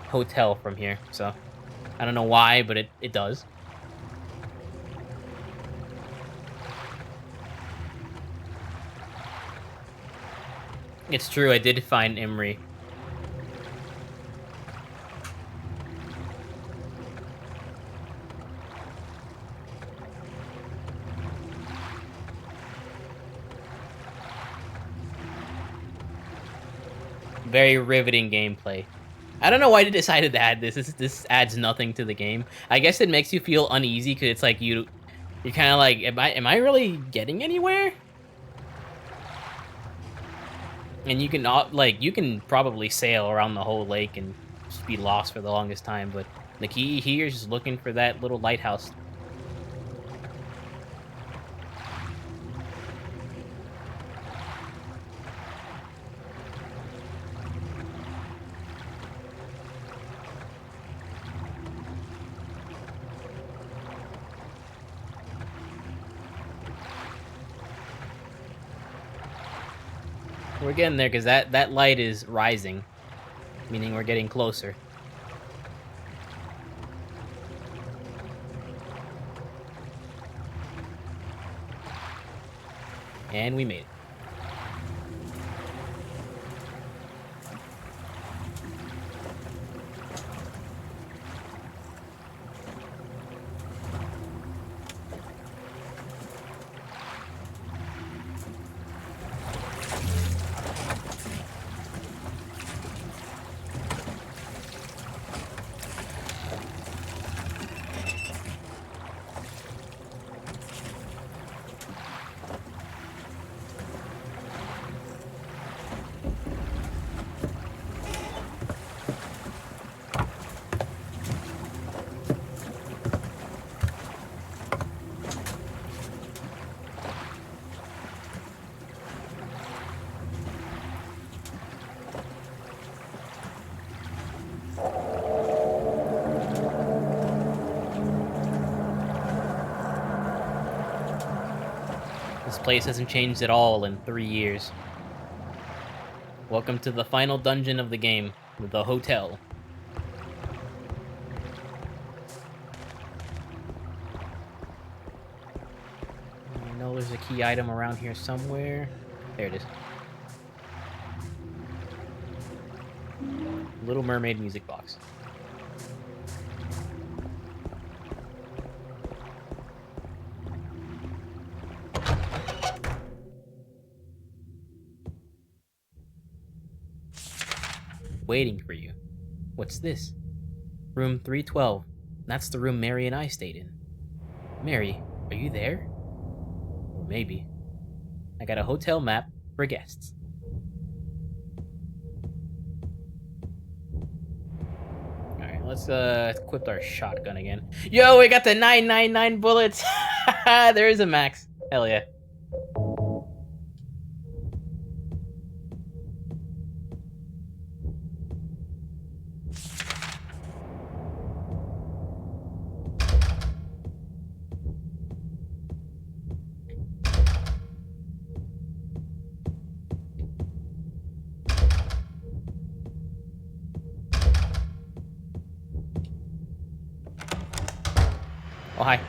hotel from here. So, I don't know why, but it does. It's true, I did find Emery. Very riveting gameplay. I don't know why they decided to add this. This adds nothing to the game. I guess it makes you feel uneasy because it's like you're kind of like, am I really getting anywhere? And you can not you can probably sail around the whole lake and just be lost for the longest time. But the key here is just looking for that little lighthouse. We're getting there because that light is rising, meaning we're getting closer. And we made it. This place hasn't changed at all in 3 years. Welcome to the final dungeon of the game, the hotel. I know there's a key item around here somewhere. There it is. Little Mermaid music box. Waiting for you. What's this? Room 312. That's the room Mary and I stayed in. Mary, are you there? Or maybe. I got a hotel map for guests. Alright, let's equip our shotgun again. Yo, we got the 999 bullets! There is a max. Hell yeah. Oh, hi.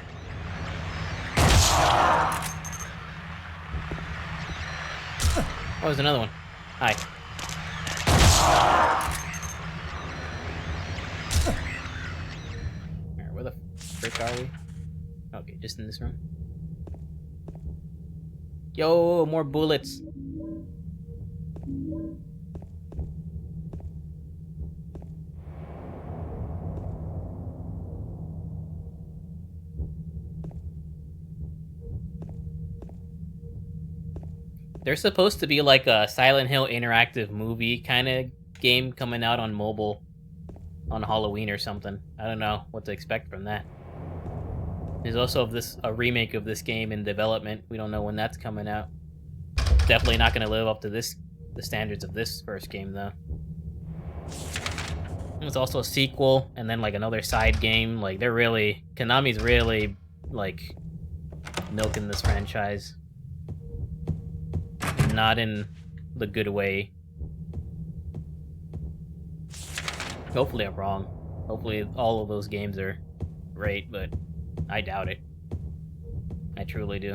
Oh, there's another one. Hi. Alright, where the frick are we? Okay, just in this room. Yo, more bullets. There's supposed to be like a Silent Hill interactive movie kind of game coming out on mobile on Halloween or something. I don't know what to expect from that. There's also a remake of this game in development. We don't know when that's coming out. Definitely not going to live up to the standards of this first game though. There's also a sequel and then like another side game. Like Konami's really like milking this franchise. Not in the good way. Hopefully I'm wrong. Hopefully all of those games are great, but I doubt it. I truly do.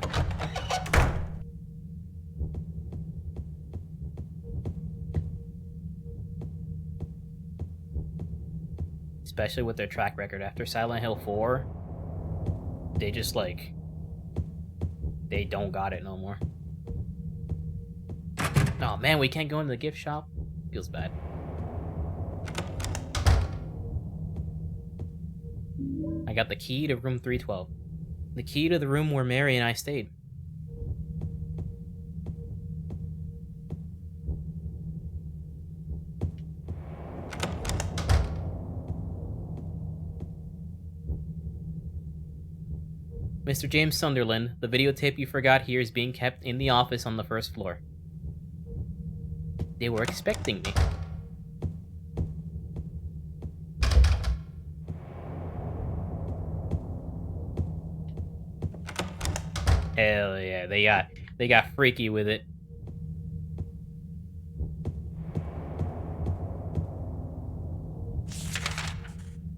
Especially with their track record after Silent Hill 4. They just like... They don't got it no more. Oh man, we can't go into the gift shop? Feels bad. I got the key to room 312. The key to the room where Mary and I stayed. Mr. James Sunderland, the videotape you forgot here is being kept in the office on the first floor. They were expecting me. Hell yeah, they got freaky with it.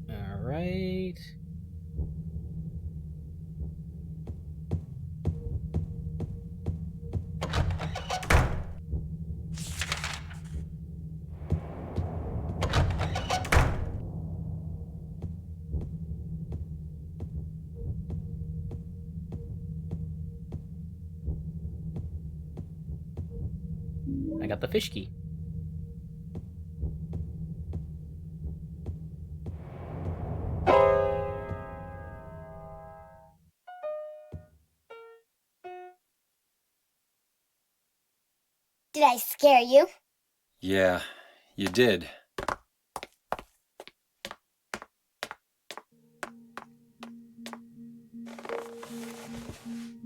All right. I got the fish key. Did I scare you? Yeah, you did.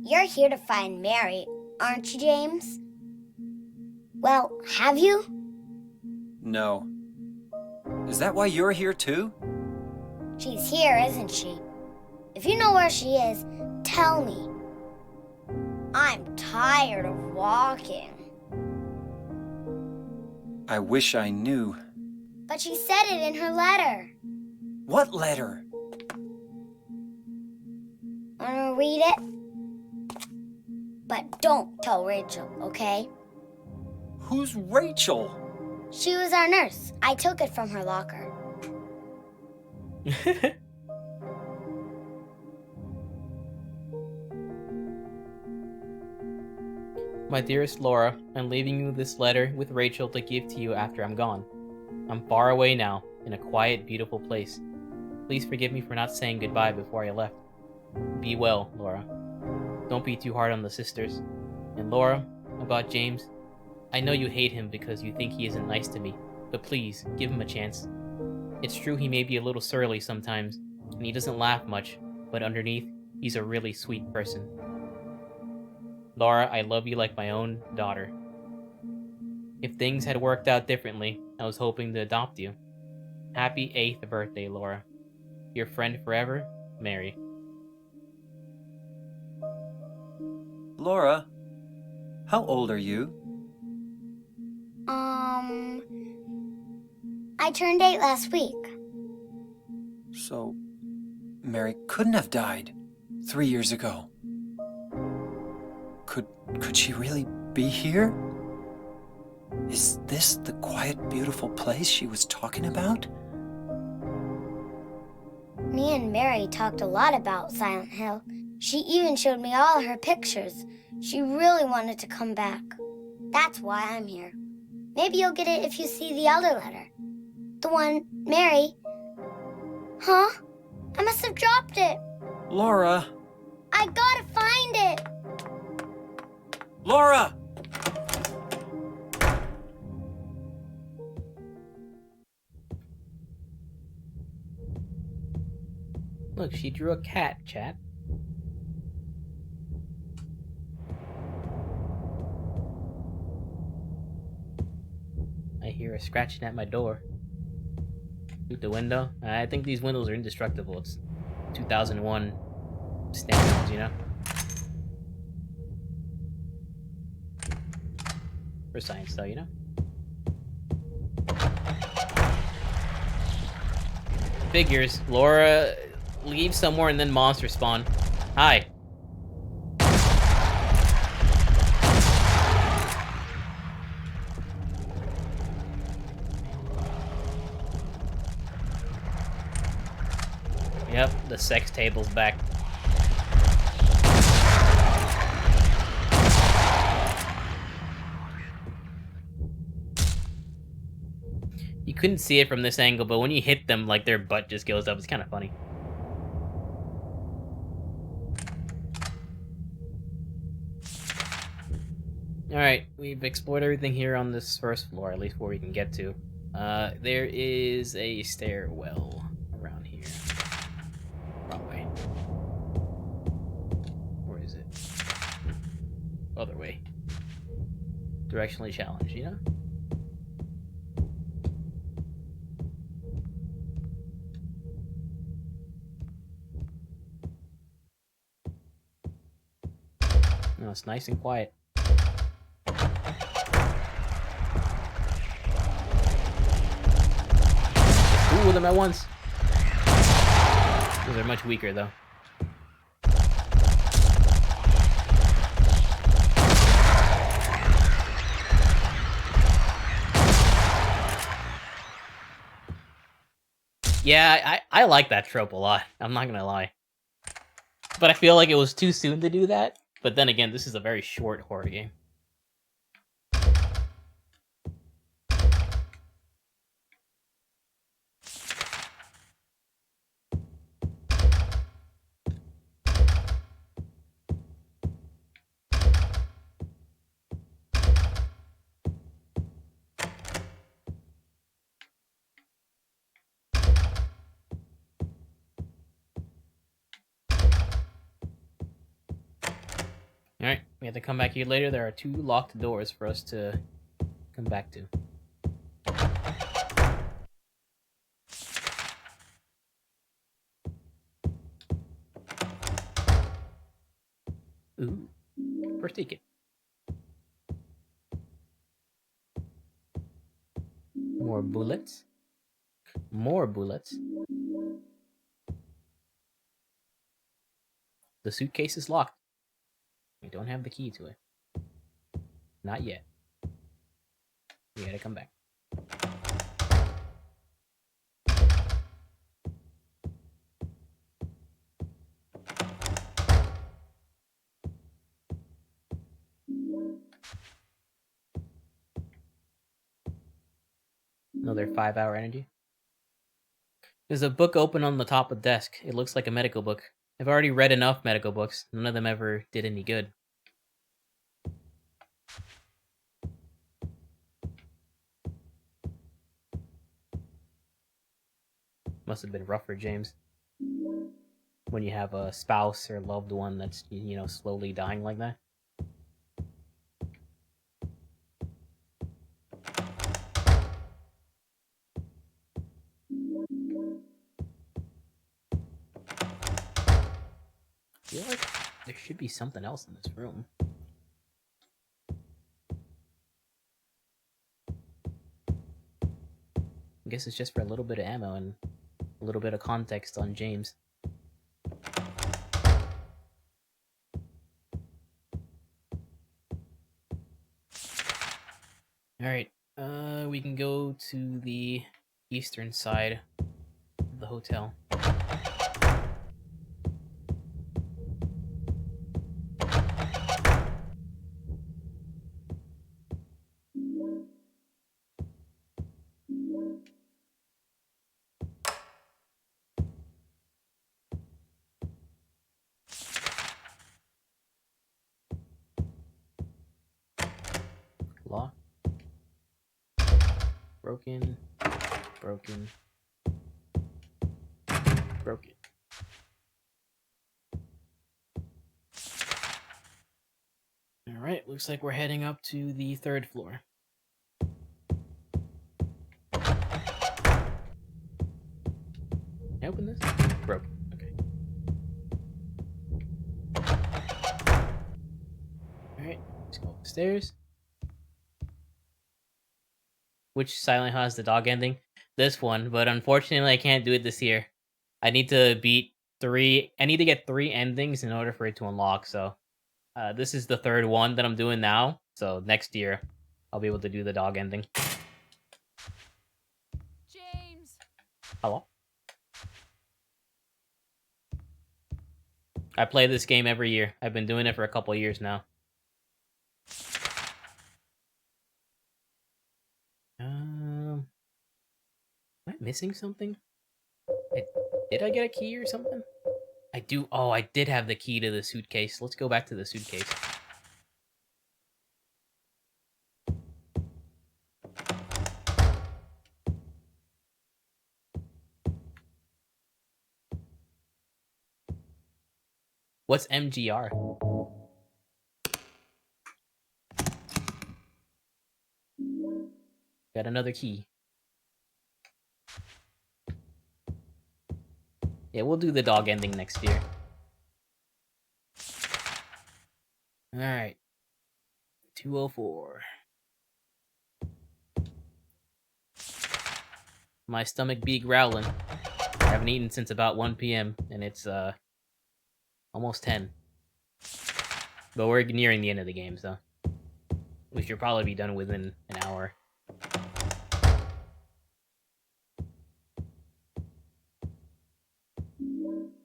You're here to find Mary, aren't you, James? Well, have you? No. Is that why you're here too? She's here, isn't she? If you know where she is, tell me. I'm tired of walking. I wish I knew. But she said it in her letter. What letter? Wanna read it? But don't tell Rachel, okay? Who's Rachel? She was our nurse. I took it from her locker. My dearest Laura, I'm leaving you this letter with Rachel to give to you after I'm gone. I'm far away now, in a quiet, beautiful place. Please forgive me for not saying goodbye before I left. Be well, Laura. Don't be too hard on the sisters. And Laura, about James, I know you hate him because you think he isn't nice to me, but please, give him a chance. It's true he may be a little surly sometimes, and he doesn't laugh much, but underneath, he's a really sweet person. Laura, I love you like my own daughter. If things had worked out differently, I was hoping to adopt you. Happy 8th birthday, Laura. Your friend forever, Mary. Laura, how old are you? I turned 8 last week. So, Mary couldn't have died 3 years ago. Could she really be here? Is this the quiet, beautiful place she was talking about? Me and Mary talked a lot about Silent Hill. She even showed me all her pictures. She really wanted to come back. That's why I'm here. Maybe you'll get it if you see the other letter. The one, Mary. Huh? I must have dropped it. Laura! I gotta find it. Laura! Look, she drew a cat, chat. I hear her scratching at my door. Through the window. I think these windows are indestructible. It's 2001 standards, you know? For science, though, you know? Figures. Laura leaves somewhere and then monsters spawn. Hi. Yep, the sex table's back. You couldn't see it from this angle, but when you hit them, like, their butt just goes up. It's kind of funny. Alright, we've explored everything here on this first floor, at least where we can get to. There is a stairwell around here. Wrong way. Where is it? Other way. Directionally challenged, you know? No, it's nice and quiet. Two of them at once. Those are much weaker, though. Yeah, I like that trope a lot. I'm not gonna lie. But I feel like it was too soon to do that. But then again, this is a very short horror game. Alright, we have to come back here later. There are 2 locked doors for us to come back to. Ooh, first ticket. More bullets. More bullets. The suitcase is locked. We don't have the key to it. Not yet. We gotta come back. Another 5-hour energy. There's a book open on the top of the desk. It looks like a medical book. I've already read enough medical books. None of them ever did any good. Must have been rough for James. When you have a spouse or loved one that's, you know, slowly dying like that. I feel like there should be something else in this room. I guess it's just for a little bit of ammo and a little bit of context on James. Alright, we can go to the eastern side of the hotel. Lock. Broken. Broken. Broken. Alright, looks like we're heading up to the 3rd floor. Can I open this? Broken. Okay. Alright, let's go upstairs. Which Silent Hill has the dog ending? This one, but unfortunately I can't do it this year. I need to beat 3... I need to get 3 endings in order for it to unlock, so... this is the 3rd one that I'm doing now, so next year I'll be able to do the dog ending. James! Hello? I play this game every year. I've been doing it for a couple years now. Am I missing something? Did I get a key or something? I do. Oh, I did have the key to the suitcase. Let's go back to the suitcase. What's MGR? Got another key. Yeah, we'll do the dog ending next year. Alright. 204. My stomach be growling. I haven't eaten since about 1 p.m. and it's almost 10. But we're nearing the end of the game, so we should probably be done within an hour.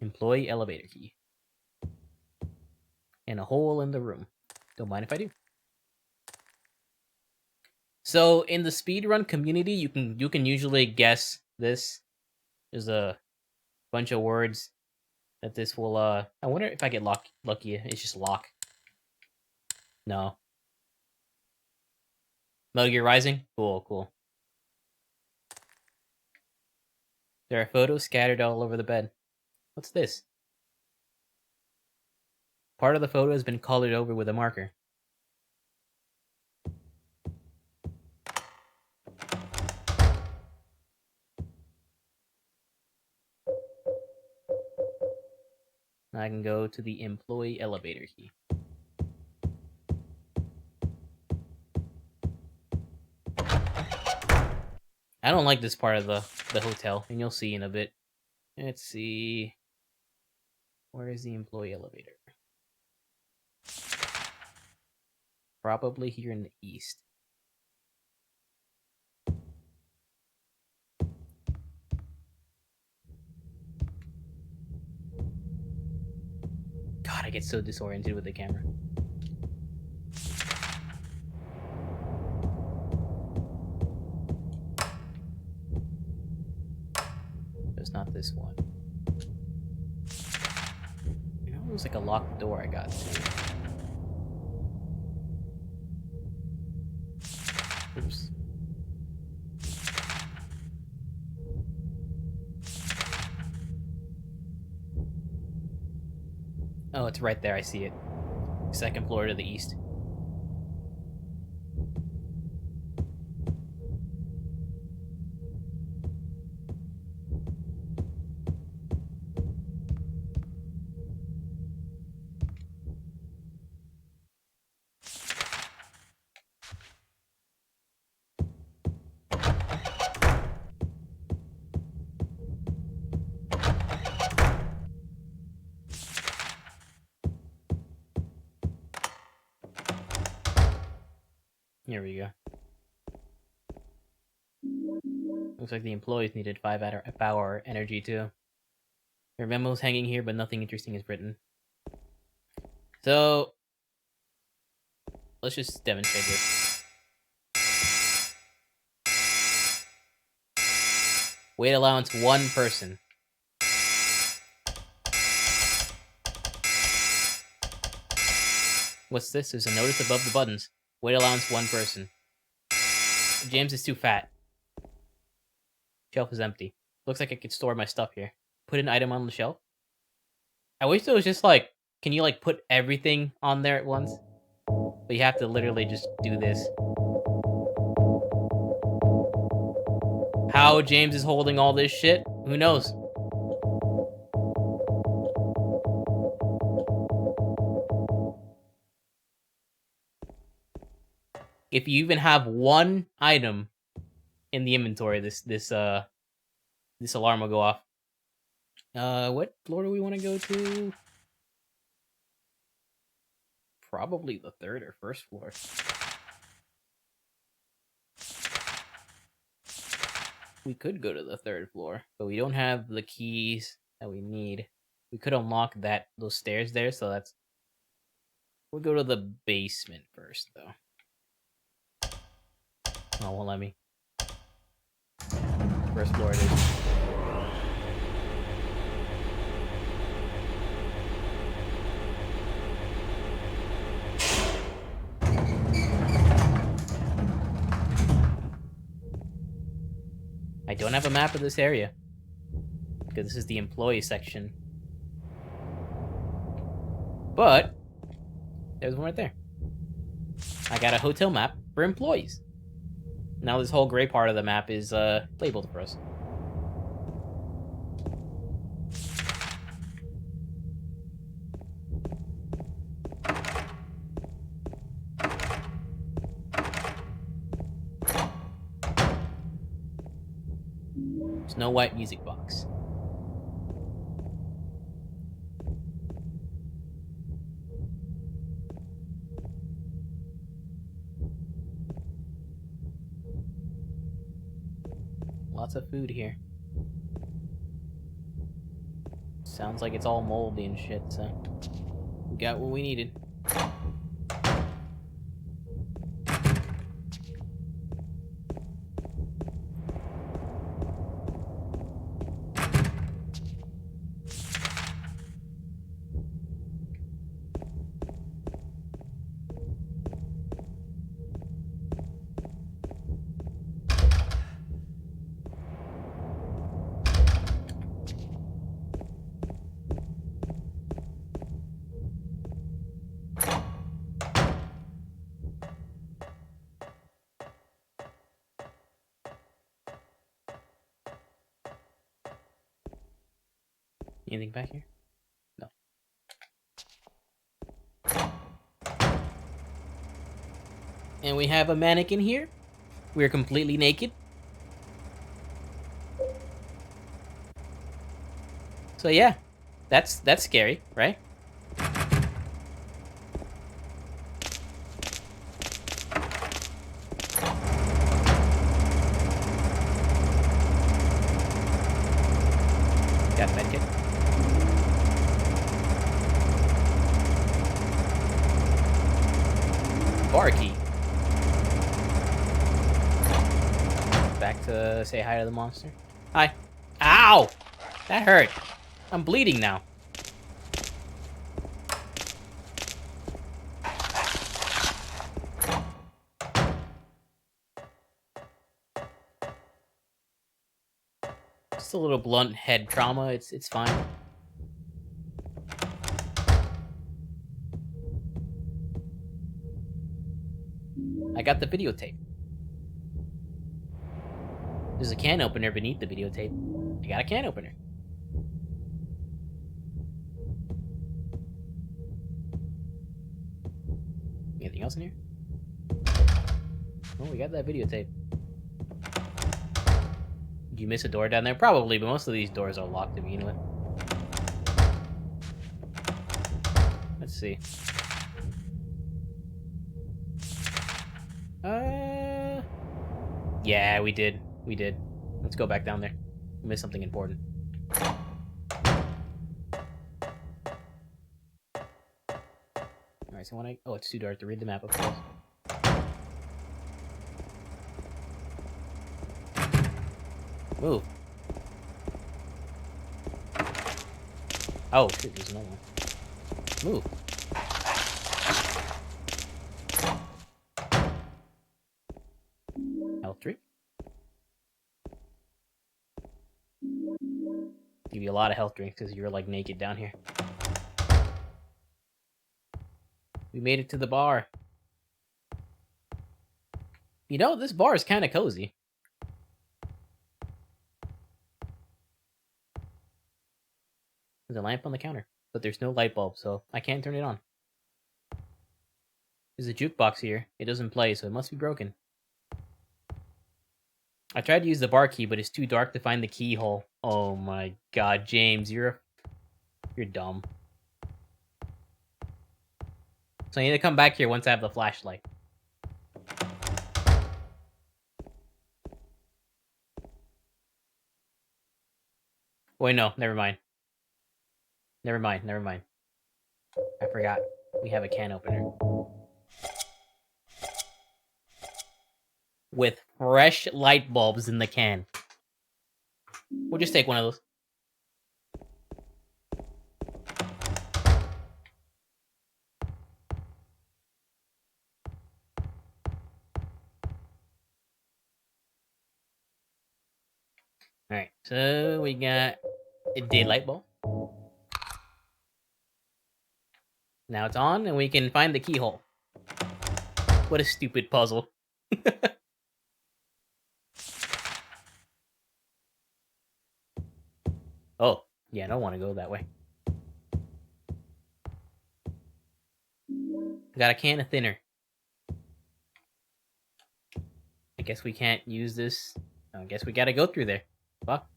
Employee elevator key. And a hole in the room. Don't mind if I do. So in the speedrun community, you can usually guess this. There's a bunch of words that this will I wonder if I get lucky. It's just lock. No. Metal Gear Rising? Cool, cool. There are photos scattered all over the bed. What's this? Part of the photo has been colored over with a marker. I can go to the employee elevator key. I don't like this part of the hotel, and you'll see in a bit. Let's see. Where is the employee elevator? Probably here in the east. God, I get so disoriented with the camera. It's not this one. You know, it was like a locked door I got to. Oops. Oh, it's right there. I see it. Second floor to the east. Here we go. Looks like the employees needed 5-hour energy too. There are memos hanging here, but nothing interesting is written. So, let's just demonstrate this. Weight allowance 1 person. What's this? There's a notice above the buttons. Weight allowance 1 person. James is too fat. Shelf is empty. Looks like I could store my stuff here. Put an item on the shelf. I wish there was just like, can you like put everything on there at once? But you have to literally just do this. How James is holding all this shit? Who knows? If you even have 1 item in the inventory, this alarm will go off. What floor do we want to go to? Probably the 3rd or 1st floor. We could go to the 3rd floor, but we don't have the keys that we need. We could unlock those stairs there, so that's... We'll go to the basement first, though. Oh, won't let me. 1st floor it is. I don't have a map of this area, because this is the employee section. But, there's one right there. I got a hotel map for employees. Now this whole gray part of the map is labeled for us. Snow White music box. Lots of food here. Sounds like it's all moldy and shit, so we got what we needed. Anything back here? No. And we have a mannequin here. We're completely naked. So yeah, that's scary, right? Got a medkit. Bar key. Back to say hi to the monster. Hi. Ow! That hurt. I'm bleeding now. Just a little blunt head trauma. It's fine. I got the videotape. There's a can opener beneath the videotape. I got a can opener. Anything else in here? Oh, we got that videotape. Did you miss a door down there? Probably, but most of these doors are locked to begin with. Let's see. Yeah, we did. We did. Let's go back down there. We missed something important. Alright, so when I... Oh, it's too dark to read the map, of course. Move. Oh, shit, there's another one. Move. Health tree. Give you a lot of health drinks because you're, like, naked down here. We made it to the bar. You know, this bar is kind of cozy. There's a lamp on the counter, but there's no light bulb, so I can't turn it on. There's a jukebox here. It doesn't play, so it must be broken. I tried to use the bar key, but it's too dark to find the keyhole. Oh my god, James, you're dumb. So I need to come back here once I have the flashlight. Wait, no, never mind. Never mind, never mind. I forgot. We have a can opener. With fresh light bulbs in the can. We'll just take one of those. Alright, so we got a daylight bulb. Now it's on, and we can find the keyhole. What a stupid puzzle. Oh, yeah, I don't want to go that way. Got a can of thinner. I guess we can't use this. I guess we gotta go through there. Fuck.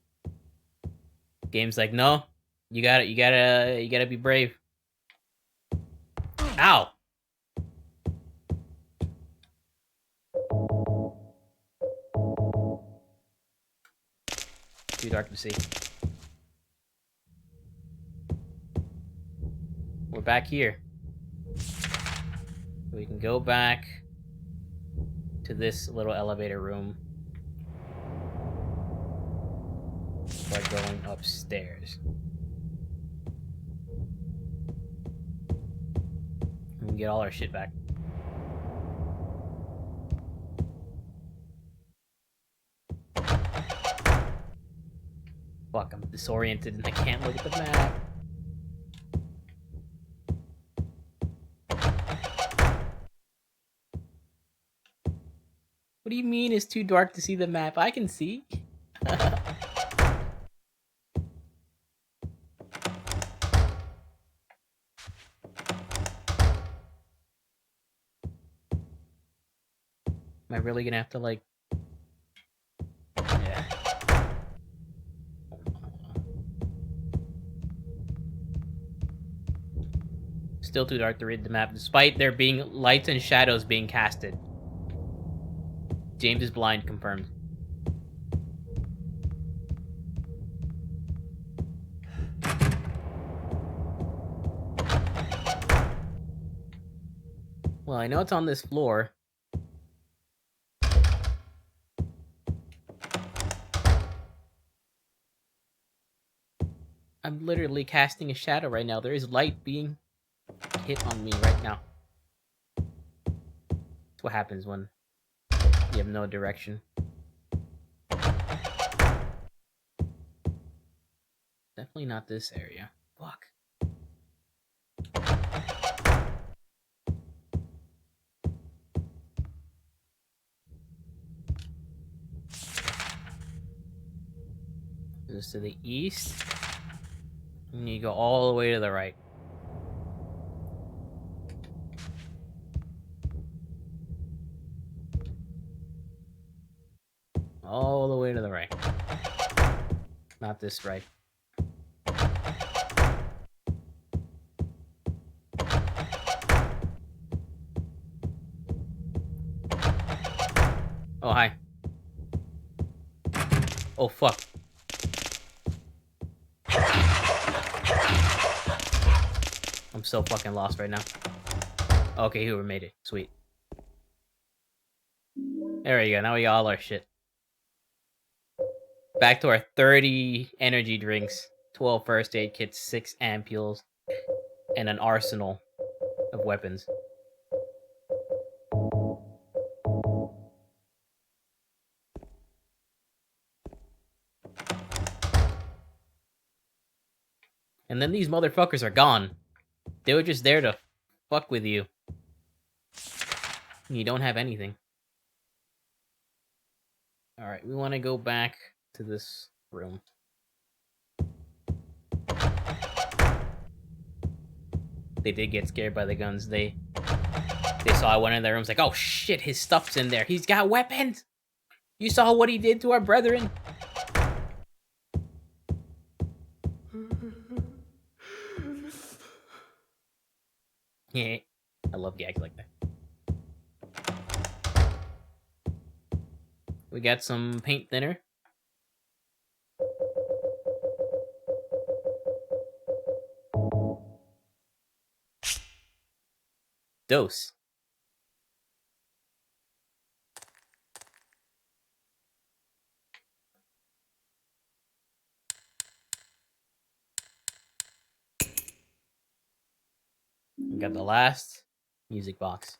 Game's like, no. You gotta be brave. Ow! Too dark to see. We're back here. We can go back to this little elevator room by going upstairs. And we get all our shit back. Fuck, I'm disoriented and I can't look at the map. What do you mean it's too dark to see the map? I can see. Am I really gonna have to, like... Yeah. Still too dark to read the map, despite there being lights and shadows being casted. James is blind, confirmed. Well, I know it's on this floor. I'm literally casting a shadow right now. There is light being hit on me right now. That's what happens when you have no direction. Definitely not this area. Fuck. This is to the east. And you go all the way to the right. All the way to the right. Not this right. Oh, hi. Oh, fuck. I'm so fucking lost right now. Okay, whoever made it. Sweet. There we go. Now we got all our shit. Back to our 30 energy drinks, 12 first aid kits, 6 ampules, and an arsenal of weapons. And then these motherfuckers are gone. They were just there to fuck with you. You don't have anything. Alright, we want to go back to this room. They did get scared by the guns. They saw one in their rooms like, oh shit, his stuff's in there. He's got weapons! You saw what he did to our brethren? Yeah, I love gags like that. We got some paint thinner. Dose. We got the last music box.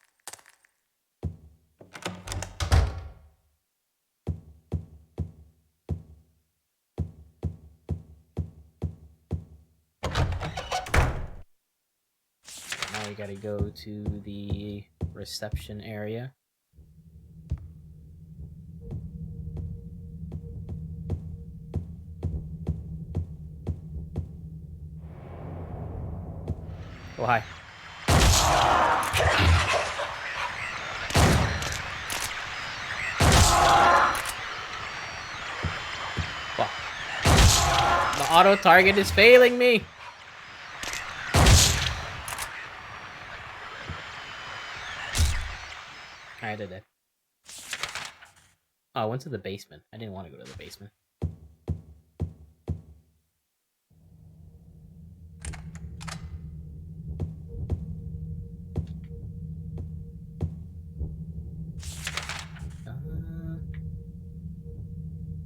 Now we gotta go to the reception area. Oh, hi. Fuck. The auto target is failing me. I did it. Oh, I went to the basement. I didn't want to go to the basement.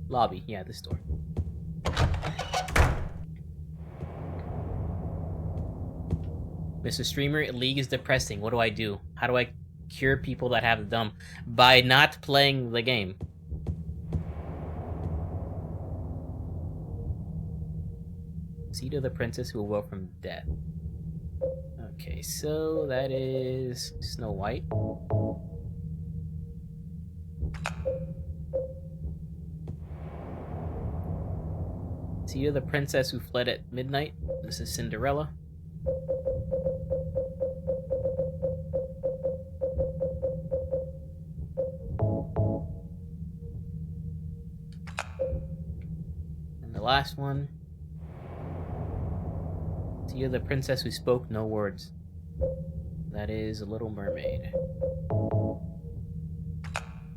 Lobby. Yeah, this door. Mr. Streamer, League is depressing. What do I do? How do I cure people that have the dumb? By not playing the game. Seed of the princess who awoke from death. Okay, so that is Snow White. Seed of the princess who fled at midnight. This is Cinderella. And the last one. Seed of the princess who spoke no words. That is a Little Mermaid.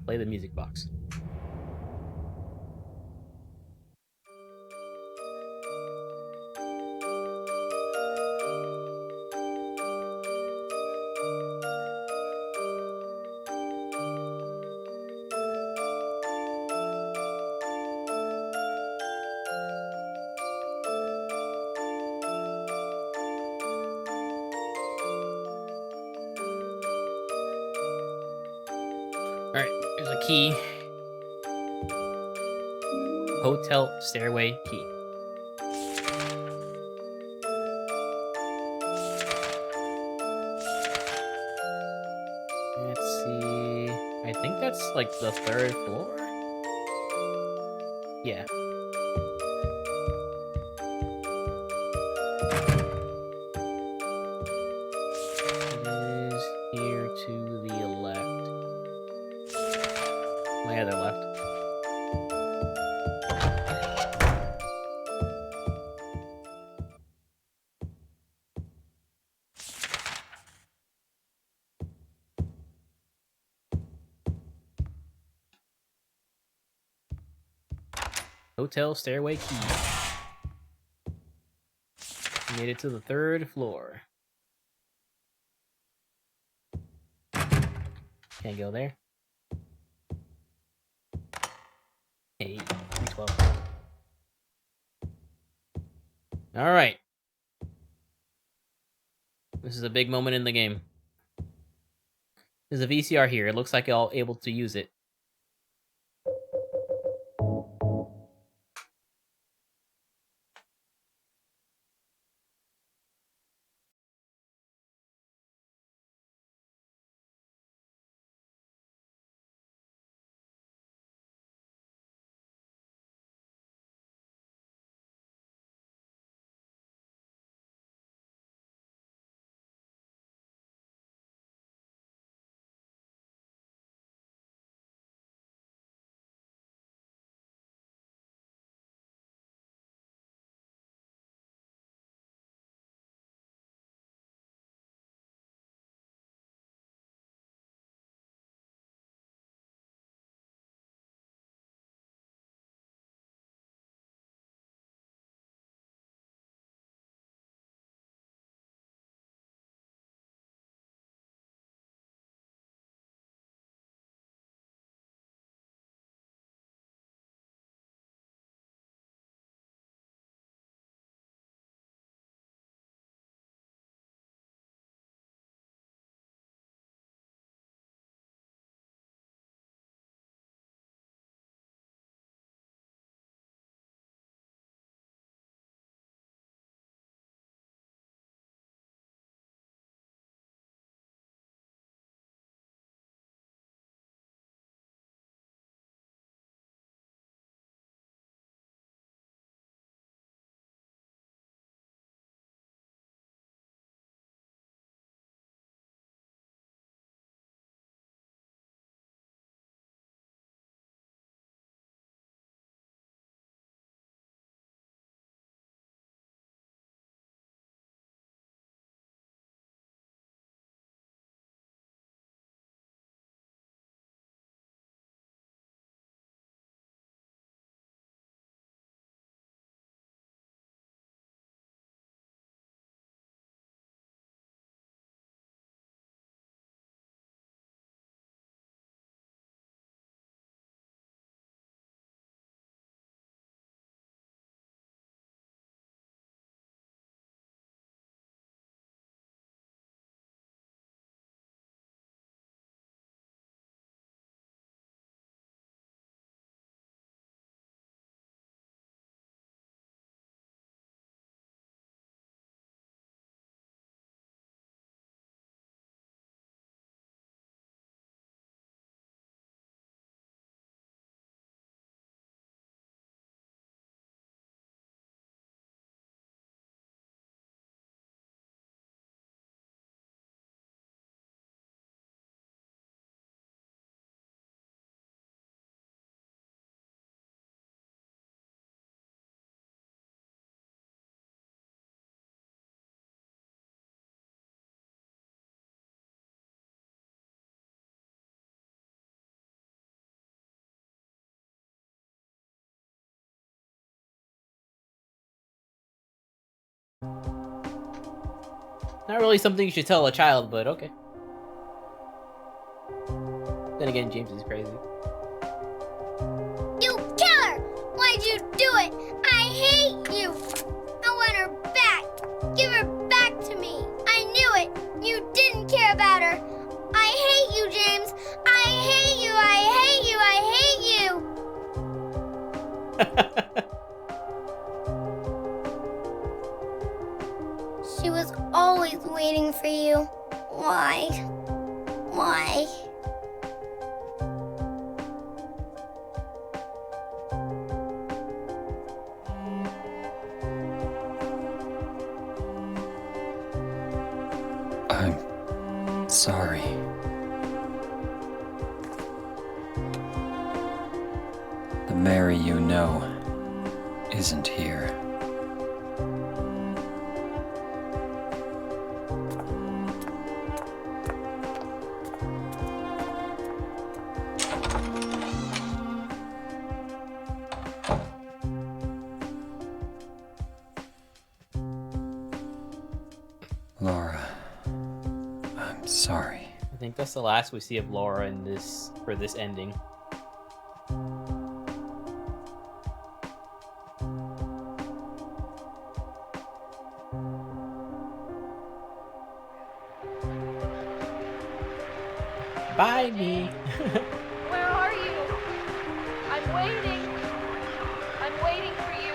Play the music box. Alright, there's a key. Hotel stairway key. Let's see. I think that's like the 3rd floor? Yeah. It is here to the left. My other left. Hotel stairway key. Made it to the 3rd floor. Can't go there. Hey, 312. Alright. This is a big moment in the game. There's a VCR here. It looks like I'll able to use it. Not really something you should tell a child, but okay. Then again, James is crazy. You killer! Why'd you do it? I hate you! I want her back! Give her back to me! I knew it! You didn't care about her! I hate you, James! I hate you! I hate you! I hate you! She was always waiting for you. Why? Why? I'm sorry. The Mary you know isn't here. Laura, I'm sorry. I think that's the last we see of Laura in this for this ending. Bye, me. Where are you? I'm waiting. I'm waiting for you.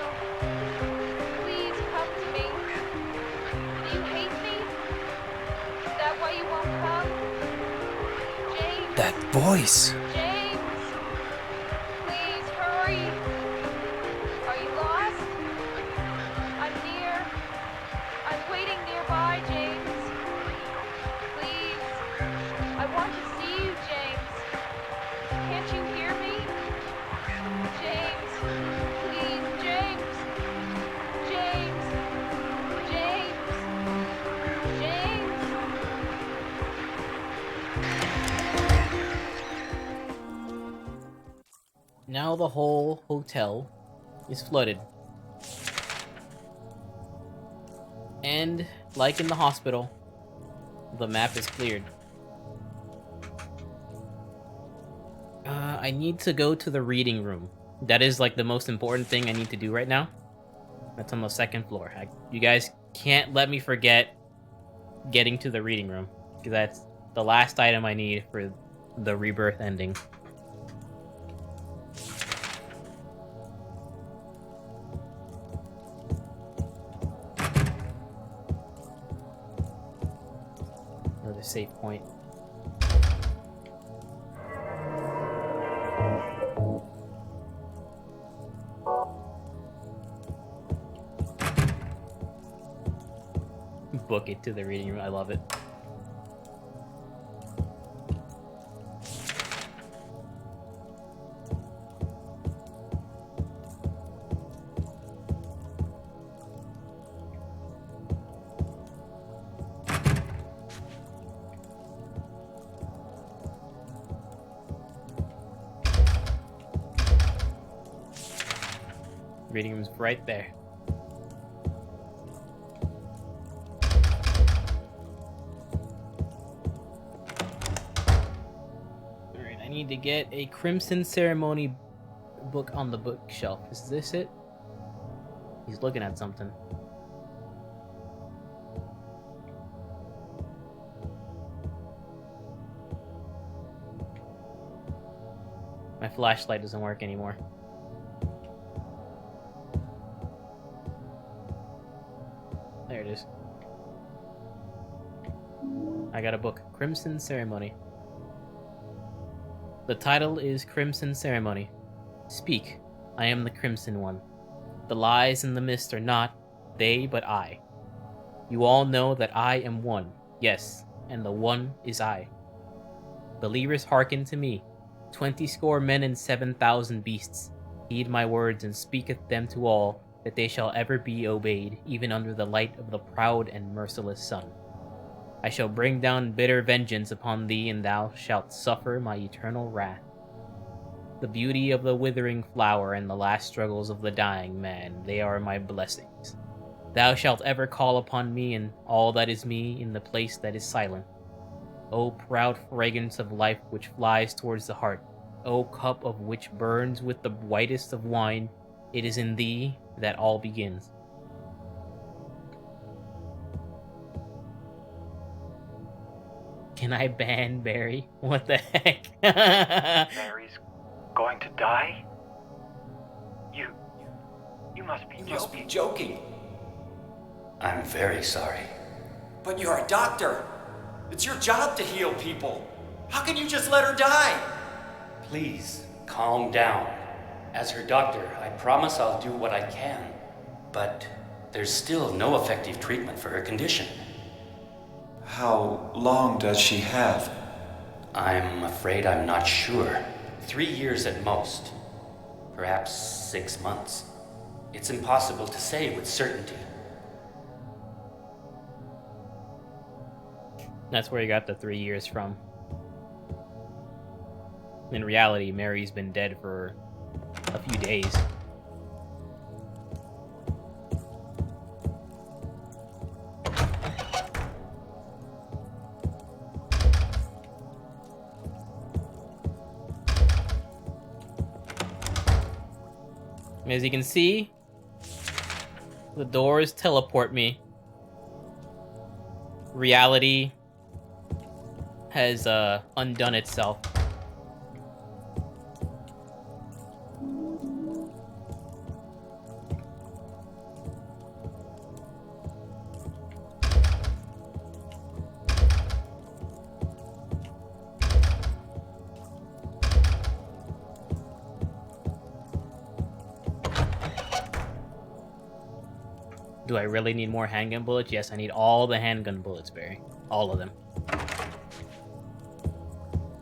Please come to me. Do you hate me? Is that why you won't come? James? That voice! James! Please hurry. Are you lost? I'm near. I'm waiting nearby, James. Please. I want to see you, James. Can't you hear me? James. Please, James. James. James. James. Now the whole hotel is flooded. And, like in the hospital, the map is cleared. I need to go to the reading room. That is like the most important thing I need to do right now. That's on the second floor. You guys can't let me forget getting to the reading room, because that's the last item I need for the Rebirth ending. Another save point. Book it to the reading room. I love it. Reading room's right there. Alright, I need to get a Crimson Ceremony book on the bookshelf. Is this it? He's looking at something. My flashlight doesn't work anymore. There it is. I got a book. Crimson Ceremony. The title is Crimson Ceremony. Speak, I am the Crimson One. The lies and the mist are not they, but I. You all know that I am one, yes, and the one is I. Believers hearken to me, 20 score men and 7,000 beasts. Heed my words and speaketh them to all, that they shall ever be obeyed, even under the light of the proud and merciless sun. I shall bring down bitter vengeance upon thee, and thou shalt suffer my eternal wrath. The beauty of the withering flower and the last struggles of the dying man, they are my blessings. Thou shalt ever call upon me and all that is me in the place that is silent. O proud fragrance of life which flies towards the heart, O cup of which burns with the whitest of wine, it is in thee that all begins. Can I ban Barry? What the heck? Mary's going to die? You must be You joking. must be joking. I'm very sorry. But you're a doctor. It's your job to heal people. How can you just let her die? Please, calm down. As her doctor, I promise I'll do what I can. But there's still no effective treatment for her condition. How long does she have? I'm afraid I'm not sure. 3 years at most. Perhaps 6 months. It's impossible to say with certainty. That's where you got the 3 years from. In reality, Mary's been dead for a few days. As you can see, the doors teleport me. Reality has undone itself. Do I really need more handgun bullets? Yes, I need all the handgun bullets, Barry. All of them.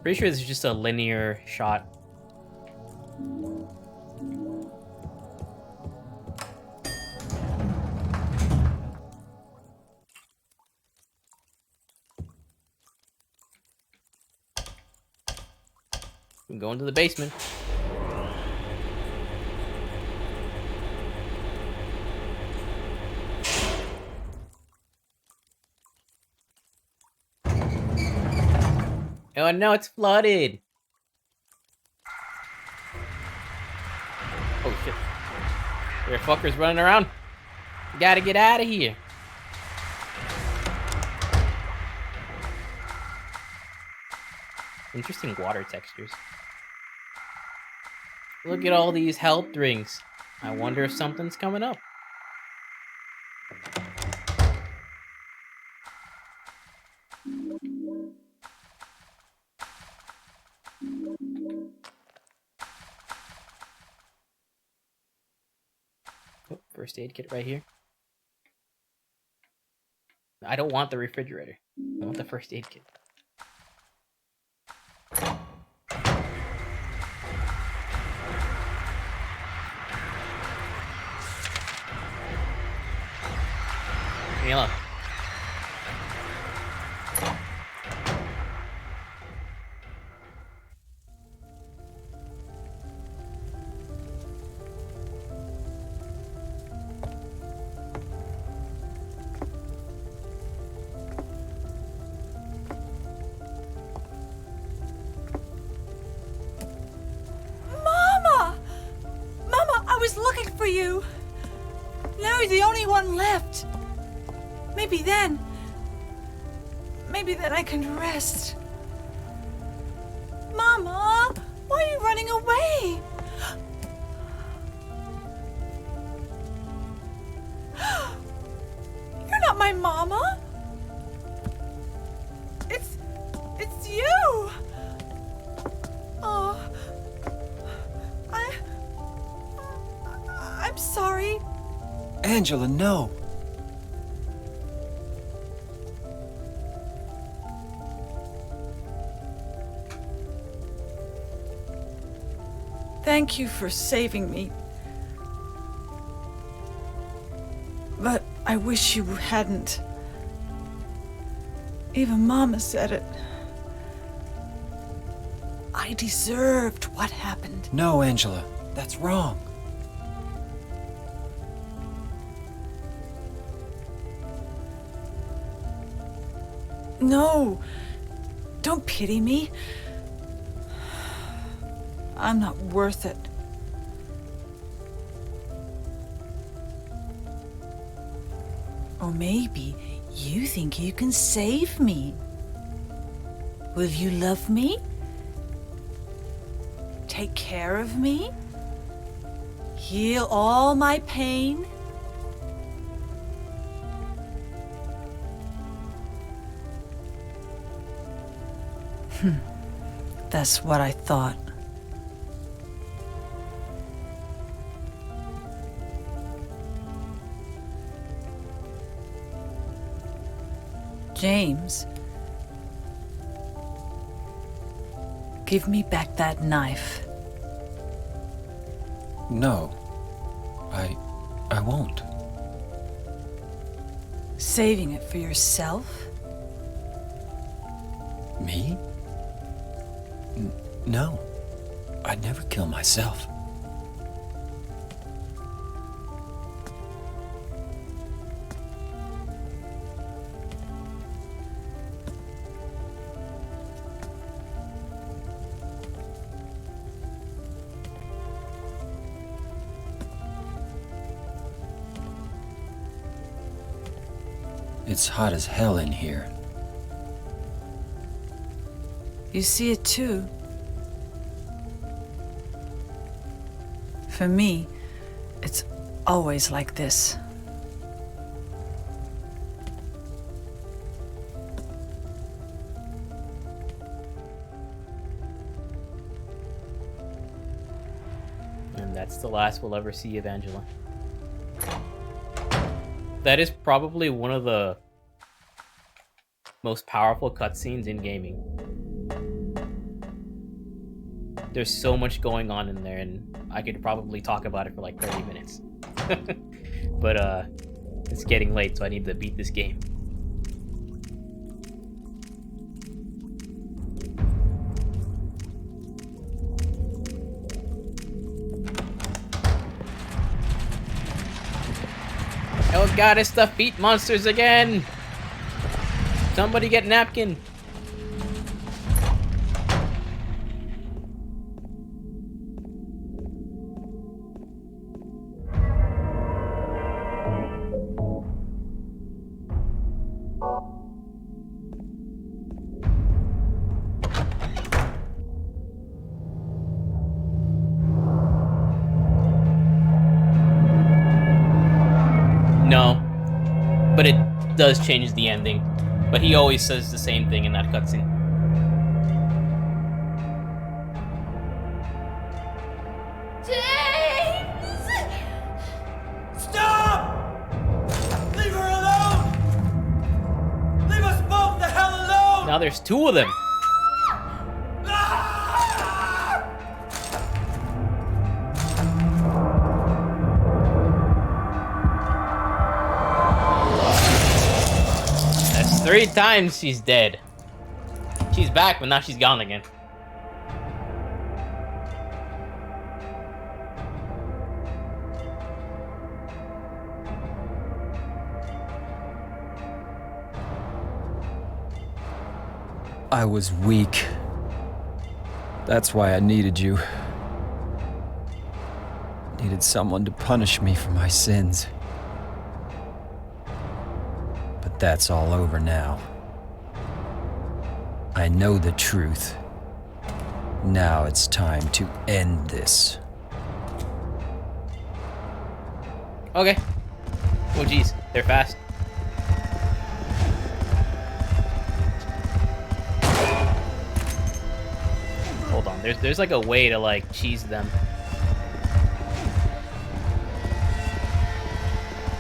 Pretty sure this is just a linear shot. I'm going to the basement. Oh no, it's flooded! Oh shit. There are fuckers running around. Gotta get out of here. Interesting water textures. Look at all these health drinks. I wonder if something's coming up. Oh, first aid kit right here. I don't want the refrigerator. I want the first aid kit. Leave me alone. Mama! Mama, I was looking for you. Now you're the only one left. Maybe then I can rest. Mama, why are you running away? You're not my mama. It's you. Oh, I'm sorry. Angela, no. Thank you for saving me. But I wish you hadn't. Even Mama said it. I deserved what happened. No, Angela. That's wrong. No. Don't pity me. I'm not worth it. Or maybe you think you can save me. Will you love me? Take care of me? Heal all my pain? That's what I thought. James, give me back that knife. No. I won't. Saving it for yourself? Me? No. I'd never kill myself. It's hot as hell in here. You see it too. For me, it's always like this. And that's the last we'll ever see of Angela. That is probably one of the most powerful cutscenes in gaming. There's so much going on in there, and I could probably talk about it for like 30 minutes. But it's getting late, so I need to beat this game. Oh god, it's the feet monsters again! Somebody get napkin! No, but it does change the ending. But he always says the same thing in that cutscene. James! Stop! Leave her alone! Leave us both the hell alone! Now there's two of them. That's 3 times she's dead. She's back, but now she's gone again. I was weak. That's why I needed you. Needed someone to punish me for my sins. But that's all over now. I know the truth. Now it's time to end this. Okay. Oh geez, they're fast. Hold on, there's like a way to like cheese them.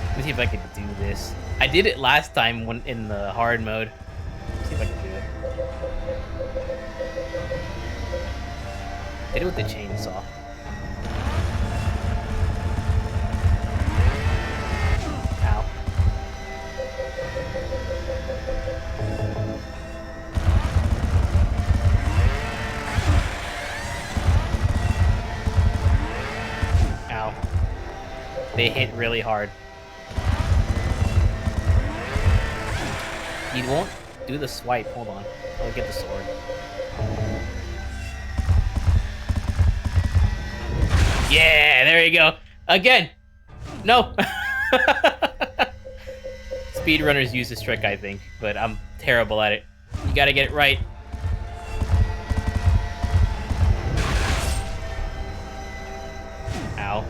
Let me see if I can do this. I did it last time when in the hard mode. Let's see if I can do it. Did it with the chainsaw. Ow. Ow. They hit really hard. You won't do the swipe. Hold on. I'll get the sword. Yeah, there you go. Again. No. Speedrunners use this trick, I think, but I'm terrible at it. You gotta get it right. Ow.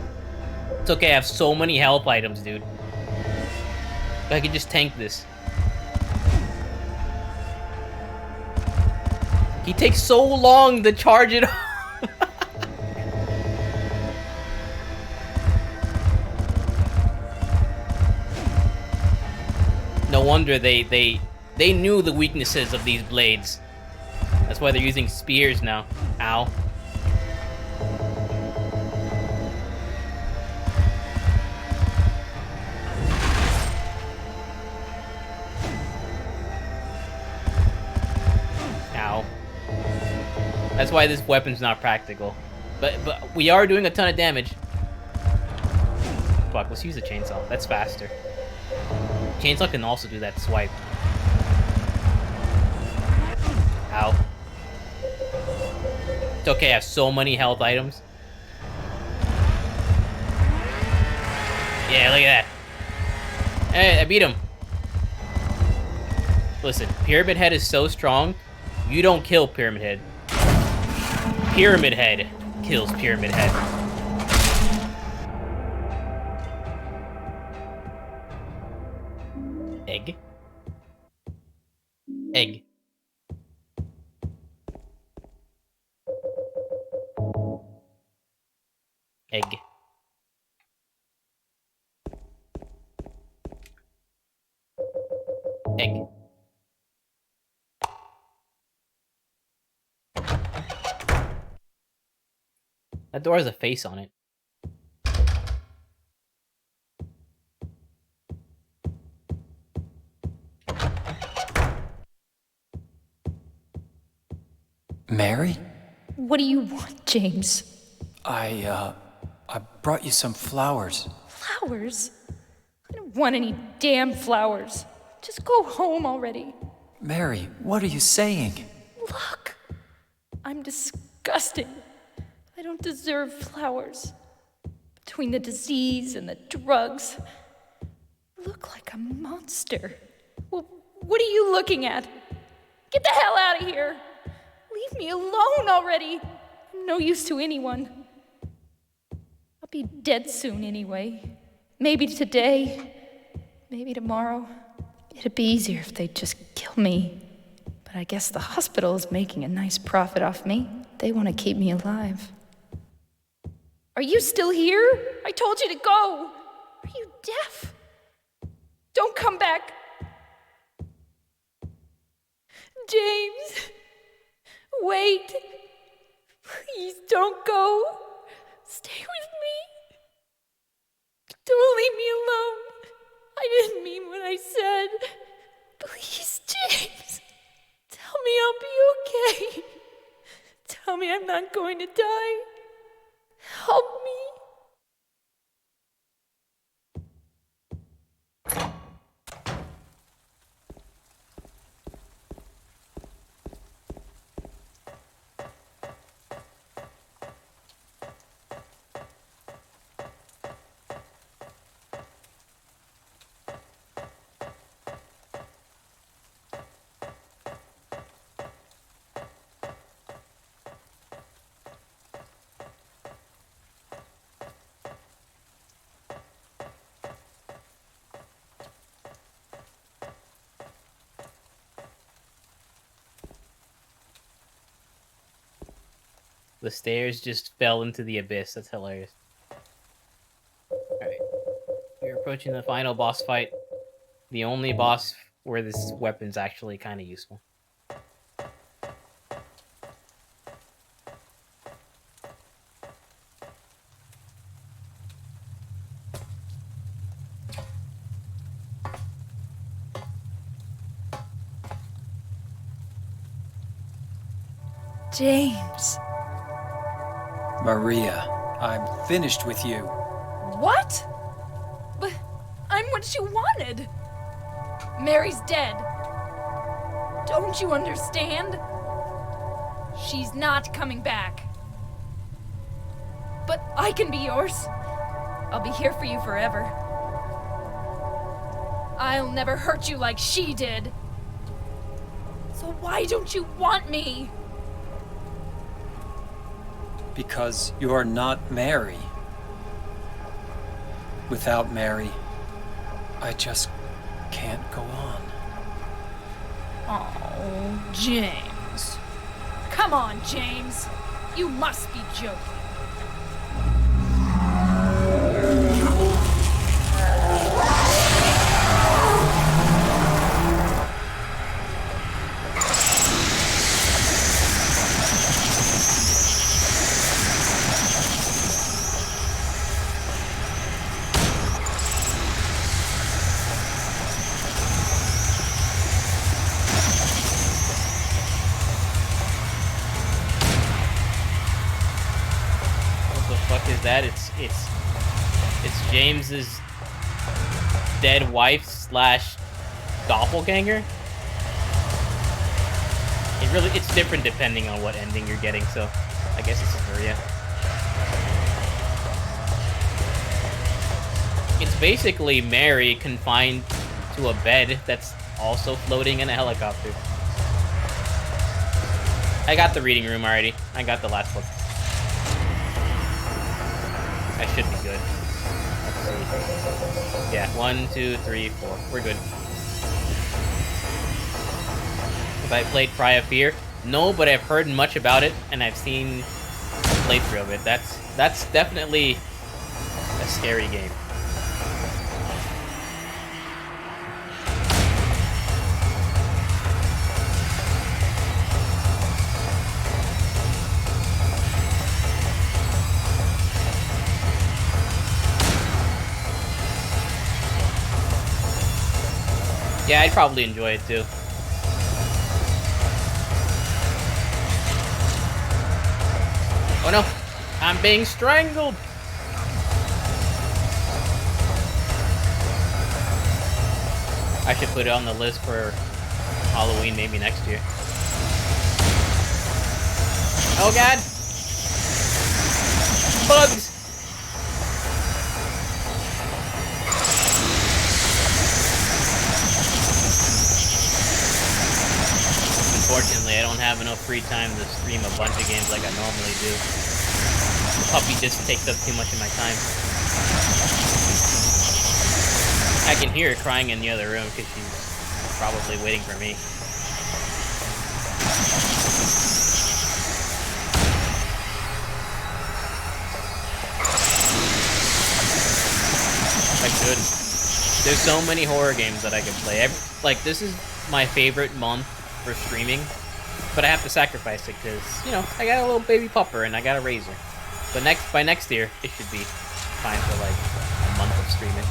It's okay, I have so many health items, dude. I can just tank this. He takes so long to charge it. No wonder they knew the weaknesses of these blades. That's why they're using spears now. Ow. Ow. That's why this weapon's not practical. But we are doing a ton of damage. Fuck, let's use a chainsaw. That's faster. Chainsaw can also do that swipe. Ow. It's okay, I have so many health items. Yeah, look at that. Hey, I beat him. Listen, Pyramid Head is so strong, you don't kill Pyramid Head. Pyramid Head kills Pyramid Head. Egg. Egg. Egg. Egg. That door has a face on it. Mary? What do you want, James? I brought you some flowers. Flowers? I don't want any damn flowers. Just go home already. Mary, what are you saying? Look, I'm disgusting. I don't deserve flowers. Between the disease and the drugs, I look like a monster. Well, what are you looking at? Get the hell out of here! Leave me alone already! I'm no use to anyone. I'll be dead soon anyway. Maybe today, maybe tomorrow. It'd be easier if they'd just kill me. But I guess the hospital is making a nice profit off me. They want to keep me alive. Are you still here? I told you to go! Are you deaf? Don't come back! James! Wait! Please don't go! Stay with me! Don't leave me alone! I didn't mean what I said! Please, James! Tell me I'll be okay! Tell me I'm not going to die! Help me! The stairs just fell into the abyss. That's hilarious. Alright. We're approaching the final boss fight. The only boss where this weapon's actually kind of useful. James. Maria, I'm finished with you. What? But I'm what you wanted. Mary's dead. Don't you understand? She's not coming back. But I can be yours. I'll be here for you forever. I'll never hurt you like she did. So why don't you want me? Because you're not Mary. Without Mary, I just can't go on. Oh, James. Come on, James. You must be joking. That it's James's dead wife slash doppelganger. It's different depending on what ending you're getting, so I guess it's Maria. It's basically Mary confined to a bed that's also floating in a helicopter. I got the reading room already. I got the last book. I should be good. Let's see. Yeah, 1, 2, 3, 4. We're good. Have I played Cry of Fear? No, but I've heard much about it, and I've seen a playthrough of it. That's definitely a scary game. Yeah, I'd probably enjoy it too. Oh no! I'm being strangled! I should put it on the list for Halloween maybe next year. Oh god! Bugs! Unfortunately, I don't have enough free time to stream a bunch of games like I normally do. The puppy just takes up too much of my time. I can hear her crying in the other room because she's probably waiting for me. I should. There's so many horror games that I could play. Like, this is my favorite month for streaming, but I have to sacrifice it because, you know, I got a little baby pupper and I got a razor. But by next year, it should be fine for like a month of streaming.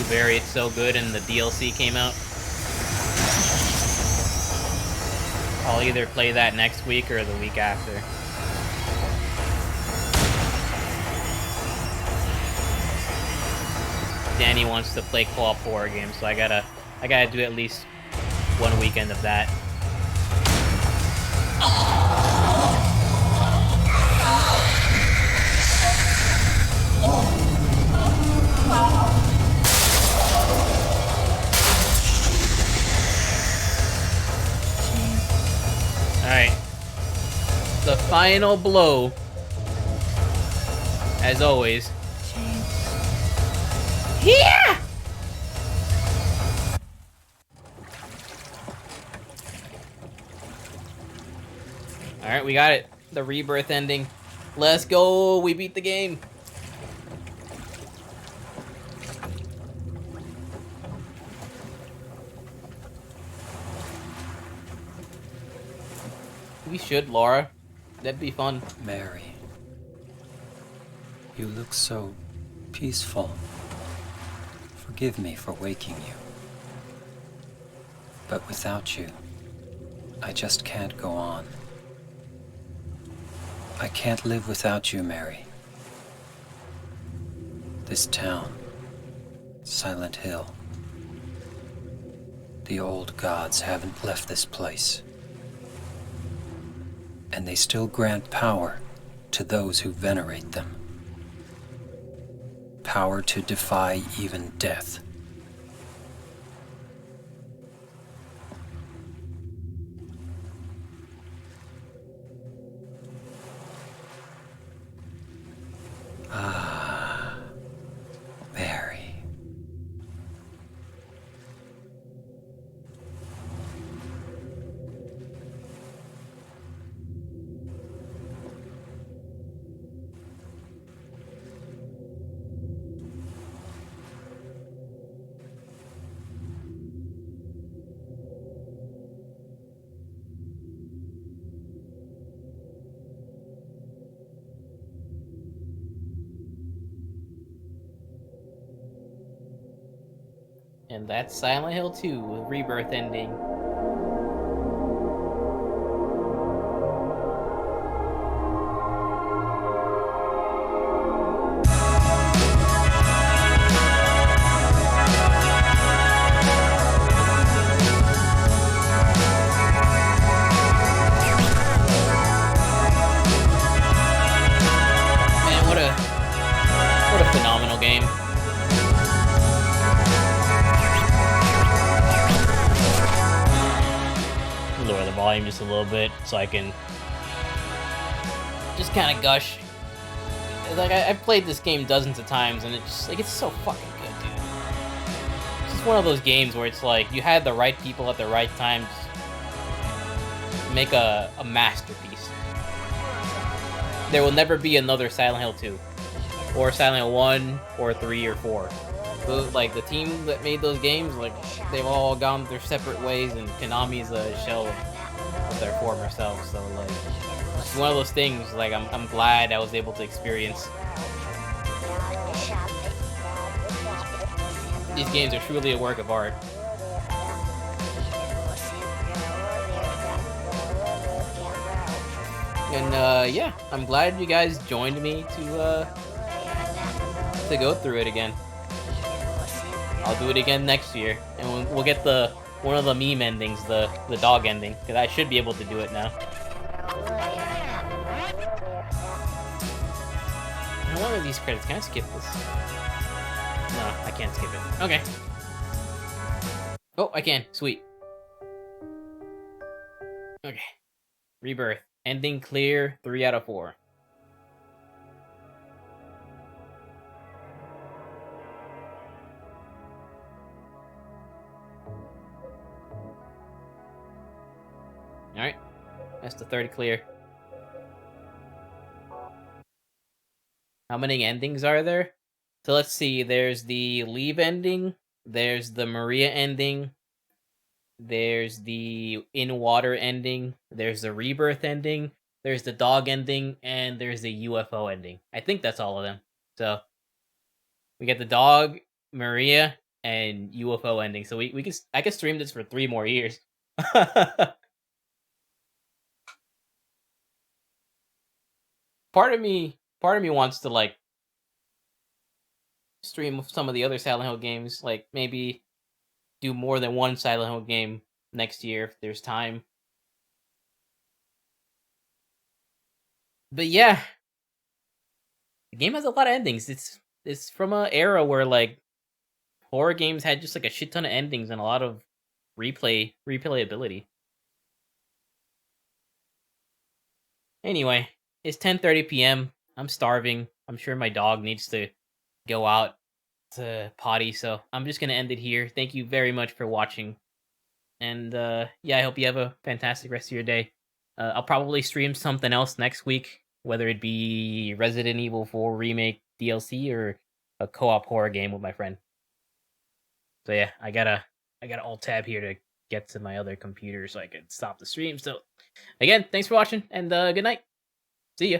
Very, it's so good, and the DLC came out. I'll either play that next week or the week after. Danny wants to play co-op horror games, so I gotta do at least one weekend of that. Alright. The final blow. As always. Yeah! Alright, we got it. The Rebirth ending. Let's go. We beat the game. We should, Laura. That'd be fun. Mary, you look so peaceful. Forgive me for waking you. But without you, I just can't go on. I can't live without you, Mary. This town, Silent Hill. The old gods haven't left this place. And they still grant power to those who venerate them. Power to defy even death. Ah, Mary. And that's Silent Hill 2 with Rebirth ending. Man, what a phenomenal game. Lower the volume just a little bit so I can just kind of gush. Like I've played this game dozens of times and it's so fucking good, dude. It's just one of those games where it's like you had the right people at the right time to make a masterpiece. There will never be another Silent Hill 2 or Silent Hill 1 or 3 or 4. Like the team that made those games, like they've all gone their separate ways, and Konami's a shell of their former selves. So like, it's one of those things. Like I'm glad I was able to experience. These games are truly a work of art. And yeah, I'm glad you guys joined me to go through it again. I'll do it again next year, and we'll get one of the meme endings, the dog ending, because I should be able to do it now. How long are these credits? Can I skip this? No, I can't skip it. Okay. Oh, I can. Sweet. Okay. Rebirth. Ending clear. 3 out of 4. Alright, that's the third clear. How many endings are there? So let's see, there's the Leave ending, there's the Maria ending, there's the In Water ending, there's the Rebirth ending, there's the dog ending, and there's the UFO ending. I think that's all of them. So, we get the dog, Maria, and UFO ending. So I could stream this for 3 more years. Part of me wants to like stream some of the other Silent Hill games, like maybe do more than one Silent Hill game next year if there's time. But yeah, the game has a lot of endings. It's from an era where like horror games had just like a shit ton of endings and a lot of replayability. Anyway, it's 10:30 p.m. I'm starving. I'm sure my dog needs to go out to potty, so I'm just gonna end it here. Thank you very much for watching, and yeah, I hope you have a fantastic rest of your day. I'll probably stream something else next week. whether it be Resident Evil 4 remake DLC or a co-op horror game with my friend. So yeah, I gotta alt tab here to get to my other computer so I can stop the stream. So again, thanks for watching and good night. See ya.